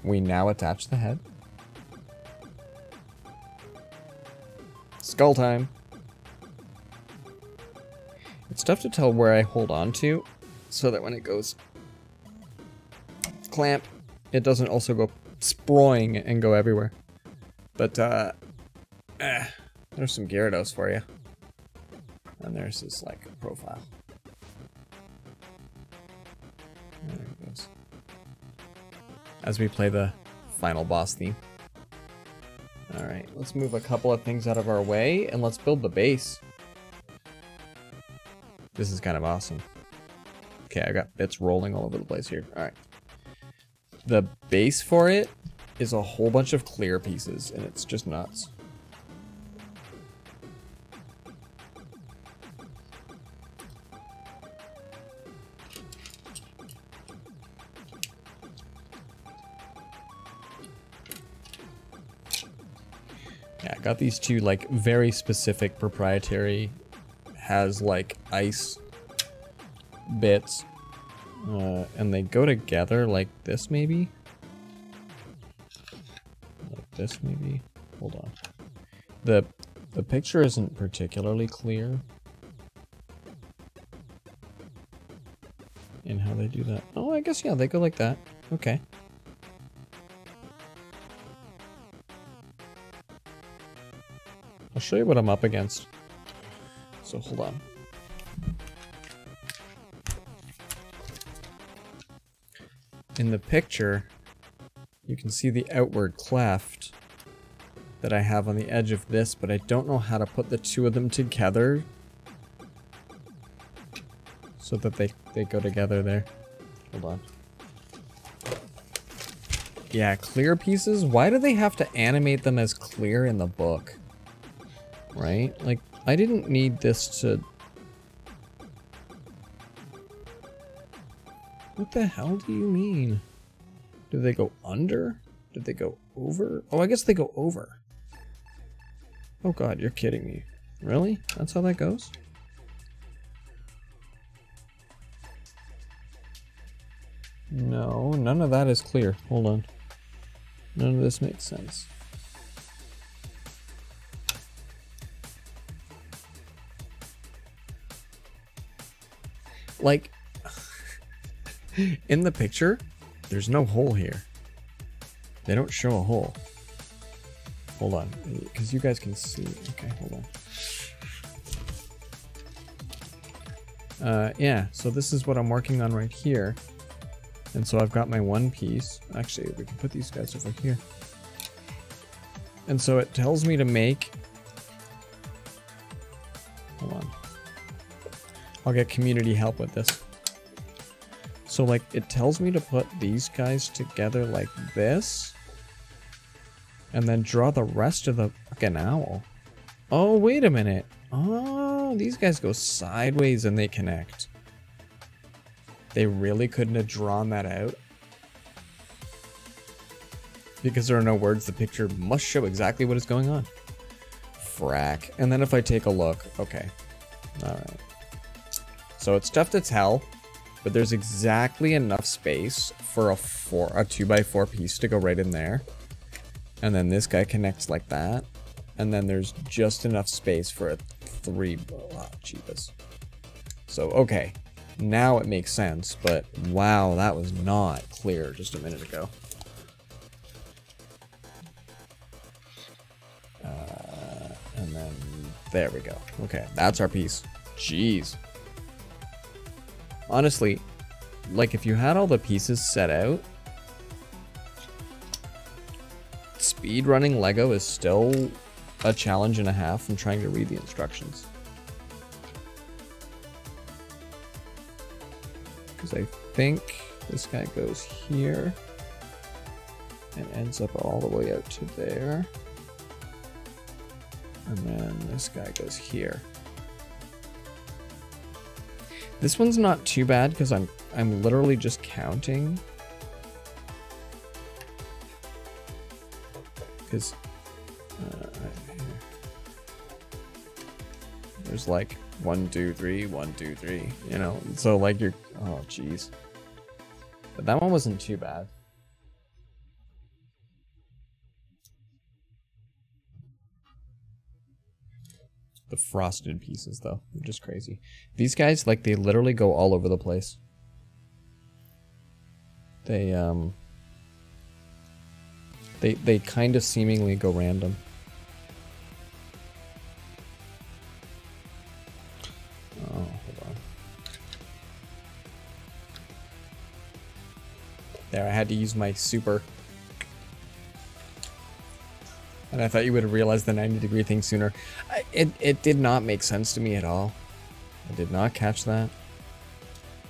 We now attach the head. Skull time. It's tough to tell where I hold on to, so that when it goes clamp, it doesn't also go sproing and go everywhere. But, there's some Gyarados for you. And there's his, like, profile. There it goes. As we play the final boss theme. Alright, let's move a couple of things out of our way, and let's build the base. This is kind of awesome. Okay, I got bits rolling all over the place here. Alright. The base for it is a whole bunch of clear pieces, and it's just nuts. Yeah, I got these two, like, very specific proprietary, has, like, ice bits. And they go together like this, maybe? Like this, maybe? Hold on. The picture isn't particularly clear in how they do that. Oh, I guess, yeah, they go like that. Okay. I'll show you what I'm up against. So hold on. In the picture, you can see the outward cleft that I have on the edge of this, but I don't know how to put the two of them together so that they go together there. Hold on. Yeah, clear pieces? Why do they have to animate them as clear in the book? Right? Like, I didn't need this to... What the hell do you mean? Do they go under? Did they go over? Oh, I guess they go over. Oh god, you're kidding me. Really? That's how that goes? No, none of that is clear. Hold on. None of this makes sense. Like, in the picture, there's no hole here. They don't show a hole. Hold on, because you guys can see. Okay, hold on. Yeah, so this is what I'm working on right here. And so I've got my one piece. Actually, we can put these guys over here. And so it tells me to make... Hold on. I'll get community help with this. So, like, it tells me to put these guys together like this. And then draw the rest of the fucking owl. Oh, wait a minute. Oh, these guys go sideways and they connect. They really couldn't have drawn that out. Because there are no words, the picture must show exactly what is going on. Frack. And then if I take a look, okay. Alright. So it's tough to tell, but there's exactly enough space for a 2x4 piece to go right in there. And then this guy connects like that. And then there's just enough space for a 3... Oh, jeebus. So, okay. Now it makes sense, but wow, that was not clear just a minute ago. And then, there we go. Okay, that's our piece. Jeez. Honestly, like if you had all the pieces set out, speed running Lego is still a challenge and a half from trying to read the instructions. Because I think this guy goes here and ends up all the way out to there. And then this guy goes here. This one's not too bad because I'm literally just counting. Because there's like 1, 2, 3, 1, 2, 3, you know, so like you're, oh jeez. But that one wasn't too bad. The frosted pieces though, they're just crazy. These guys, like, they literally go all over the place. They kind of seemingly go random. Oh, hold on. There, I had to use my super. And I thought you would have realized the 90-degree thing sooner. It did not make sense to me at all. I did not catch that.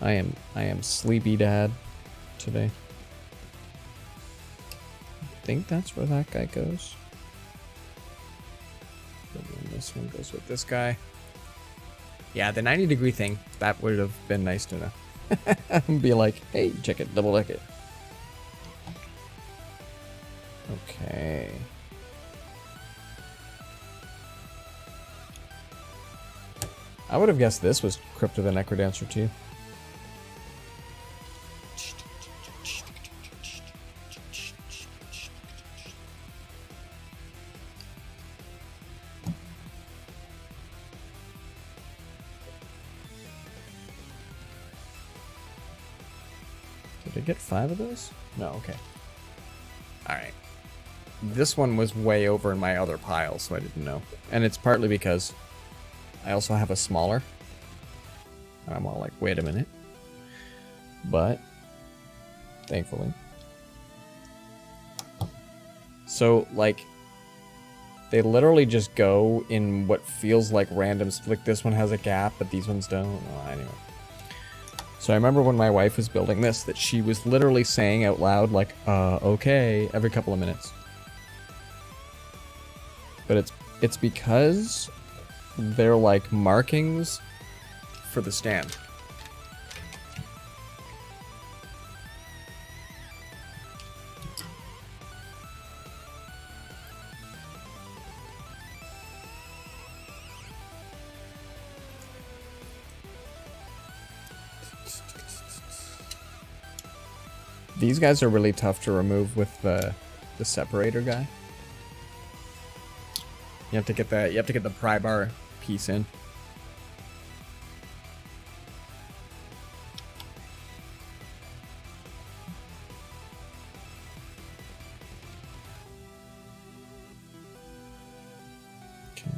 I am sleepy dad today. I think that's where that guy goes. And then this one goes with this guy. Yeah, the 90-degree thing, that would have been nice to know. Be like, hey, check it, double check it. Okay. I would have guessed this was Crypt of the Necrodancer too. Did I get 5 of those? No, okay. Alright. This one was way over in my other pile, so I didn't know. And it's partly because I also have a smaller. And I'm all like, wait a minute. But, thankfully. So, like, they literally just go in what feels like random. Like, this one has a gap, but these ones don't. Oh, anyway. So I remember when my wife was building this, that she was literally saying out loud, like, okay, every couple of minutes. But it's because they're like markings for the stand. These guys are really tough to remove with the separator guy. You have to get the pry bar piece in. Okay.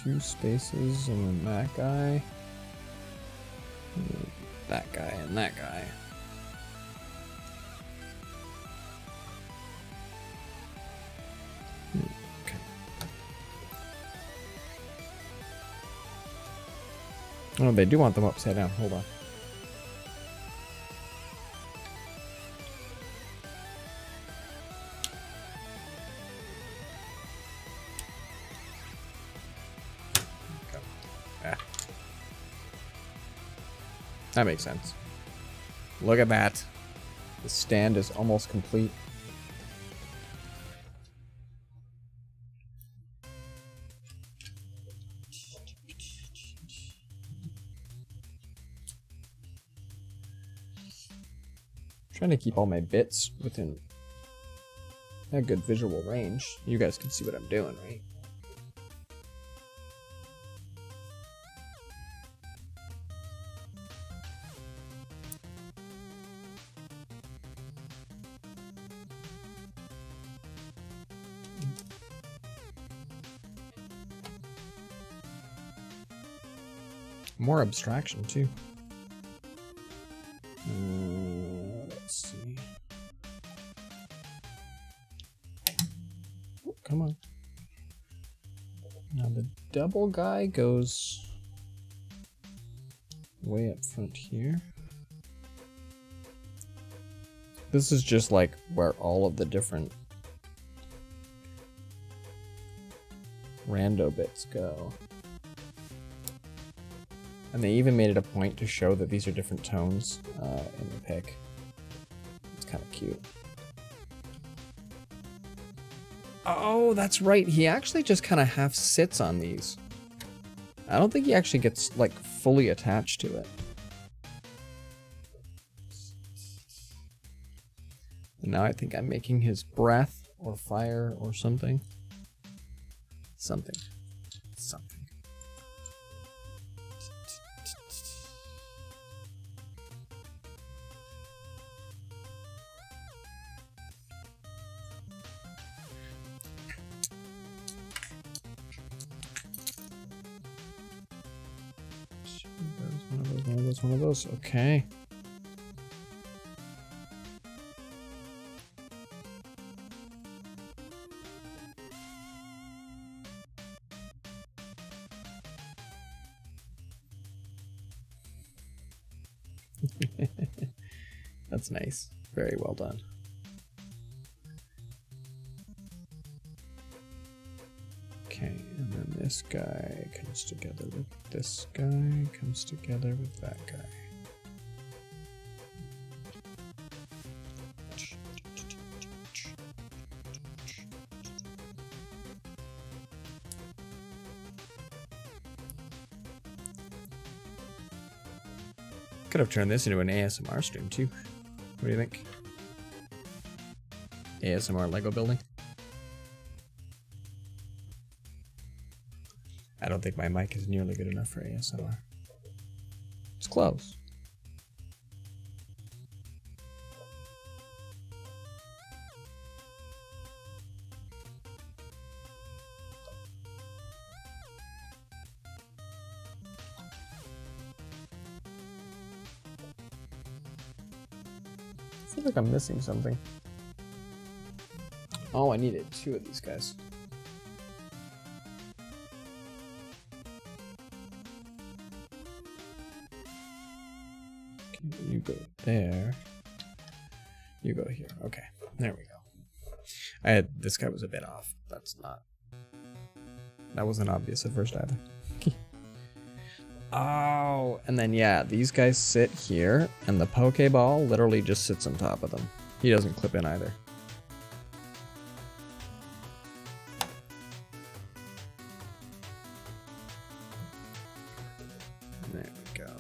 Two spaces and then that guy. That guy and that guy. Okay. Oh, they do want them upside down. Hold on. That makes sense. Look at that. The stand is almost complete. Trying to keep all my bits within a good visual range. You guys can see what I'm doing, right? More abstraction too. Let's see. Oh, come on. Now the double guy goes way up front here. This is just like where all of the different rando bits go. And they even made it a point to show that these are different tones in the pick. It's kind of cute. Oh, that's right. He actually just kind of half sits on these. I don't think he actually gets like fully attached to it. And now I think I'm making his breath or fire or something. Something. One of those. Okay. That's nice. Very well done. Okay, and then this guy comes together with this guy, comes together with that guy. Could have turned this into an ASMR stream too. What do you think? ASMR Lego building. I don't think my mic is nearly good enough for ASMR. It's close. I feel like I'm missing something. Oh, I needed 2 of these guys. Okay, you go there. You go here. Okay, there we go. This guy was a bit off. That wasn't obvious at first either. Oh, and then yeah, these guys sit here, and the Pokeball literally just sits on top of them. He doesn't clip in either. There we go.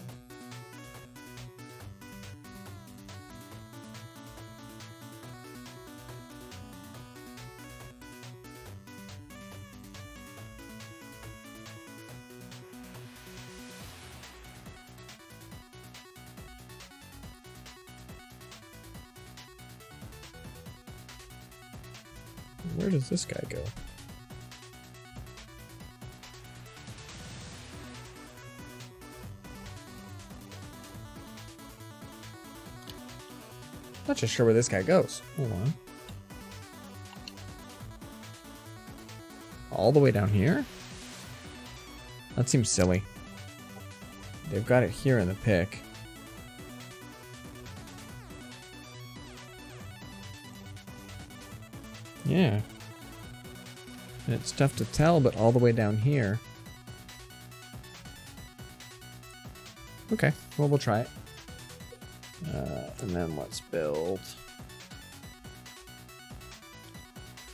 Where does this guy go? Not just sure where this guy goes. Hold on. All the way down here? That seems silly. They've got it here in the pick. Yeah. And it's tough to tell, but all the way down here. Okay, well, we'll try it. And then let's build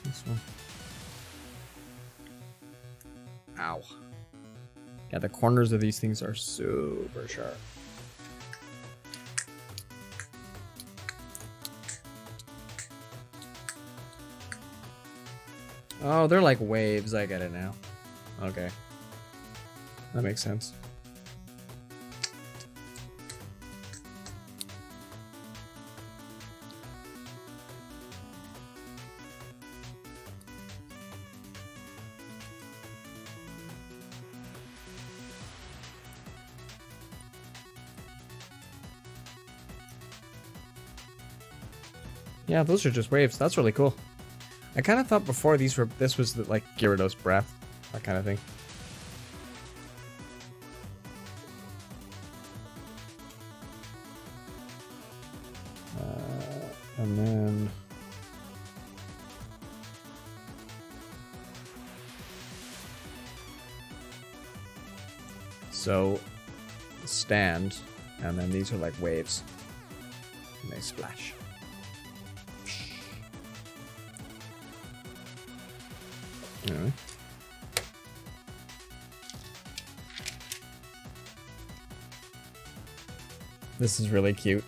this one. Ow. Yeah, the corners of these things are super sharp. Oh, they're like waves. I get it now. Okay. That makes sense. Yeah, those are just waves. That's really cool. I kind of thought before this was the, like Gyarados breath, that kind of thing. And then so stand, and then these are like waves, and they splash. Anyway. This is really cute.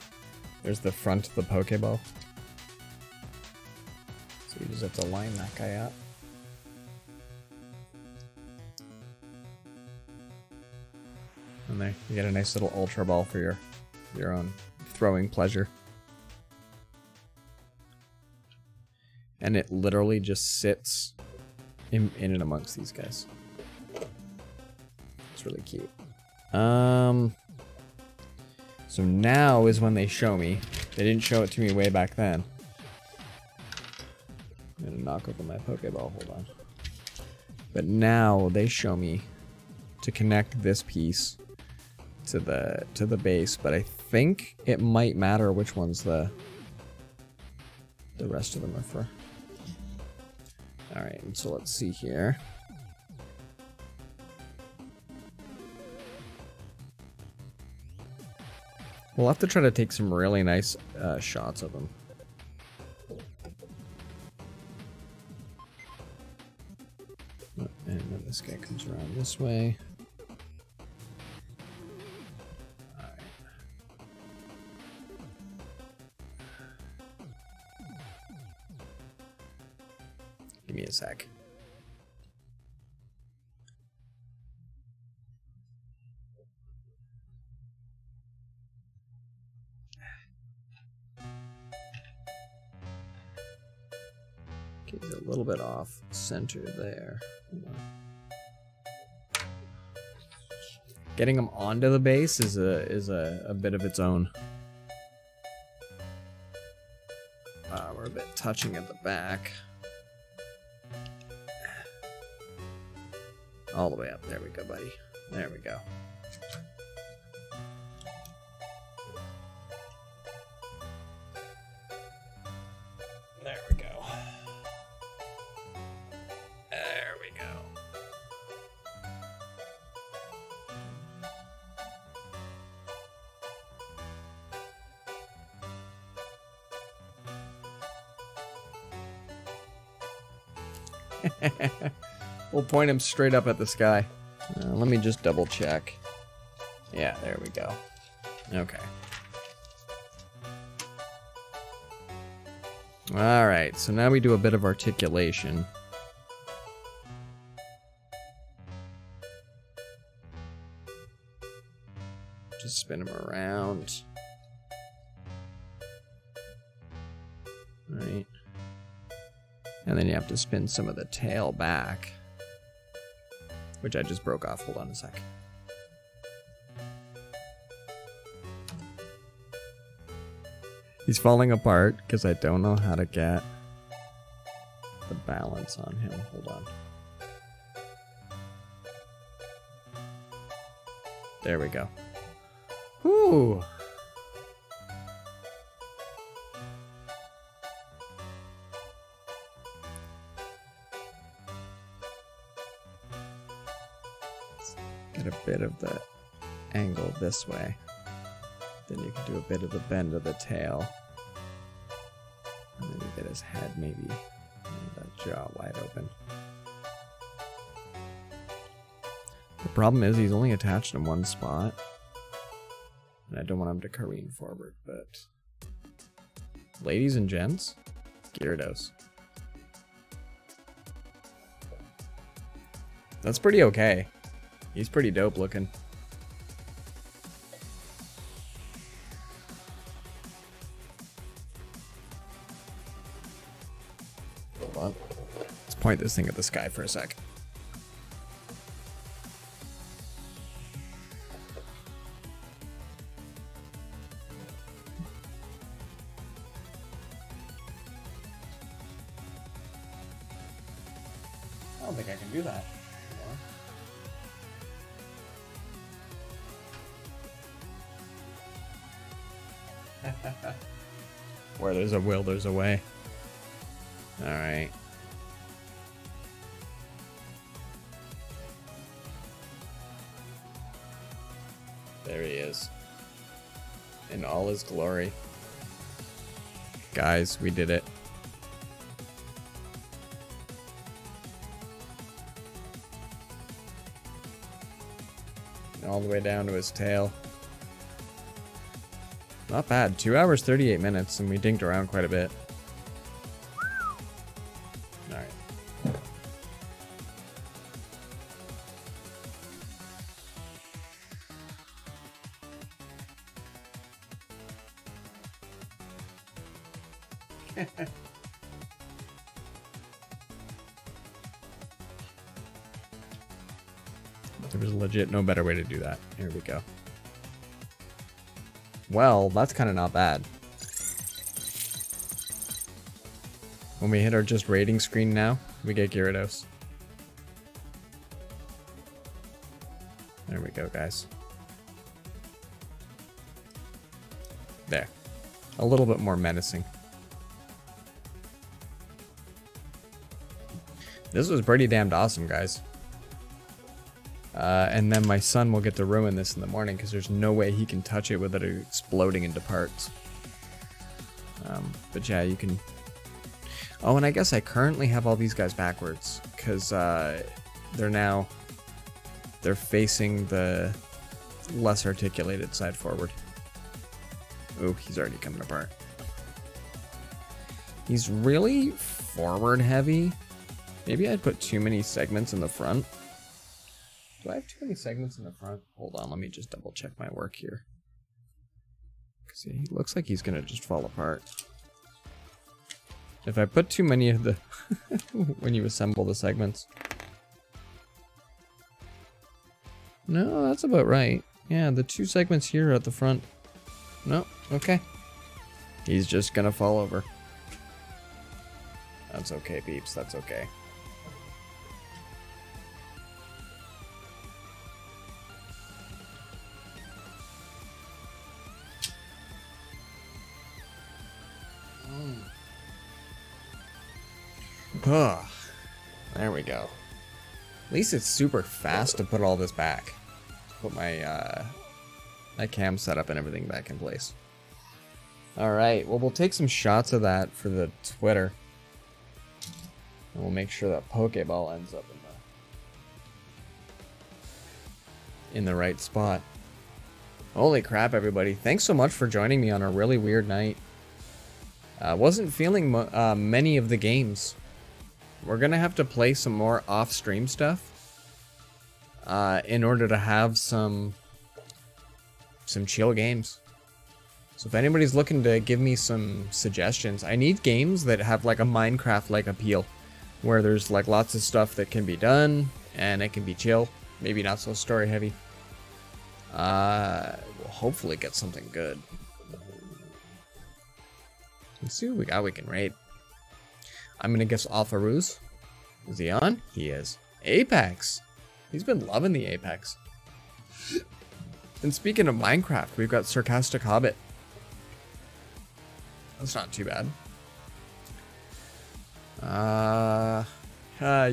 There's the front of the Pokeball. So you just have to line that guy up. And there, you get a nice little Ultra Ball for your own throwing pleasure. And it literally just sits in and amongst these guys. It's really cute. So now is when they show me. They didn't show it to me way back then. I'm gonna knock over my Pokeball, hold on. But now they show me to connect this piece to the base, but I think it might matter which ones the rest of them are for. Alright, so let's see here. We'll have to try to take some really nice shots of them. And then this guy comes around this way. Alright. Give me a sec. little bit off center there. Getting them onto the base is a bit of its own. We're a bit touching at the back. All the way up. There we go, buddy. There we go. There we go. There we go. We'll point him straight up at the sky. Let me just double check. Yeah, there we go. Okay. Alright, so now we do a bit of articulation. Just spin him around. Right. And then you have to spin some of the tail back. Which I just broke off. Hold on a sec. He's falling apart because I don't know how to get the balance on him. Hold on. There we go. Whew. Get a bit of the angle this way. Then you can do a bit of the bend of the tail. And then you get his head maybe. That jaw wide open. The problem is he's only attached in one spot. And I don't want him to careen forward, but... Ladies and gents, Gyarados. That's pretty okay. He's pretty dope looking. Hold on. Let's point this thing at the sky for a sec. I don't think I can do that. Where there's a will, there's a way. Alright. There he is. In all his glory. Guys, we did it. All the way down to his tail. Not bad. 2 hours, 38 minutes, and we dinked around quite a bit. Alright. There was legit no better way to do that. Here we go. Well, that's kind of not bad. When we hit our just rating screen now, we get Gyarados. There we go, guys. There. A little bit more menacing. This was pretty damned awesome, guys. And then my son will get to ruin this in the morning because there's no way he can touch it without it exploding into parts. But yeah, you can... Oh, and I guess I currently have all these guys backwards because they're facing the less articulated side forward. Ooh, he's already coming apart. He's really forward heavy. Maybe I'd put too many segments in the front. Do I have too many segments in the front? Hold on, let me just double check my work here. Because he looks like he's going to just fall apart. If I put too many of the... when you assemble the segments. No, that's about right. Yeah, the 2 segments here at the front. No, okay. He's just gonna fall over. That's okay, peeps. That's okay. Oh, there we go. At least it's super fast to put all this back. Put my my cam setup and everything back in place. All right, well, we'll take some shots of that for the Twitter. And we'll make sure that Pokeball ends up in the right spot. Holy crap, everybody. Thanks so much for joining me on a really weird night. Wasn't feeling many of the games. We're gonna have to play some more off-stream stuff in order to have some chill games. So if anybody's looking to give me some suggestions, I need games that have like a Minecraft-like appeal, where there's like lots of stuff that can be done and it can be chill, maybe not so story-heavy. We'll hopefully get something good. Let's see what we got we can raid. I'm gonna guess Alpharuz. Is he on? He is. Apex. He's been loving the Apex. And speaking of Minecraft, we've got Sarcastic Hobbit. That's not too bad.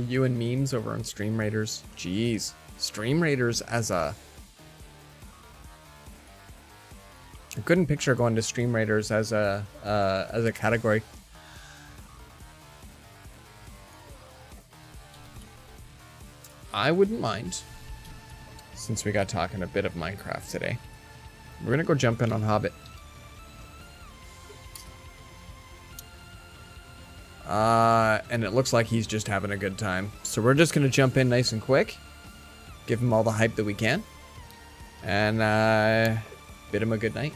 You and memes over on Stream Raiders. Jeez. Stream Raiders as a... I couldn't picture going to Stream Raiders as a category. I wouldn't mind, since we got talking a bit of Minecraft today. We're gonna go jump in on Hobbit. And it looks like he's just having a good time. So we're just gonna jump in nice and quick, give him all the hype that we can, and bid him a good night.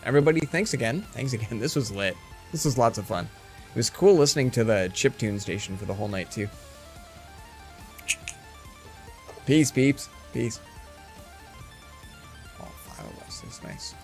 Everybody, thanks again. Thanks again. This was lit. This was lots of fun. It was cool listening to the chiptune station for the whole night too. Peace, peeps. Peace. All 5 of us. That's nice.